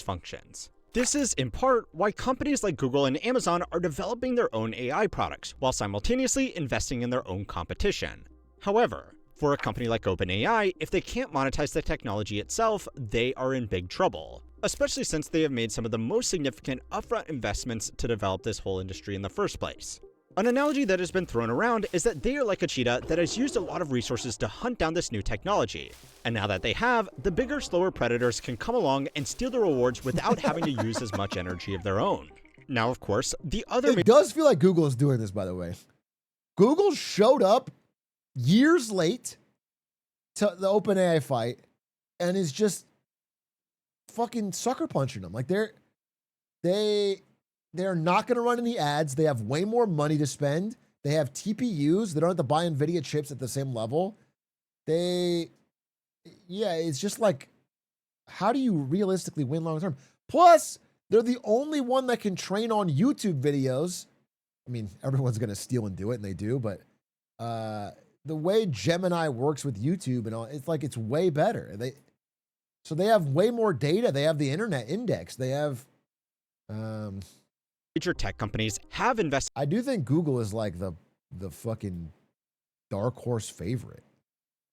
Functions. This is, in part, why companies like Google and Amazon are developing their own AI products, while simultaneously investing in their own competition. However, for a company like OpenAI, if they can't monetize the technology itself, they are in big trouble, especially since they have made some of the most significant upfront investments to develop this whole industry in the first place. An analogy that has been thrown around is that they are like a cheetah that has used a lot of resources to hunt down this new technology. And now that they have, the bigger, slower predators can come along and steal the rewards without having to use as much energy of their own. Now, of course, the other... It does feel like Google is doing this, by the way. Google showed up years late to the OpenAI fight and is just fucking sucker punching them. Like, they're not going to run any ads. They have way more money to spend. They have TPUs. They don't have to buy NVIDIA chips at the same level. It's just like, how do you realistically win long term? Plus, they're the only one that can train on YouTube videos. I mean, everyone's going to steal and do it, and they do, but the way Gemini works with YouTube and all, it's way better. So they have way more data. They have the internet index. They have... Major tech companies have invested. I do think Google is like the fucking dark horse favorite,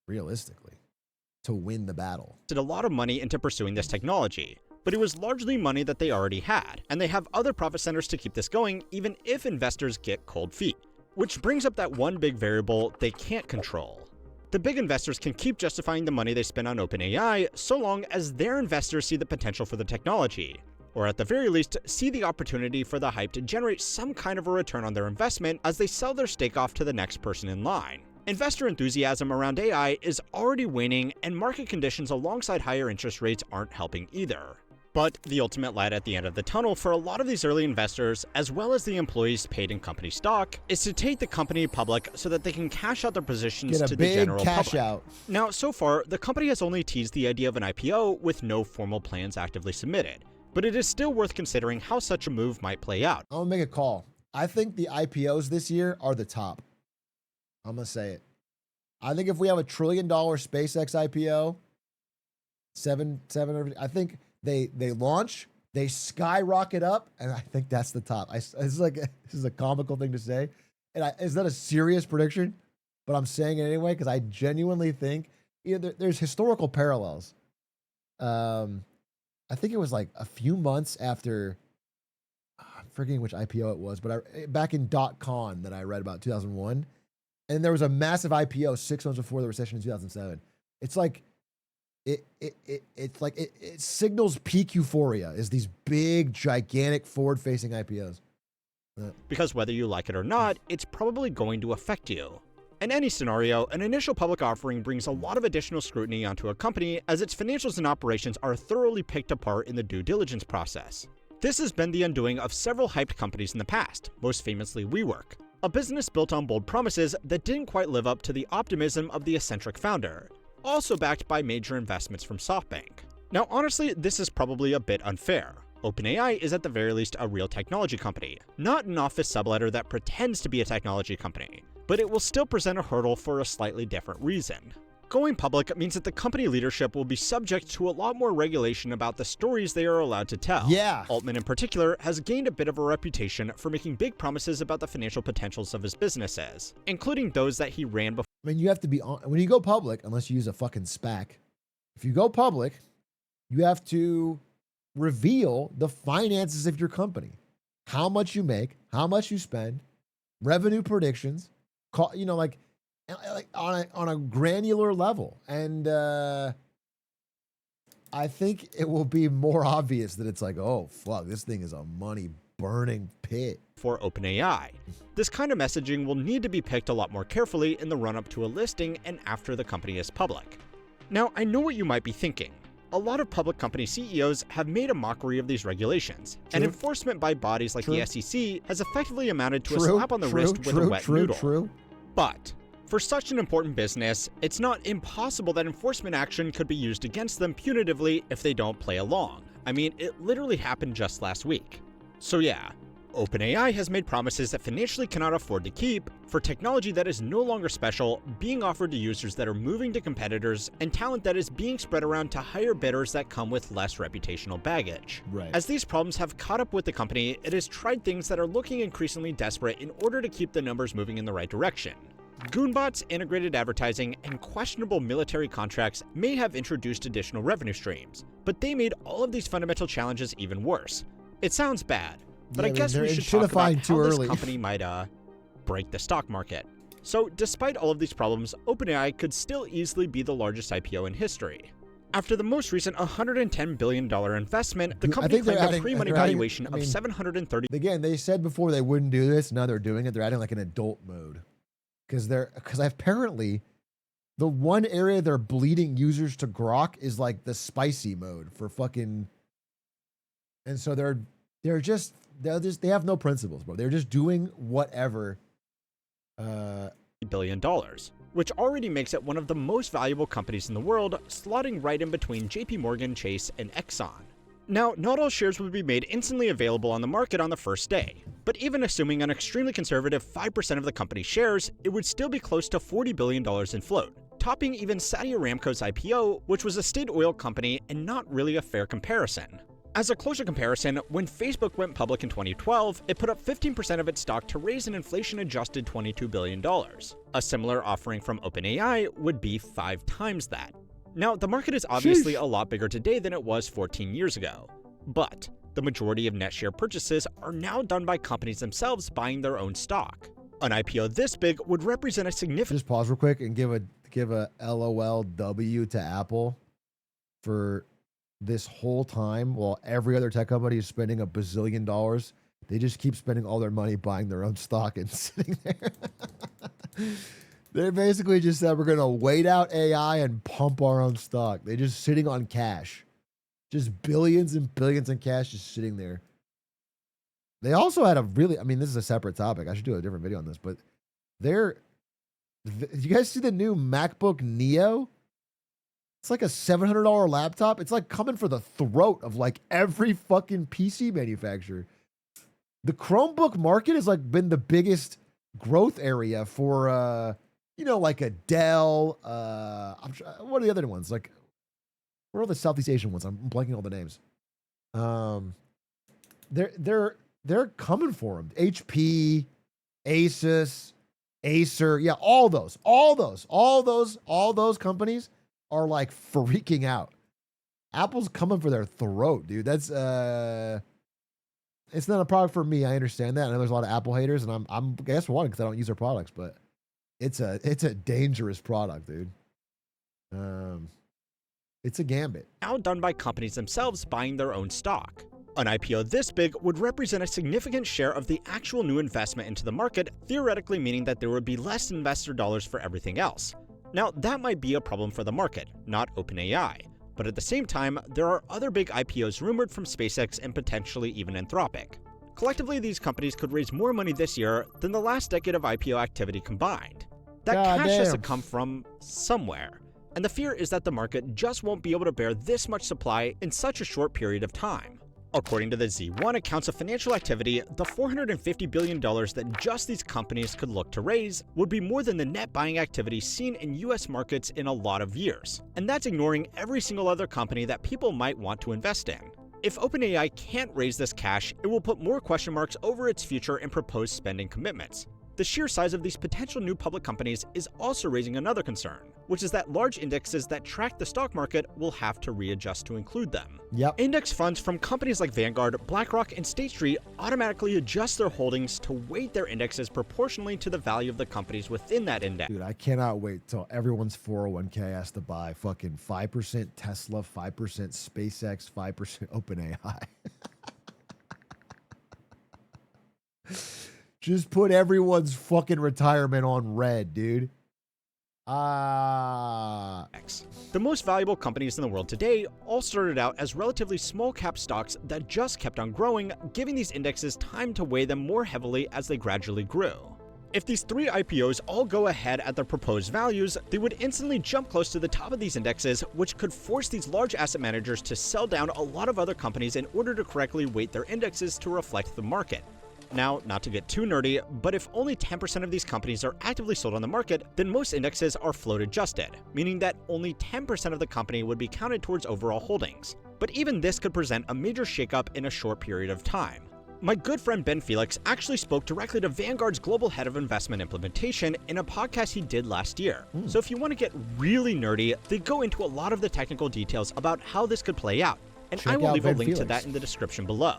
realistically, to win the battle. A lot of money into pursuing this technology, but it was largely money that they already had, and they have other profit centers to keep this going even if investors get cold feet. Which brings up that one big variable they can't control. The big investors can keep justifying the money they spend on OpenAI so long as their investors see the potential for the technology, or at the very least, see the opportunity for the hype to generate some kind of a return on their investment as they sell their stake off to the next person in line. Investor enthusiasm around AI is already waning, and market conditions alongside higher interest rates aren't helping either. But the ultimate light at the end of the tunnel for a lot of these early investors, as well as the employees paid in company stock, is to take the company public so that they can cash out their positions to the general public. Out. Now, so far, the company has only teased the idea of an IPO with no formal plans actively submitted. But it is still worth considering how such a move might play out. I'm gonna make a call. I think the IPOs this year are the top. I'm gonna say it. I think if we have $1 trillion SpaceX IPO, I think they launch, they skyrocket up, and I think that's the top. This is a comical thing to say, and it's not a serious prediction, but I'm saying it anyway because I genuinely think there's historical parallels. I think it was like a few months after, I'm forgetting which IPO it was, but back in .con that I read about 2001, and there was a massive IPO 6 months before the recession in 2007. It's like it signals peak euphoria is these big, gigantic, forward-facing IPOs. Because whether you like it or not, it's probably going to affect you. In any scenario, an initial public offering brings a lot of additional scrutiny onto a company as its financials and operations are thoroughly picked apart in the due diligence process. This has been the undoing of several hyped companies in the past, most famously WeWork, a business built on bold promises that didn't quite live up to the optimism of the eccentric founder, also backed by major investments from SoftBank. Now honestly, this is probably a bit unfair. OpenAI is at the very least a real technology company, not an office subletter that pretends to be a technology company, but it will still present a hurdle for a slightly different reason. Going public means that the company leadership will be subject to a lot more regulation about the stories they are allowed to tell. Yeah. Altman in particular has gained a bit of a reputation for making big promises about the financial potentials of his businesses, including those that he ran before. I mean, you have to be on, when you go public, unless you use a fucking SPAC, if you go public, you have to reveal the finances of your company, how much you make, how much you spend, revenue predictions, like on a granular level. And I think it will be more obvious that it's like, oh fuck, this thing is a money burning pit. For OpenAI, this kind of messaging will need to be picked a lot more carefully in the run-up to a listing and after the company is public. Now, I know what you might be thinking. A lot of public company CEOs have made a mockery of these regulations, and enforcement by bodies like the SEC has effectively amounted to a slap on the wrist with a wet noodle. But for such an important business, it's not impossible that enforcement action could be used against them punitively if they don't play along. I mean, it literally happened just last week. So yeah, OpenAI has made promises that financially cannot afford to keep for technology that is no longer special, being offered to users that are moving to competitors, and talent that is being spread around to higher bidders that come with less reputational baggage. Right. As these problems have caught up with the company, it has tried things that are looking increasingly desperate in order to keep the numbers moving in the right direction. Goonbots, integrated advertising, and questionable military contracts may have introduced additional revenue streams, but they made all of these fundamental challenges even worse. It sounds bad, but I guess we should talk about how this company might break the stock market. So despite all of these problems, OpenAI could still easily be the largest IPO in history. After the most recent $110 billion investment, the company claimed a pre-money valuation of $730. Again, they said before they wouldn't do this, now they're doing it. They're adding like an adult mode. Because apparently the one area they're bleeding users to grok is like the spicy mode for fucking. And so they have no principles, bro. They're just doing whatever. $1 billion, which already makes it one of the most valuable companies in the world, slotting right in between JP Morgan, Chase, and Exxon. Now, not all shares would be made instantly available on the market on the first day, but even assuming an extremely conservative 5% of the company's shares, it would still be close to $40 billion in float, topping even Saudi Aramco's IPO, which was a state oil company and not really a fair comparison. As a closer comparison, when Facebook went public in 2012, it put up 15% of its stock to raise an inflation-adjusted $22 billion. A similar offering from OpenAI would be 5 times that. Now, the market is obviously a lot bigger today than it was 14 years ago, but the majority of net share purchases are now done by companies themselves buying their own stock. An IPO this big would represent a significant— Just pause real quick and give a LOLW to Apple for this whole time while every other tech company is spending $1 bazillion. They just keep spending all their money buying their own stock and sitting there. They basically just said, we're going to wait out AI and pump our own stock. They're just sitting on cash. Just billions and billions in cash just sitting there. They also had this is a separate topic. I should do a different video on this, but did you guys see the new MacBook Neo? It's like a $700 laptop. It's like coming for the throat of like every fucking PC manufacturer. The Chromebook market has like been the biggest growth area for, like a Dell. What are the other ones? Like, what are the Southeast Asian ones? I'm blanking all the names. They're coming for them. HP, Asus, Acer. Yeah, all those companies are like freaking out. Apple's coming for their throat, dude. That's It's not a product for me. I understand that. I know there's a lot of Apple haters, and I'm guess one because I don't use their products, but it's a dangerous product, dude. It's a gambit. Outdone by companies themselves buying their own stock. An IPO this big would represent a significant share of the actual new investment into the market, theoretically meaning that there would be less investor dollars for everything else. Now, that might be a problem for the market, not OpenAI. But at the same time, there are other big IPOs rumored from SpaceX and potentially even Anthropic. Collectively, these companies could raise more money this year than the last decade of IPO activity combined. That cash has to come from somewhere, and the fear is that the market just won't be able to bear this much supply in such a short period of time. According to the Z1 accounts of financial activity, the $450 billion that just these companies could look to raise would be more than the net buying activity seen in US markets in a lot of years. And that's ignoring every single other company that people might want to invest in. If OpenAI can't raise this cash, it will put more question marks over its future and proposed spending commitments. The sheer size of these potential new public companies is also raising another concern, which is that large indexes that track the stock market will have to readjust to include them. Yep. Index funds from companies like Vanguard, BlackRock, and State Street automatically adjust their holdings to weight their indexes proportionally to the value of the companies within that index. Dude, I cannot wait till everyone's 401k has to buy fucking 5% Tesla, 5% SpaceX, 5% OpenAI. Just put everyone's fucking retirement on red, dude. The most valuable companies in the world today all started out as relatively small cap stocks that just kept on growing, giving these indexes time to weigh them more heavily as they gradually grew. If these 3 IPOs all go ahead at their proposed values, they would instantly jump close to the top of these indexes, which could force these large asset managers to sell down a lot of other companies in order to correctly weight their indexes to reflect the market. Now, not to get too nerdy, but if only 10% of these companies are actively sold on the market, then most indexes are float adjusted, meaning that only 10% of the company would be counted towards overall holdings. But even this could present a major shakeup in a short period of time. My good friend Ben Felix actually spoke directly to Vanguard's global head of investment implementation in a podcast he did last year. So if you want to get really nerdy, they go into a lot of the technical details about how this could play out, and I will leave a link to that in the description below.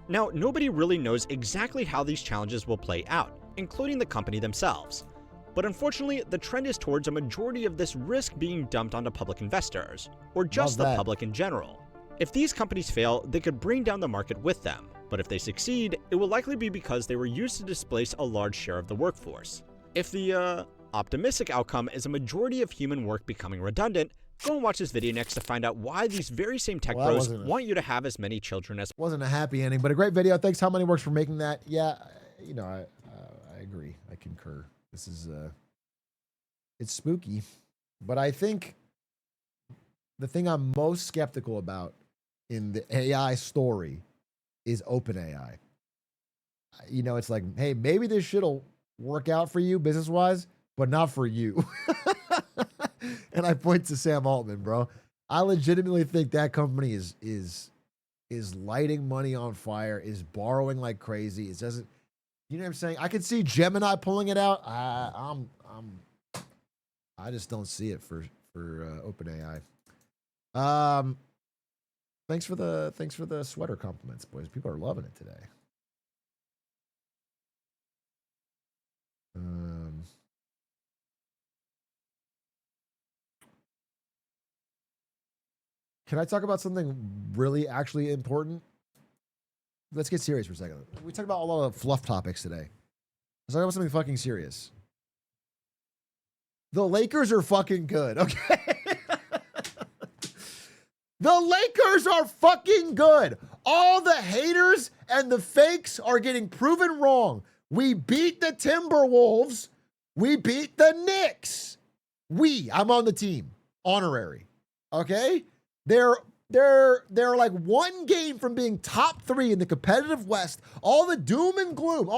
Now, nobody really knows exactly how these challenges will play out, including the company themselves. But unfortunately, the trend is towards a majority of this risk being dumped onto public investors, or just the public in general. If these companies fail, they could bring down the market with them, but if they succeed, it will likely be because they were used to displace a large share of the workforce. If the optimistic outcome is a majority of human work becoming redundant, go and watch this video next to find out why these very same tech bros want you to have as many children as... Wasn't a happy ending, but a great video. Thanks How Many Works for making that. Yeah, you know, I agree. I concur. This is, it's spooky. But I think the thing I'm most skeptical about in the AI story is OpenAI. You know, it's like, hey, maybe this shit'll work out for you business-wise, but not for you. And I point to Sam Altman, bro. I legitimately think that company is lighting money on fire, is borrowing like crazy. It doesn't, you know what I'm saying? I could see Gemini pulling it out. I just don't see it for OpenAI. Thanks for the sweater compliments, boys. People are loving it today. Can I talk about something really actually important? Let's get serious for a second. We talked about a lot of fluff topics today. Let's talk about something fucking serious. The Lakers are fucking good, okay? The Lakers are fucking good. All the haters and the fakes are getting proven wrong. We beat the Timberwolves. We beat the Knicks. I'm on the team. Honorary. Okay? They're like one game from being top 3 in the competitive West. All the doom and gloom,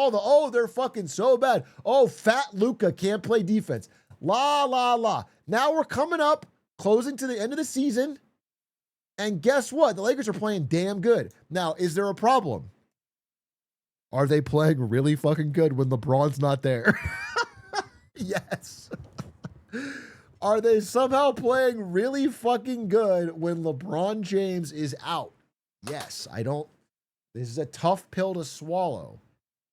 they're fucking so bad. Oh, fat Luka can't play defense. La, la, la. Now we're coming up, closing to the end of the season. And guess what? The Lakers are playing damn good. Now, is there a problem? Are they playing really fucking good when LeBron's not there? Yes. Are they somehow playing really fucking good when LeBron James is out? Yes. I don't This is a tough pill to swallow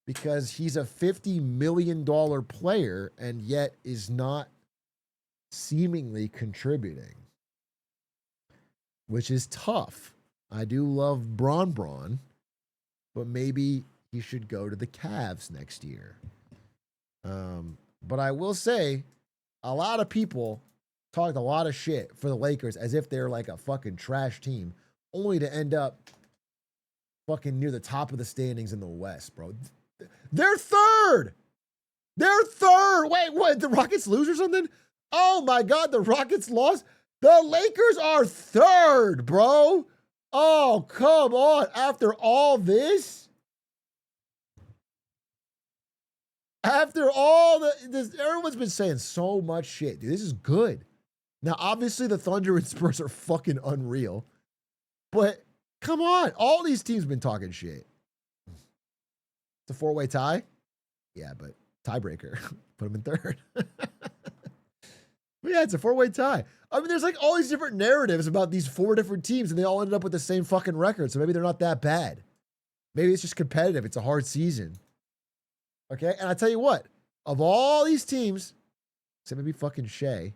because he's a $50 million player and yet is not seemingly contributing, which is tough. I do love Braun, but maybe he should go to the Cavs next year. But I will say, a lot of people talked a lot of shit for the Lakers as if they're like a fucking trash team, only to end up fucking near the top of the standings in the West, bro. They're third. They're third. Wait, what? The Rockets lose or something? Oh my God, the Rockets lost. The Lakers are third, bro. Oh, come on. After all this? After all this, everyone's been saying so much shit, dude. This is good. Now, obviously, the Thunder and Spurs are fucking unreal. But come on. All these teams have been talking shit. It's a four-way tie? Yeah, but tiebreaker. Put them in third. But yeah, it's a four-way tie. I mean, there's like all these different narratives about these four different teams, and they all ended up with the same fucking record. So maybe they're not that bad. Maybe it's just competitive. It's a hard season. Okay? And I tell you what, of all these teams, except maybe fucking Shea,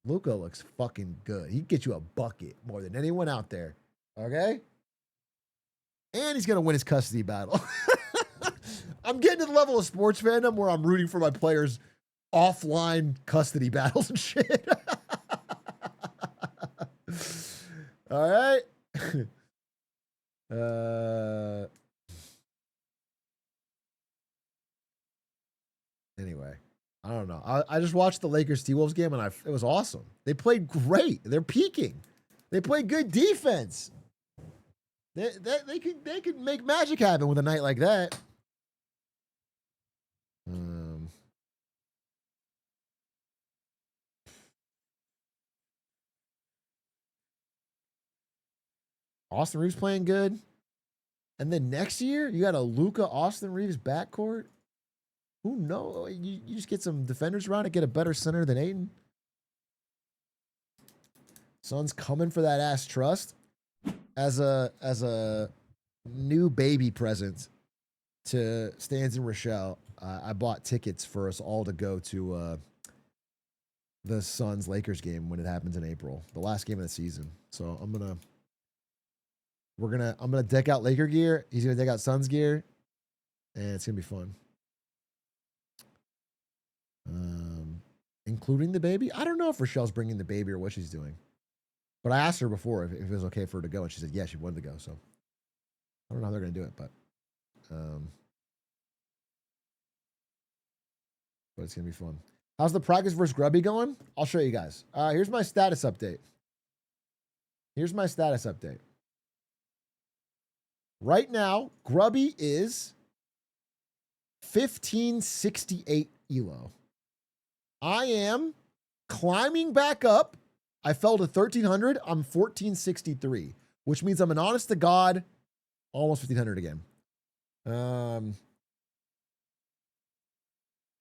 Luka looks fucking good. He can get you a bucket more than anyone out there. Okay? And he's going to win his custody battle. I'm getting to the level of sports fandom where I'm rooting for my players' offline custody battles and shit. All right. Anyway, I don't know. I just watched the Lakers T-Wolves game and it was awesome. They played great. They're peaking. They played good defense. They could make magic happen with a night like that. Austin Reeves playing good. And then next year, you got a Luka Austin Reeves backcourt. Who knows? You just get some defenders around it, get a better center than Ayton. Suns coming for that ass trust as a new baby present to Stans and Rochelle. I bought tickets for us all to go to the Suns Lakers game when it happens in April, the last game of the season. So I'm gonna deck out Laker gear. He's gonna deck out Suns gear, and it's gonna be fun. Including the baby. I don't know if Rochelle's bringing the baby or what she's doing, but I asked her before if it was okay for her to go, and she said yeah, she wanted to go. So I don't know how they're gonna do it, but it's gonna be fun. How's the practice versus Grubby going? I'll show you guys. Here's my status update. Right now, Grubby is 1568 elo. I am climbing back up. I fell to 1300. I'm 1463, which means I'm an honest to God, almost 1500 again.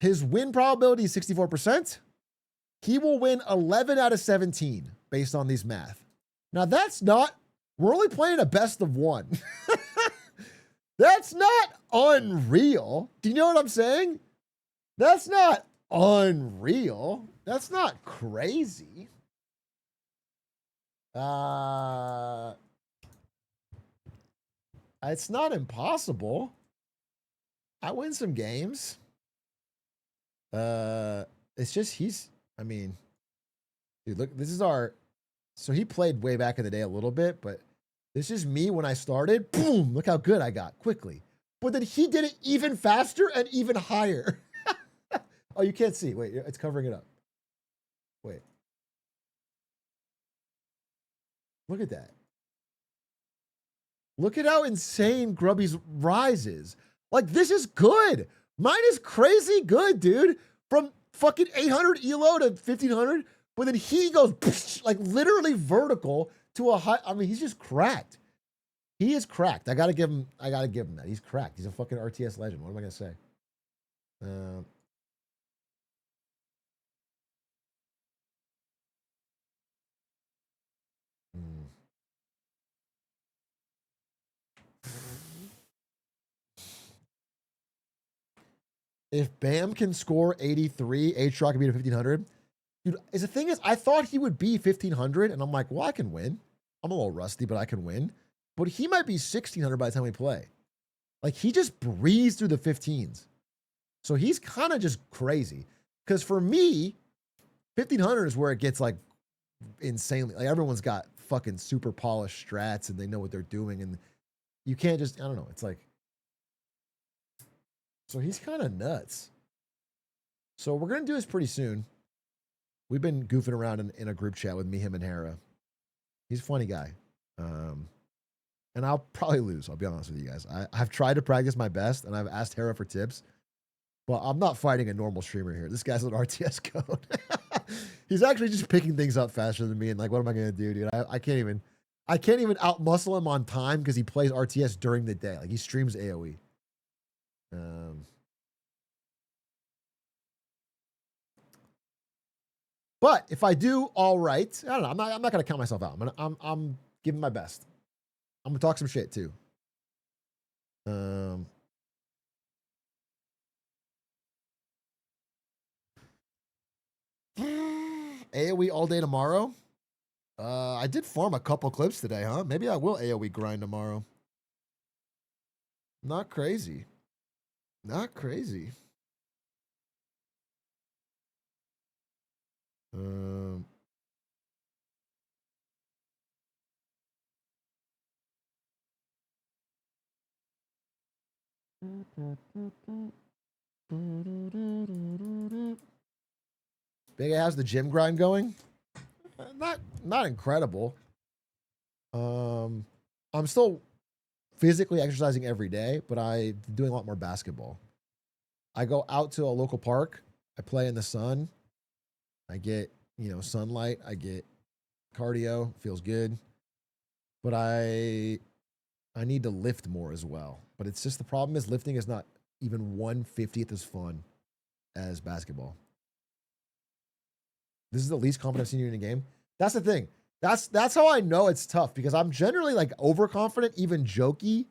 His win probability is 64%. He will win 11 out of 17 based on these math. Now we're only playing a best of one. That's not unreal. Do you know what I'm saying? That's not unreal. That's not crazy. It's not impossible. I win some games. It's just dude, look, so he played way back in the day a little bit, but this is me when I started. Boom, look how good I got quickly. But then he did it even faster and even higher. Oh, you can't see. Wait, it's covering it up. Wait. Look at that. Look at how insane Grubby's rise is. Like, this is good. Mine is crazy good, dude. From fucking 800 elo to 1500. But then he goes like literally vertical to a high. I mean, he's just cracked. He is cracked. I gotta give him that. He's cracked. He's a fucking RTS legend. What am I gonna say? If Bam can score 83, Atrioc can beat a 1500. Dude, the thing is, I thought he would be 1500, and I'm like, well, I can win. I'm a little rusty, but I can win. But he might be 1600 by the time we play. Like, he just breezed through the 15s. So he's kind of just crazy. Because for me, 1500 is where it gets like insanely. Like, everyone's got fucking super polished strats and they know what they're doing. And you can't just, I don't know. It's like, so he's kind of nuts. So we're going to do this pretty soon. We've been goofing around in a group chat with me, him, and Hera. He's a funny guy. And I'll probably lose. I'll be honest with you guys. I've tried to practice my best, and I've asked Hera for tips. But I'm not fighting a normal streamer here. This guy's an RTS code. He's actually just picking things up faster than me. And like, what am I going to do, dude? I can't even outmuscle him on time because he plays RTS during the day. Like, he streams AoE. But if I do all right, I don't know. I'm not going to count myself out. I'm giving my best. I'm going to talk some shit too. AoE all day tomorrow. I did farm a couple clips today, huh? Maybe I will AoE grind tomorrow. Not crazy. Not crazy. Big how's the gym grind going? Not incredible. I'm still physically exercising every day, but I'm doing a lot more basketball. I go out to a local park. I play in the sun. I get, sunlight. I get cardio. Feels good. But I need to lift more as well. But it's just the problem is lifting is not even 1/50th as fun as basketball. This is the least confident I've seen you in a game. That's the thing. That's how I know it's tough because I'm generally like overconfident, even jokey.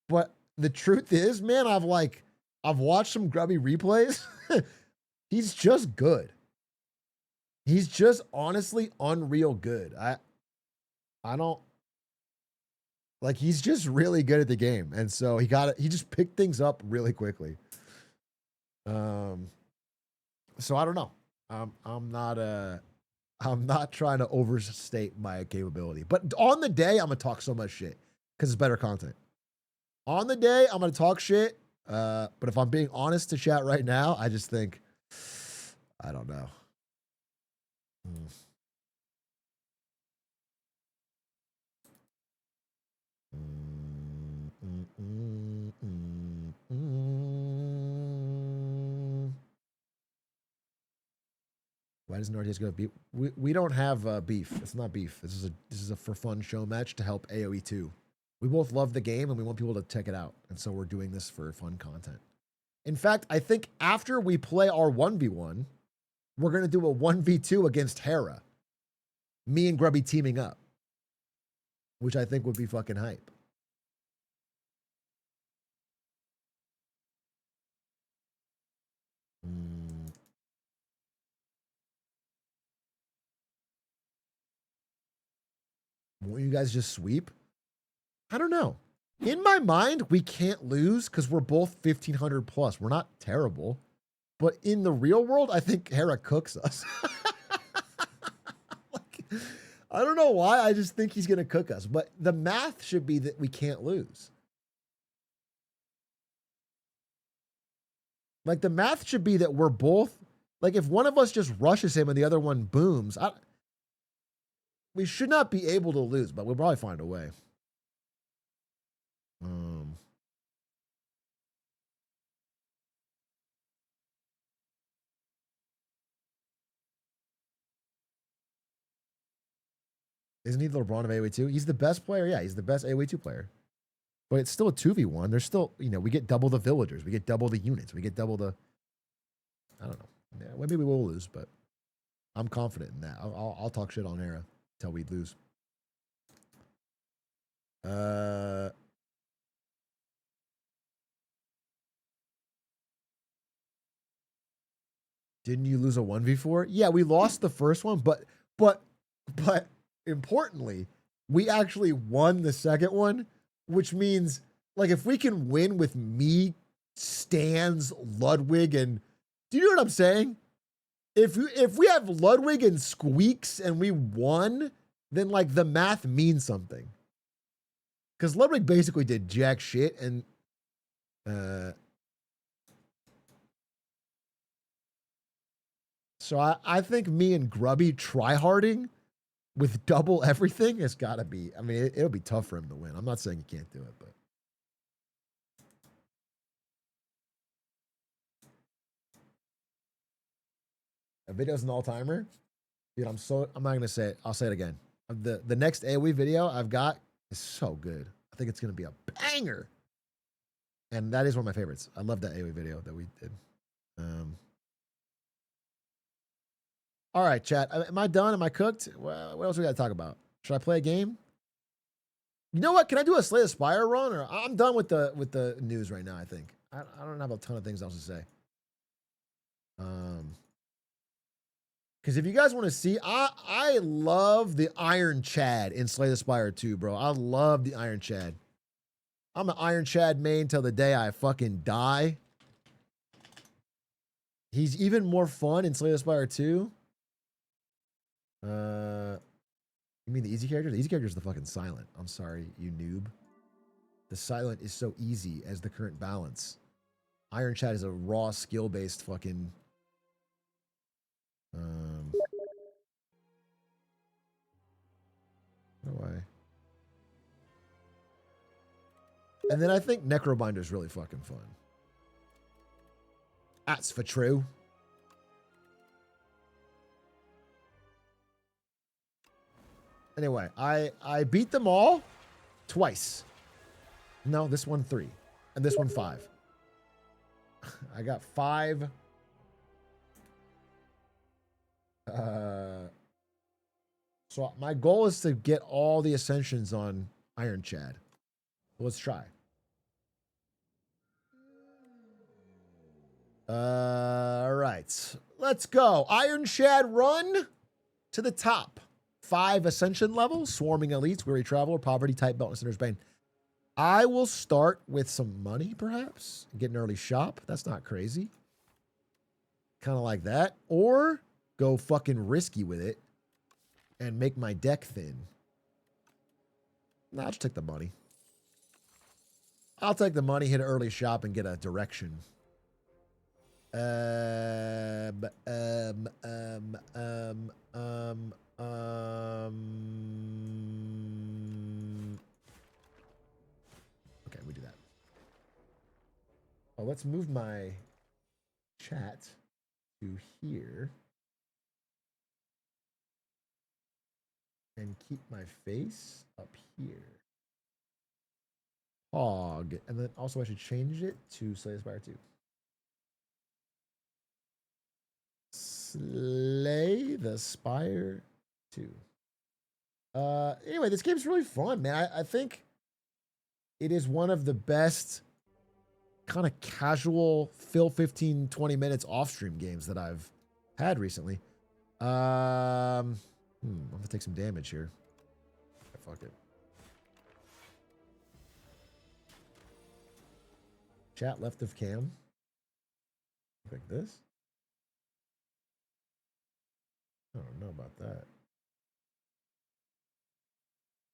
But the truth is, man, I've watched some grubby replays. He's just good. He's just honestly unreal good. I don't like he's just really good at the game. And so he just picked things up really quickly. So I don't know. I'm not trying to overstate my capability. But on the day, I'm gonna talk so much shit because it's better content. On the day, I'm gonna talk shit. But if I'm being honest to chat right now, I just think I don't know. Why doesn't RTS go beef? We don't have beef. It's not beef. This is a for fun show match to help AoE 2. We both love the game and we want people to check it out. And so we're doing this for fun content. In fact, I think after we play our 1v1, we're going to do a 1v2 against Hera. Me and Grubby teaming up. Which I think would be fucking hype. Won't you guys just sweep? I don't know. In my mind, we can't lose because we're both 1500 plus. We're not terrible. But in the real world, I think Hera cooks us. I don't know why. I just think he's going to cook us. But the math should be that we can't lose. Like, the math should be that we're both... Like, if one of us just rushes him and the other one booms... we should not be able to lose, but we'll probably find a way. Isn't he the LeBron of AoE 2? He's the best player. Yeah, he's the best AoE 2 player. But it's still a 2v1. There's still, we get double the villagers. We get double the units. We get double the... I don't know. Yeah, maybe we will lose, but I'm confident in that. I'll talk shit on Hera until we lose. Didn't you lose a 1v4? Yeah, we lost the first one, but importantly, we actually won the second one, which means like if we can win with me, Stans, Ludwig, and do you know what I'm saying? If we have Ludwig and Squeaks and we won, then like the math means something. Because Ludwig basically did jack shit and so I think me and Grubby tryharding with double everything has got to be, I mean, it'll be tough for him to win. I'm not saying he can't do it, but. A video's an all-timer? Dude, I'm not going to say it. I'll say it again. The next AoE video I've got is so good. I think it's going to be a banger. And that is one of my favorites. I love that AoE video that we did. All right, chat. Am I done? Am I cooked? Well, what else we got to talk about? Should I play a game? You know what? Can I do a Slay the Spire run? Or I'm done with the news right now, I think. I don't have a ton of things else to say. Because if you guys want to see, I love the Iron Chad in Slay the Spire 2, bro. I love the Iron Chad. I'm an Iron Chad main till the day I fucking die. He's even more fun in Slay the Spire 2. You mean the easy character? The easy character is the fucking silent. I'm sorry, you noob. The silent is so easy as the current balance. Iron Chad is a raw skill-based fucking... No way. And then I think Necrobinder is really fucking fun. That's for true. Anyway, I beat them all twice. No, this one 3. And this one 5. I got 5. So my goal is to get all the ascensions on Iron Chad. Let's try. All right. Let's go. Iron Chad run to the top. 5 ascension levels, swarming elites, weary traveler, poverty, type belt, and sinner's bane. I will start with some money, perhaps. Get an early shop. That's not crazy. Kind of like that. Or go fucking risky with it and make my deck thin. Nah, I'll just take the money. I'll take the money, hit an early shop, and get a direction. Okay, we do that. Oh, let's move my chat to here. And keep my face up here. Hog. And then also I should change it to Slay the Spire 2. Slay the Spire 2. Anyway, this game's really fun, man. I think it is one of the best kind of casual fill 15, 20 minutes off stream games that I've had recently. I'm gonna take some damage here. Fuck it. Chat left of cam. Like this. I don't know about that.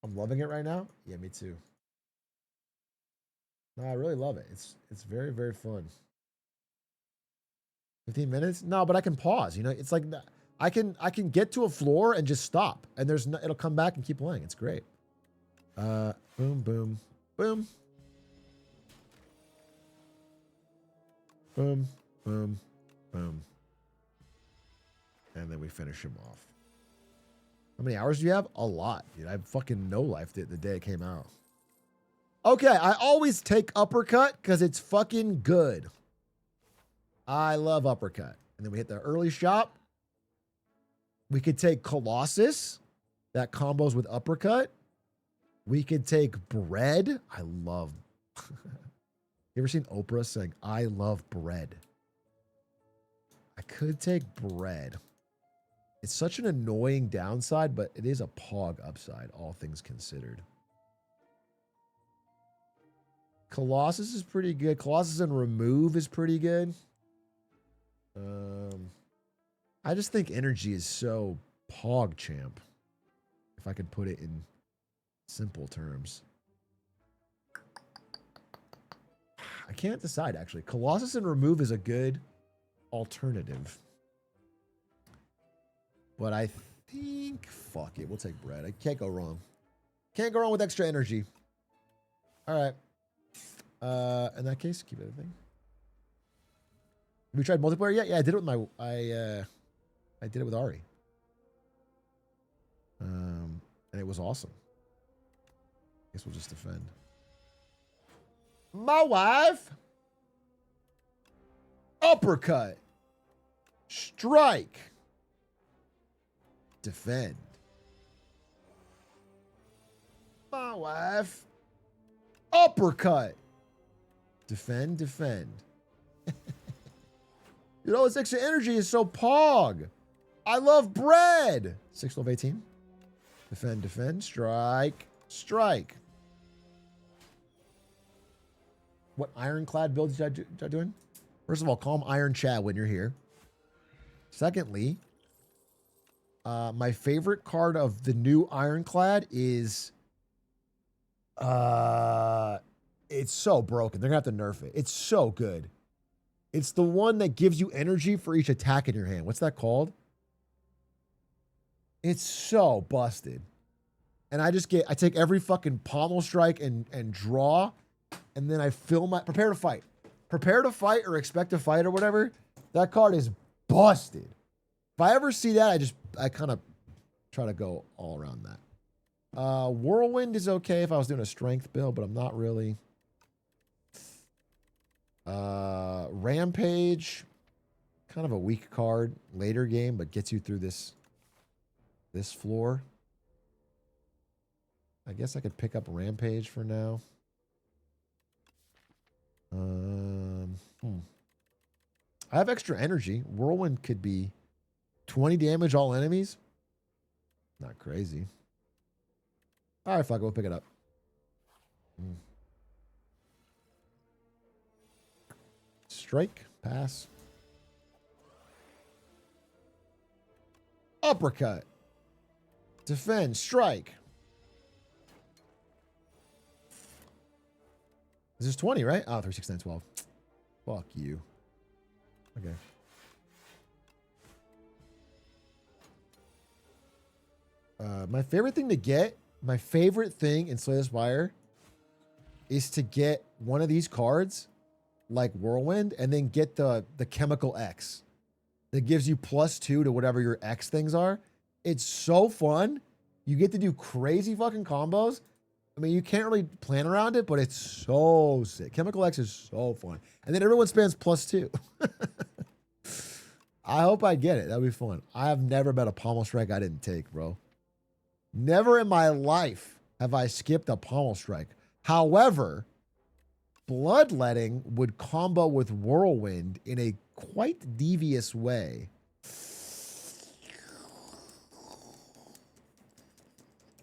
I'm loving it right now. Yeah, me too. No, I really love it. It's very, very fun. 15 minutes? No, but I can pause. You know, it's like I can get to a floor and just stop, and there's no, it'll come back and keep playing. It's great. Boom, boom, boom, boom, boom, boom, and then we finish him off. How many hours do you have? A lot, dude. I fucking no-lifed it the day it came out. Okay, I always take uppercut because it's fucking good. I love uppercut. And then we hit the early shop. We could take Colossus. That combos with uppercut. We could take bread. I love. You ever seen Oprah saying, I love bread? I could take bread. It's such an annoying downside, but it is a pog upside, all things considered. Colossus is pretty good. Colossus and remove is pretty good. I just think energy is so pog champ, if I could put it in simple terms. I can't decide, actually. Colossus and remove is a good alternative. But I think, fuck it, we'll take bread. I can't go wrong. Can't go wrong with extra energy. All right. In that case, keep everything. Have you tried multiplayer yet? Yeah, I did it with I did it with Ari. And it was awesome. I guess we'll just defend. My wife. Uppercut. Strike. Defend. My wife. Uppercut. Defend, defend. You know, this extra energy is so pog. I love bread. 6 12 18. Defend, defend. Strike. Strike. What ironclad builds are you doing? First of all, call him Iron Chad when you're here. Secondly, my favorite card of the new ironclad is it's so broken. They're gonna have to nerf it. It's so good. It's the one that gives you energy for each attack in your hand. What's that called? It's so busted. And I take every fucking pommel strike and draw, and then I fill my prepare to fight. Prepare to fight or expect to fight or whatever. That card is busted. If I ever see that, I kind of try to go all around that. Whirlwind is okay if I was doing a strength build, but I'm not really. Rampage, kind of a weak card later game, but gets you through this floor. I guess I could pick up Rampage for now. I have extra energy. Whirlwind could be 20 damage all enemies. Not crazy. All right, fuck it, we'll pick it up. Strike, pass. Uppercut. Defend, strike. This is 20, right? Oh, 3, 6, 9, 12. Fuck you. Okay. My favorite thing in Slay the Spire is to get one of these cards, like Whirlwind, and then get the Chemical X that gives you +2 to whatever your X things are. It's so fun. You get to do crazy fucking combos. I mean, you can't really plan around it, but it's so sick. Chemical X is so fun. And then everyone spends +2. I hope I get it. That'd be fun. I have never met a pommel strike I didn't take, bro. Never in my life have I skipped a pommel strike. However, Bloodletting would combo with Whirlwind in a quite devious way.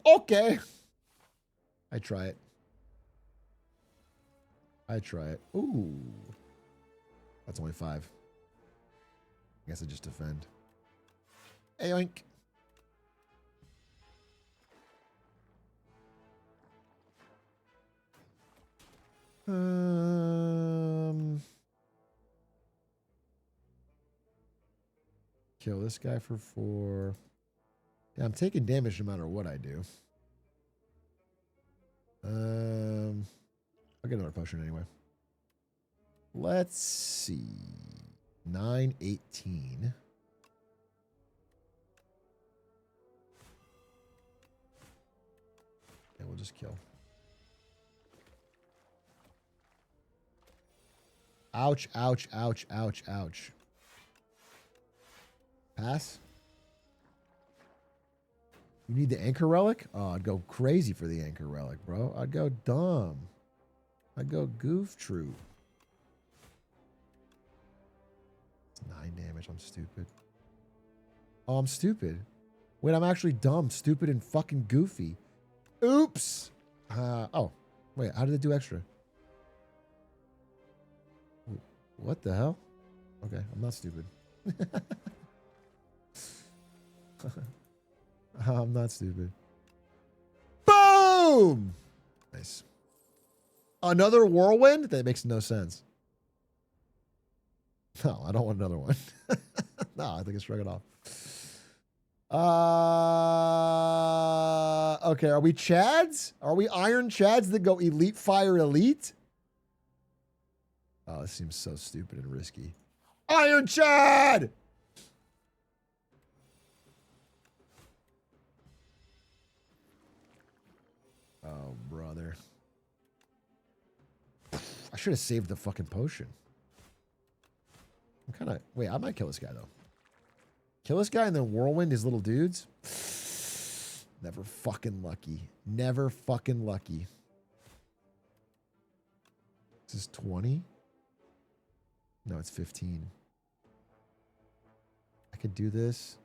Okay. I try it. Ooh. That's only 5. I guess I just defend. Ayoink. Kill this guy for 4. Yeah, I'm taking damage no matter what I do. I'll get another potion anyway. Let's see. 9, 18. Yeah, we'll just kill. Ouch, ouch, ouch, ouch, ouch. Pass. You need the anchor relic? Oh, I'd go crazy for the anchor relic, bro. I'd go dumb. I'd go goof troop. It's 9 damage. I'm stupid. Oh, I'm stupid. Wait, I'm actually dumb, stupid, and fucking goofy. Oops. Oh, wait. How did it do extra? What the hell? Okay, I'm not stupid. I'm not stupid. Boom! Nice. Another whirlwind? That makes no sense. No, I don't want another one. No, I think I shrug it off. Okay, are we Chads? Are we Iron Chads that go Elite Fire Elite? Oh, this seems so stupid and risky. Iron Chad! Oh, brother. I should have saved the fucking potion. I'm kind of... Wait, I might kill this guy, though. Kill this guy and then whirlwind his little dudes? Never fucking lucky. Never fucking lucky. This is 20? No, it's 15. I could do this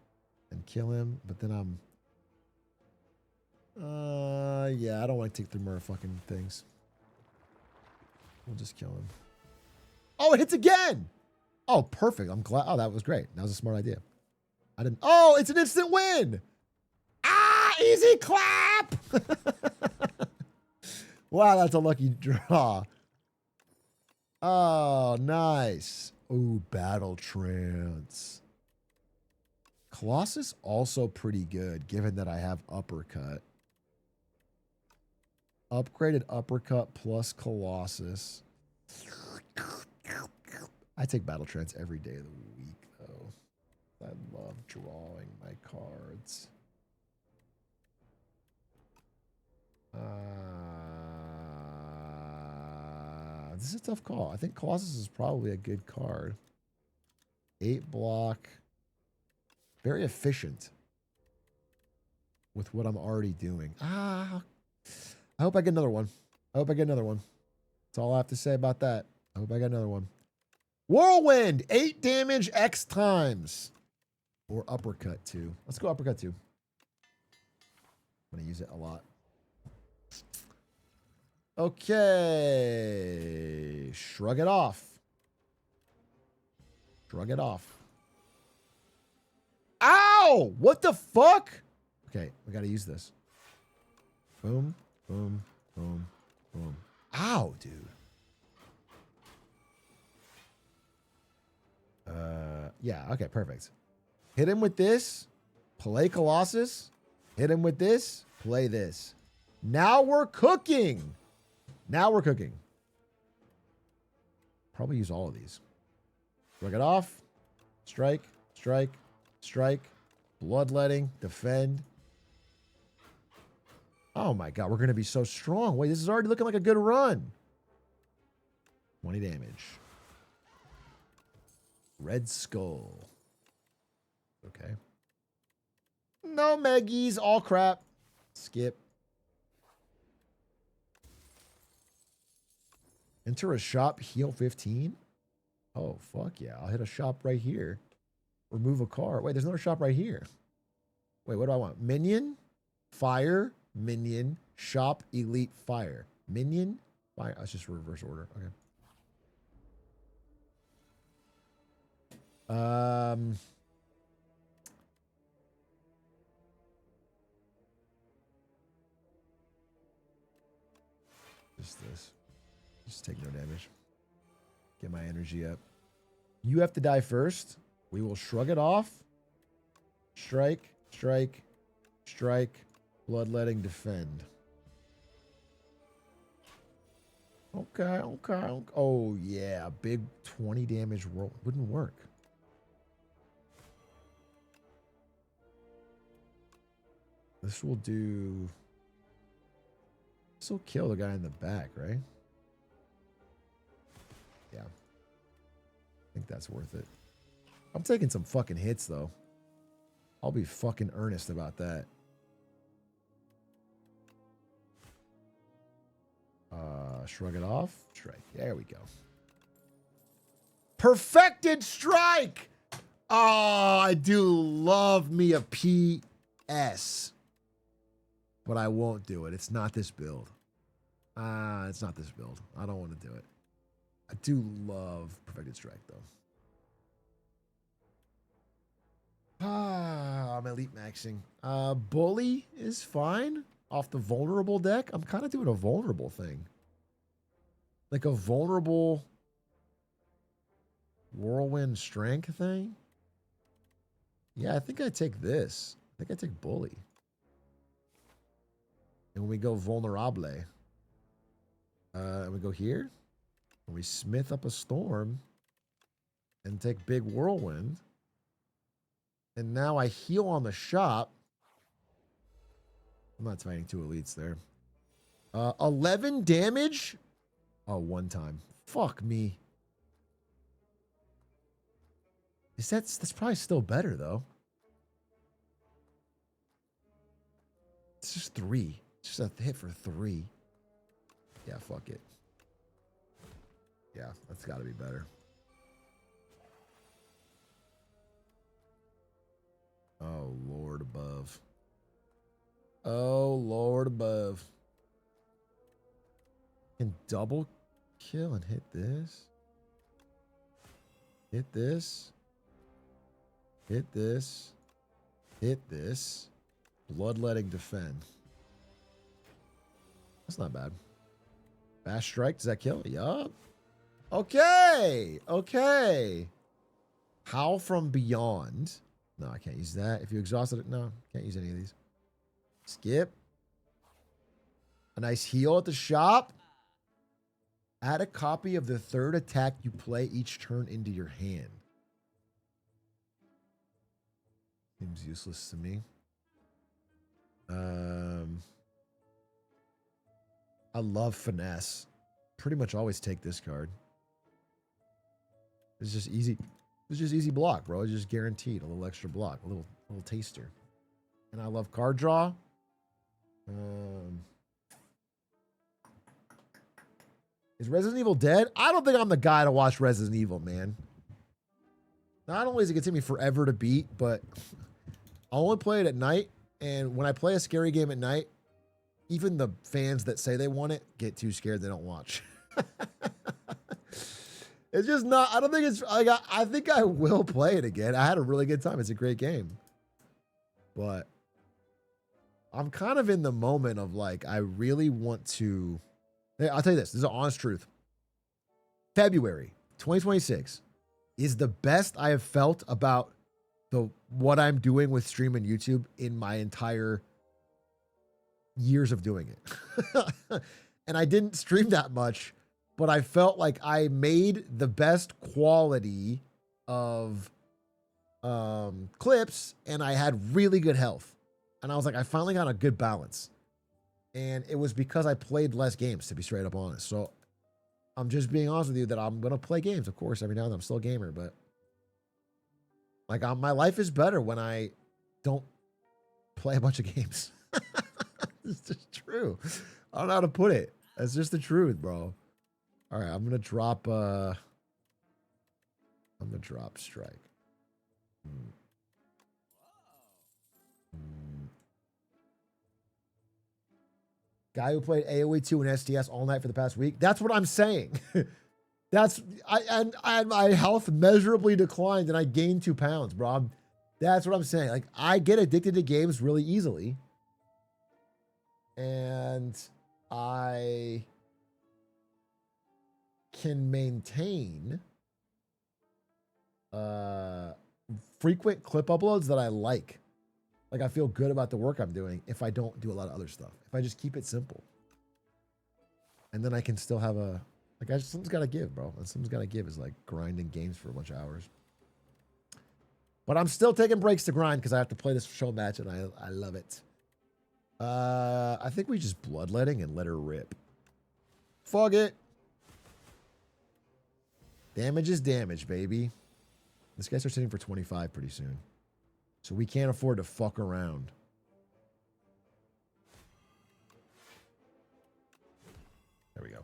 and kill him, but then I'm... yeah, I don't want to take through more fucking things. We'll just kill him. Oh, it hits again! Oh, perfect. I'm glad. Oh, that was great. That was a smart idea. I didn't... Oh, it's an instant win! Ah, easy clap! Wow, that's a lucky draw. Oh, nice. Ooh, battle trance. Colossus also pretty good, given that I have uppercut. Upgraded uppercut plus Colossus. I take battle trance every day of the week, though. I love drawing my cards. This is a tough call. I think Colossus is probably a good card. 8 block. Very efficient with what I'm already doing. I hope I get another one. I hope I get another one. That's all I have to say about that. I hope I get another one. Whirlwind, 8 damage X times. Or uppercut 2. Let's go uppercut 2. I'm going to use it a lot. Okay. Shrug it off. Shrug it off. Ow! What the fuck? Okay, we gotta use this. Boom, boom, boom, boom. Ow, dude. Yeah, okay, perfect. Hit him with this. Play Colossus. Hit him with this. Play this. Now we're cooking. Now we're cooking. Probably use all of these. Shrug it off. Strike, strike, strike. Bloodletting. Defend. Oh my god, we're going to be so strong. Wait, this is already looking like a good run. 20 damage. Red Skull. Okay. No Meggies, all crap. Skip. Enter a shop, heal 15. Oh, fuck yeah. I'll hit a shop right here. Remove a card. Wait, there's another shop right here. Wait, what do I want? Minion, fire, minion, shop, elite, fire. Minion, fire. That's just reverse order. Okay. Just this. Just take no damage. Get my energy up. You have to die first. We will shrug it off. Strike, strike, strike. Bloodletting, defend. Okay, okay, okay. Oh, yeah. Big 20 damage roll. Wouldn't work. This will do... This will kill the guy in the back, right? Yeah. I think that's worth it. I'm taking some fucking hits, though. I'll be fucking earnest about that. Shrug it off. Strike. There we go. Perfected strike. Oh, I do love me a PS. But I won't do it. It's not this build. It's not this build. I don't want to do it. I do love Perfected Strike, though. I'm elite maxing. Bully is fine. Off the vulnerable deck. I'm kind of doing a vulnerable thing. Like a vulnerable whirlwind strength thing. Yeah, I think I take this. I think I take Bully. And we go vulnerable. And we go here. And we smith up a storm. And take big whirlwind. And now I heal on the shop. I'm not fighting two elites there. 11 damage? Oh, one time. Fuck me. That's probably still better, though. It's just 3. It's just a hit for 3. Yeah, fuck it. Yeah, that's got to be better. Oh, Lord above. Oh, Lord above. Can double kill and hit this. Hit this. Hit this. Hit this. Bloodletting defend. That's not bad. Fast strike. Does that kill? Yup. Okay. Okay. Howl from beyond. No, I can't use that. If you exhausted it, no. Can't use any of these. Skip. A nice heal at the shop. Add a copy of the third attack you play each turn into your hand. Seems useless to me. I love finesse. Pretty much always take this card. It's just easy. It's just easy block, bro. It's just guaranteed a little extra block, a little taster. And I love card draw. Is Resident Evil dead? I don't think I'm the guy to watch Resident Evil, man. Not only is it going to take me forever to beat, but I'll only play it at night. And when I play a scary game at night, even the fans that say they want it get too scared they don't watch. It's just not, I don't think it's, like, I think I will play it again. I had a really good time. It's a great game. But I'm kind of in the moment of like, I really want to, I'll tell you this is an honest truth. February 2026 is the best I have felt about what I'm doing with stream and YouTube in my entire years of doing it. And I didn't stream that much, but I felt like I made the best quality of clips and I had really good health. And I was like, I finally got a good balance. And it was because I played less games, to be straight up honest. So I'm just being honest with you that I'm going to play games, of course, every now and then. I'm still a gamer, but like my life is better when I don't play a bunch of games. It's just true. I don't know how to put it. That's just the truth, bro. All right, I'm going to drop strike. Guy who played AoE 2 and STS all night for the past week. That's what I'm saying. My health measurably declined and I gained 2 pounds, bro. That's what I'm saying. Like, I get addicted to games really easily. And I can maintain frequent clip uploads that I like. Like, I feel good about the work I'm doing if I don't do a lot of other stuff. If I just keep it simple. And then I can still have something's got to give, bro. And something's got to give is like grinding games for a bunch of hours. But I'm still taking breaks to grind because I have to play this show match and I love it. I think we just bloodletting and let her rip. Fuck it. Damage is damage, baby. This guy starts hitting for 25 pretty soon. So we can't afford to fuck around. There we go.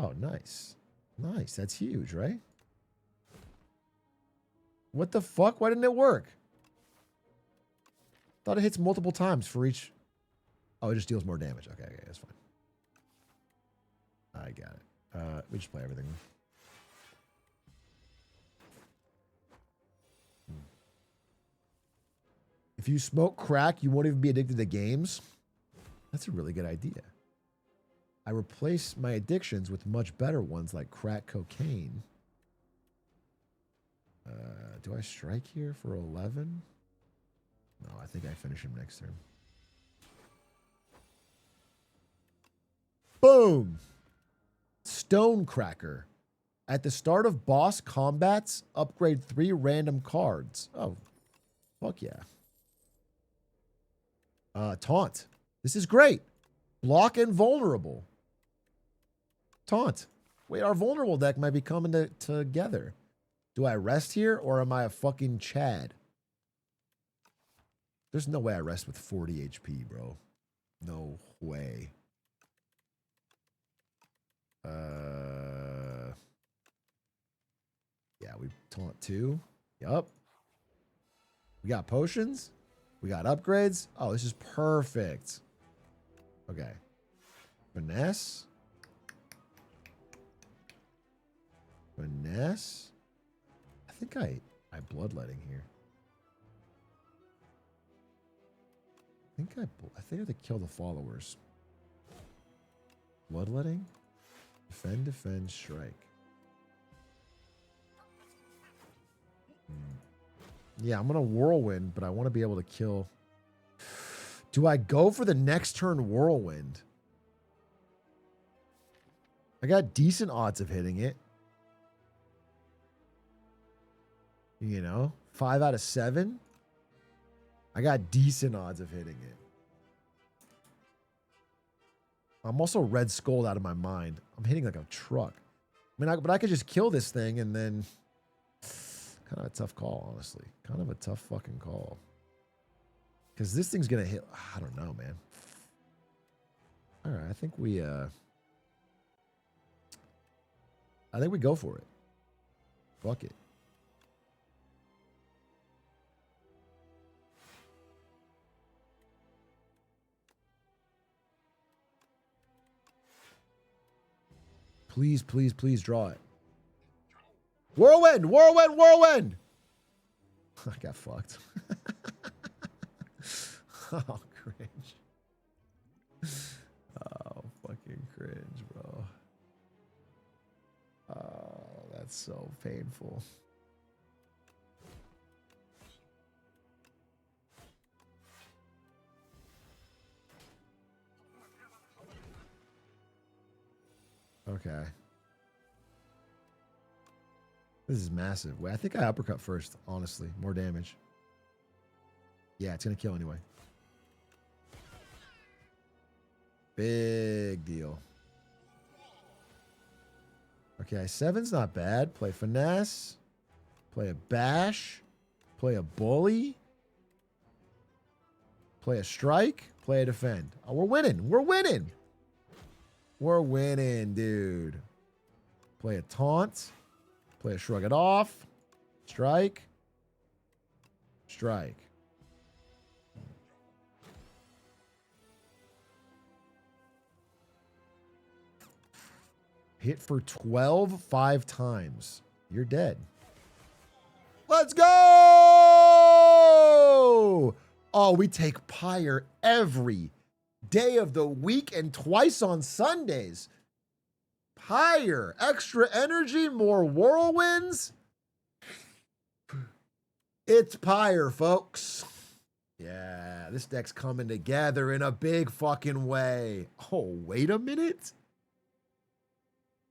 Oh, nice. Nice. That's huge, right? What the fuck? Why didn't it work? Thought it hits multiple times for each. Oh, it just deals more damage. Okay, that's fine. I got it. We just play everything. If you smoke crack, you won't even be addicted to games. That's a really good idea. I replace my addictions with much better ones like crack cocaine. Do I strike here for 11? No, I think I finish him next turn. Boom! Stonecracker. At the start of boss combats, upgrade 3 random cards. Oh, fuck yeah. Taunt. This is great. Block and vulnerable. Taunt. Wait, our vulnerable deck might be coming together. Do I rest here or am I a fucking Chad? There's no way I rest with 40 HP, bro. No way. Yeah, we taunt 2. Yup. We got potions. We got upgrades. Oh, this is perfect. Okay. Finesse. Finesse. I think I bloodletting here. I think I have to kill the followers. Bloodletting. Defend, defend, strike. Yeah, I'm going to whirlwind, but I want to be able to kill. Do I go for the next turn whirlwind? I got decent odds of hitting it. You know, 5 out of 7. I got decent odds of hitting it. I'm also red skulled out of my mind. I'm hitting like a truck. I mean, but I could just kill this thing and then... Kind of a tough call, honestly. Kind of a tough fucking call. Because this thing's going to hit... I don't know, man. All right, I think we go for it. Fuck it. Please, please, please draw it. Whirlwind! Whirlwind! Whirlwind! I got fucked. Oh, cringe. Oh, fucking cringe, bro. Oh, that's so painful. Okay. This is massive. Wait, I think I uppercut first, honestly. More damage. Yeah, it's going to kill anyway. Big deal. Okay, 7's not bad. Play finesse. Play a bash. Play a bully. Play a strike. Play a defend. Oh, we're winning. We're winning. We're winning, dude. Play a taunt. Play a shrug it off. Strike. Strike. Hit for 12 5 times. You're dead. Let's go! Oh, we take Pyre every day of the week and twice on Sundays. Pyre, extra energy, more whirlwinds. It's Pyre, folks. Yeah, this deck's coming together in a big fucking way. Oh, wait a minute.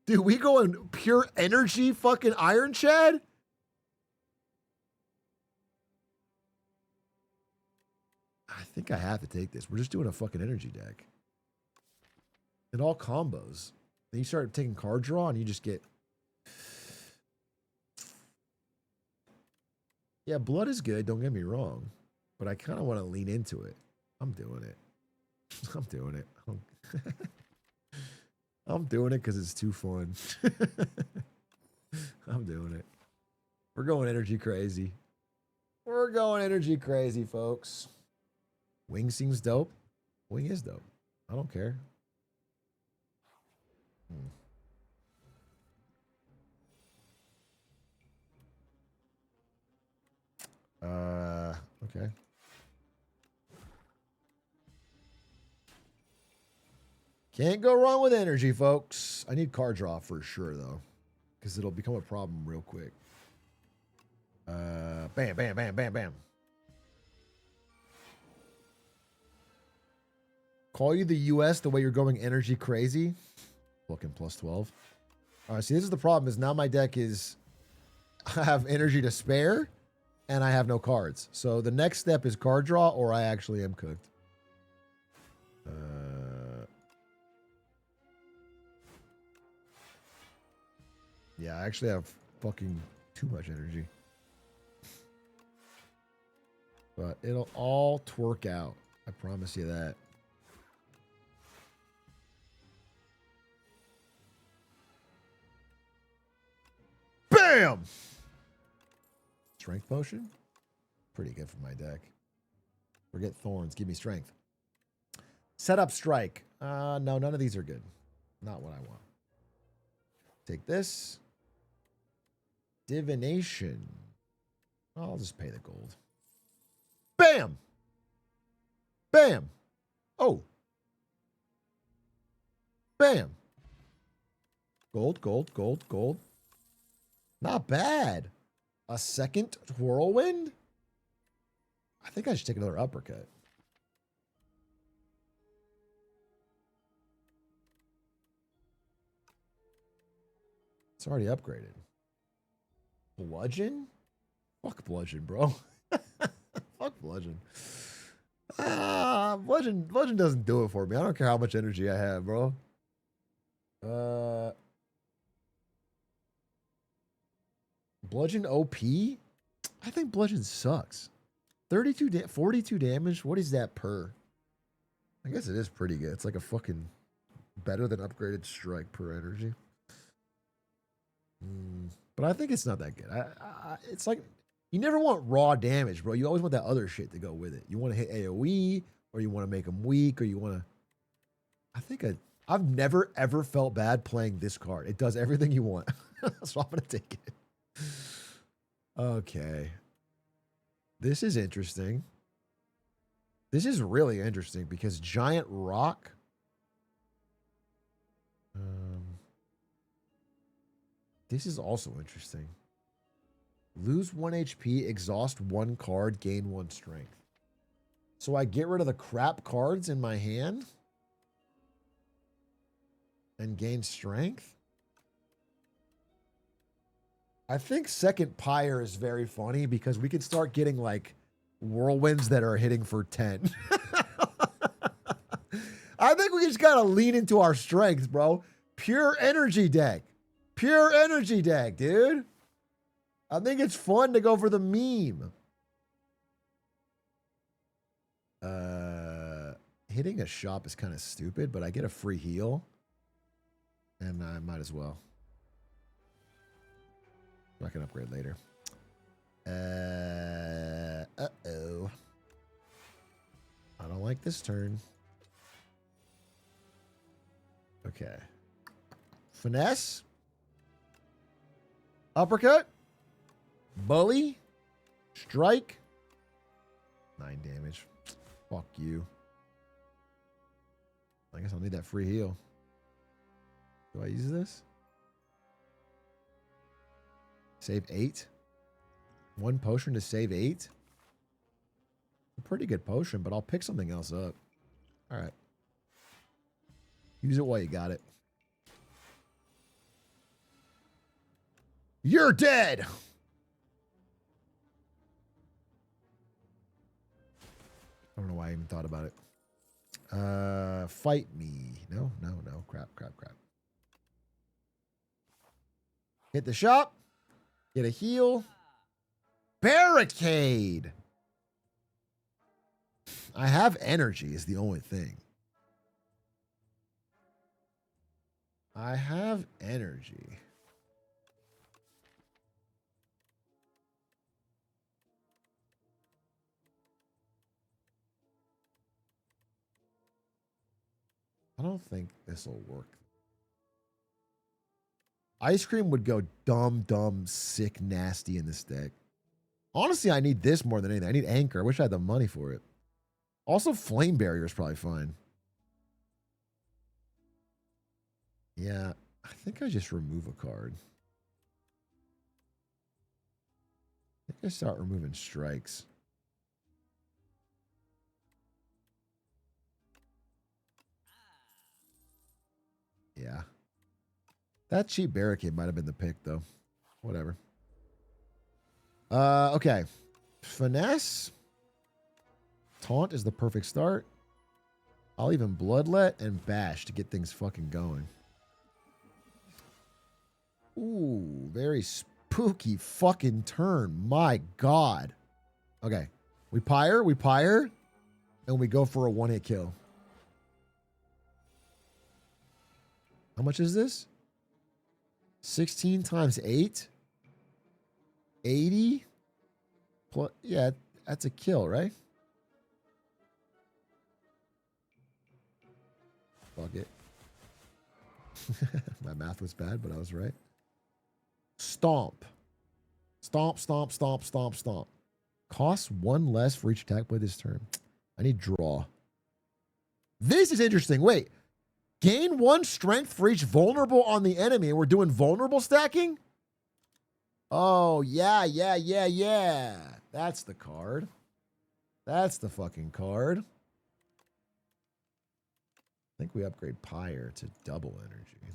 Dude, we going pure energy fucking Iron Chad? I think I have to take this. We're just doing a fucking energy deck. It all combos. Then you start taking card draw and you just get... Yeah, blood is good, don't get me wrong. But I kind of want to lean into it. I'm doing it. I'm doing it. I'm doing it because it's too fun. I'm doing it. We're going energy crazy. We're going energy crazy, folks. Wing seems dope. Wing is dope. I don't care. Okay. Can't go wrong with energy, folks. I need card draw for sure, though, because it'll become a problem real quick. Bam, bam, bam, bam, bam. Call you the US the way you're going energy crazy. Fucking plus 12. All right, see, this is the problem is now my deck is, I have energy to spare, and I have no cards. So the next step is card draw, or I actually am cooked. Yeah, I actually have fucking too much energy. But it'll all twerk out. I promise you that. Bam! Strength potion? Pretty good for my deck. Forget thorns. Give me strength. Set up strike. No, none of these are good. Not what I want. Take this. Divination. I'll just pay the gold. Bam! Bam! Oh. Bam! Gold, gold, gold, gold. Not bad. A second whirlwind? I think I should take another uppercut. It's already upgraded. Bludgeon? Fuck bludgeon, bro. Fuck bludgeon. Bludgeon doesn't do it for me. I don't care how much energy I have, bro. Bludgeon OP? I think bludgeon sucks. 42 damage? What is that per? I guess it is pretty good. It's like a fucking better than upgraded strike per energy. But I think it's not that good. It's like, you never want raw damage, bro. You always want that other shit to go with it. You want to hit AoE, or you want to make them weak, or you want to... I've never, ever felt bad playing this card. It does everything you want. So I'm going to take it. Okay. This is interesting. This is really interesting because Giant Rock... This is also interesting. Lose 1 HP, exhaust 1 card, gain 1 strength. So I get rid of the crap cards in my hand and gain strength? I think second Pyre is very funny because we could start getting like whirlwinds that are hitting for 10. I think we just gotta lean into our strength, bro. Pure energy deck. Pure energy deck, dude. I think it's fun to go for the meme. Hitting a shop is kind of stupid, but I get a free heal. And I might as well. I can upgrade later. Uh-oh. I don't like this turn. Okay. Finesse. Uppercut. Bully. Strike. 9 damage. Fuck you. I guess I'll need that free heal. Do I use this? Save 8? 1 potion to save 8? A pretty good potion, but I'll pick something else up. All right. Use it while you got it. You're dead! I don't know why I even thought about it. Fight me. No. Crap. Hit the shop. Get a heal. Barricade. I have energy is the only thing. I have energy. I don't think this will work. Ice cream would go dumb, sick, nasty in this deck. Honestly, I need this more than anything. I need Anchor. I wish I had the money for it. Also, Flame Barrier is probably fine. Yeah, I think I just remove a card. I think I start removing strikes. Yeah. That cheap barricade might have been the pick, though. Whatever. Okay. Finesse. Taunt is the perfect start. I'll even Bloodlet and Bash to get things fucking going. Ooh, very spooky fucking turn. My God. Okay. We pyre, and we go for a one-hit kill. How much is this? 16 times 8? 80? Plus, yeah, that's a kill, right? Fuck it. My math was bad, but I was right. Stomp. Stomp, stomp, stomp, stomp, stomp. Costs 1 less for each attack play this turn. I need draw. This is interesting. Wait. Gain 1 strength for each vulnerable on the enemy. We're doing vulnerable stacking? Oh, yeah. That's the card. That's the fucking card. I think we upgrade Pyre to double energy.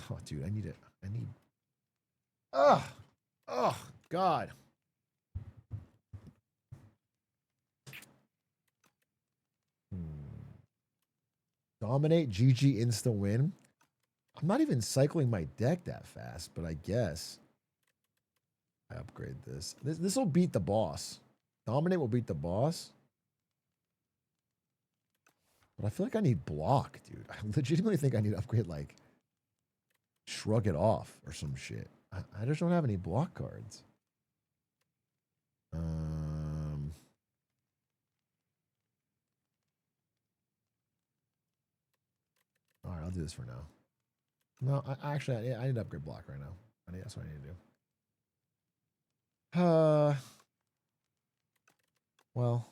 Oh, dude, I need it. Oh, God. Dominate, GG, insta win. I'm not even cycling my deck that fast, but I guess I upgrade this. This will beat the boss. Dominate will beat the boss. But I feel like I need block, dude. I legitimately think I need to upgrade, like, Shrug It Off or some shit. I just don't have any block cards. All right, I'll do this for now. No, I need to upgrade block right now. That's what I need to do. Well,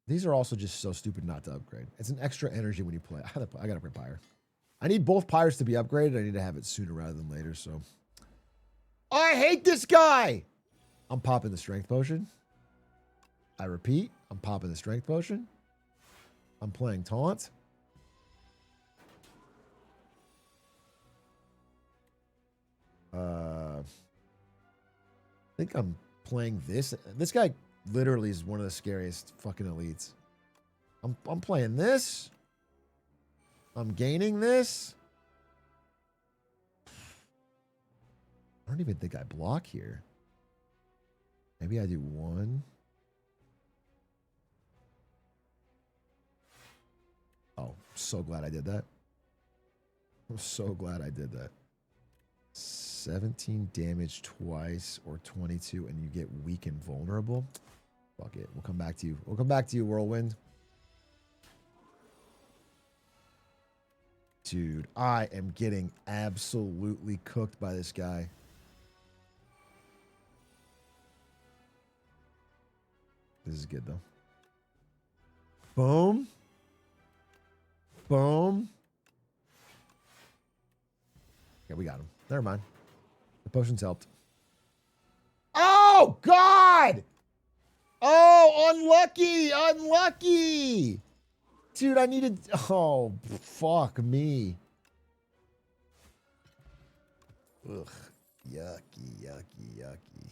these are also just so stupid not to upgrade. It's an extra energy when you play. I gotta upgrade Pyre. I need both Pyres to be upgraded. I need to have it sooner rather than later, so. I hate this guy! I'm popping the Strength Potion. I repeat, I'm popping the Strength Potion. I'm playing Taunt. I think I'm playing this. This guy literally is one of the scariest fucking elites. I'm playing this. I'm gaining this. I don't even think I block here. Maybe I do 1. Oh, so glad I did that. I'm so glad I did that. 17 damage twice or 22 and you get weak and vulnerable. Fuck it. We'll come back to you. We'll come back to you, Whirlwind. Dude, I am getting absolutely cooked by this guy. This is good, though. Boom. Boom. Yeah, we got him. Never mind. The potions helped. Oh, God! Oh, unlucky! Unlucky! Dude, I needed... Oh, fuck me. Ugh. Yucky, yucky, yucky.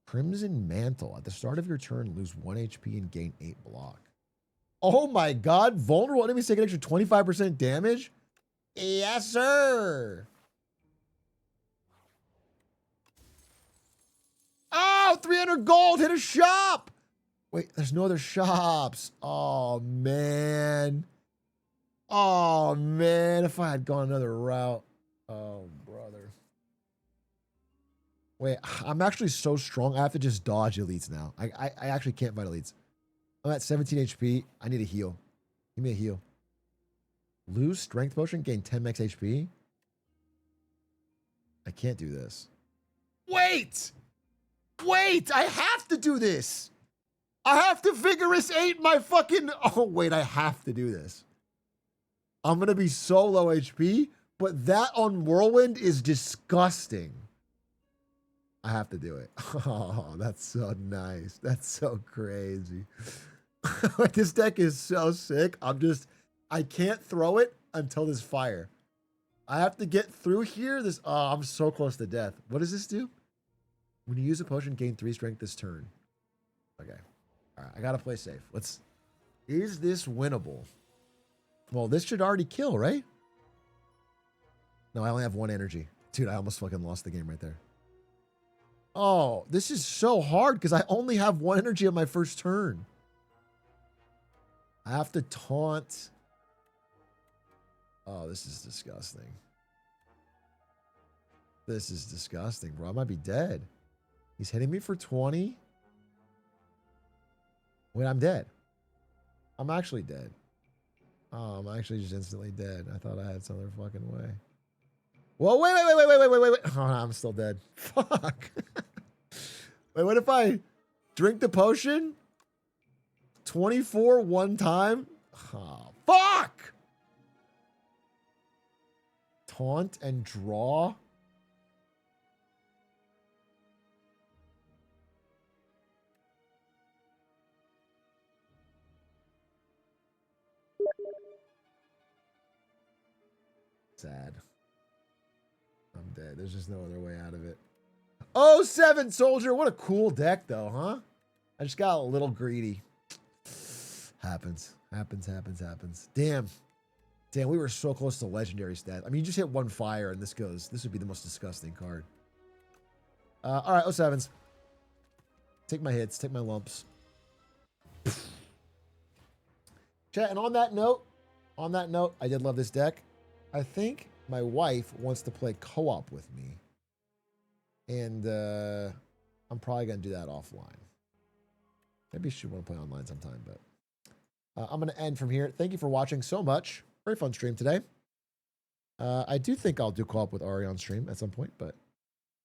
Crimson Mantle. At the start of your turn, lose 1 HP and gain 8 block. Oh my God. Vulnerable enemies take an extra 25% damage? Yes, sir. Oh, 300 gold. Hit a shop. Wait, there's no other shops. Oh, man. Oh, man. If I had gone another route. Oh, brother. Wait, I'm actually so strong. I have to just dodge elites now. I actually can't fight elites. I'm at 17 HP. I need a heal. Give me a heal. Lose strength potion, gain 10 max HP. I can't do this. Wait! Wait! I have to do this! I have to Vigorous 8 my fucking... Oh, wait, I have to do this. I'm going to be so low HP, but that on Whirlwind is disgusting. I have to do it. Oh, that's so nice. That's so crazy. This deck is so sick. I can't throw it until this fire. I have to get through here. I'm so close to death. What does this do? When you use a potion, gain 3 strength this turn. Okay. All right, I gotta play safe. Is this winnable? Well, this should already kill, right? No, I only have 1 energy. Dude, I almost fucking lost the game right there. Oh, this is so hard because I only have 1 energy on my first turn. I have to taunt. Oh, this is disgusting. This is disgusting, bro. I might be dead. He's hitting me for 20. Wait, I'm dead. I'm actually dead. Oh, I'm actually just instantly dead. I thought I had some other fucking way. Well, wait. Oh, no, I'm still dead. Fuck. Wait, what if I drink the potion? 24 one time? Oh, fuck! Taunt and draw? Sad. I'm dead. There's just no other way out of it. Oh, 7 Soldier. What a cool deck, though, huh? I just got a little greedy. Happens. Damn, we were so close to legendary stat. I mean, you just hit 1 fire and this would be the most disgusting card. All right, 07s. Take my hits, take my lumps. Chat, and on that note, I did love this deck. I think my wife wants to play co-op with me. And I'm probably going to do that offline. Maybe she want to play online sometime, but I'm going to end from here. Thank you for watching so much. Very fun stream today. I do think I'll do co-op with Ari on stream at some point, but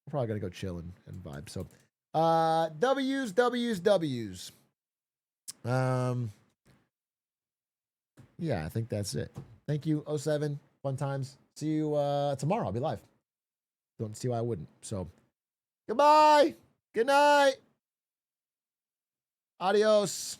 we're probably going to go chill and vibe. So, W's. Yeah, I think that's it. Thank you, 07. Fun times. See you tomorrow. I'll be live. Don't see why I wouldn't. So, goodbye. Good night. Adios.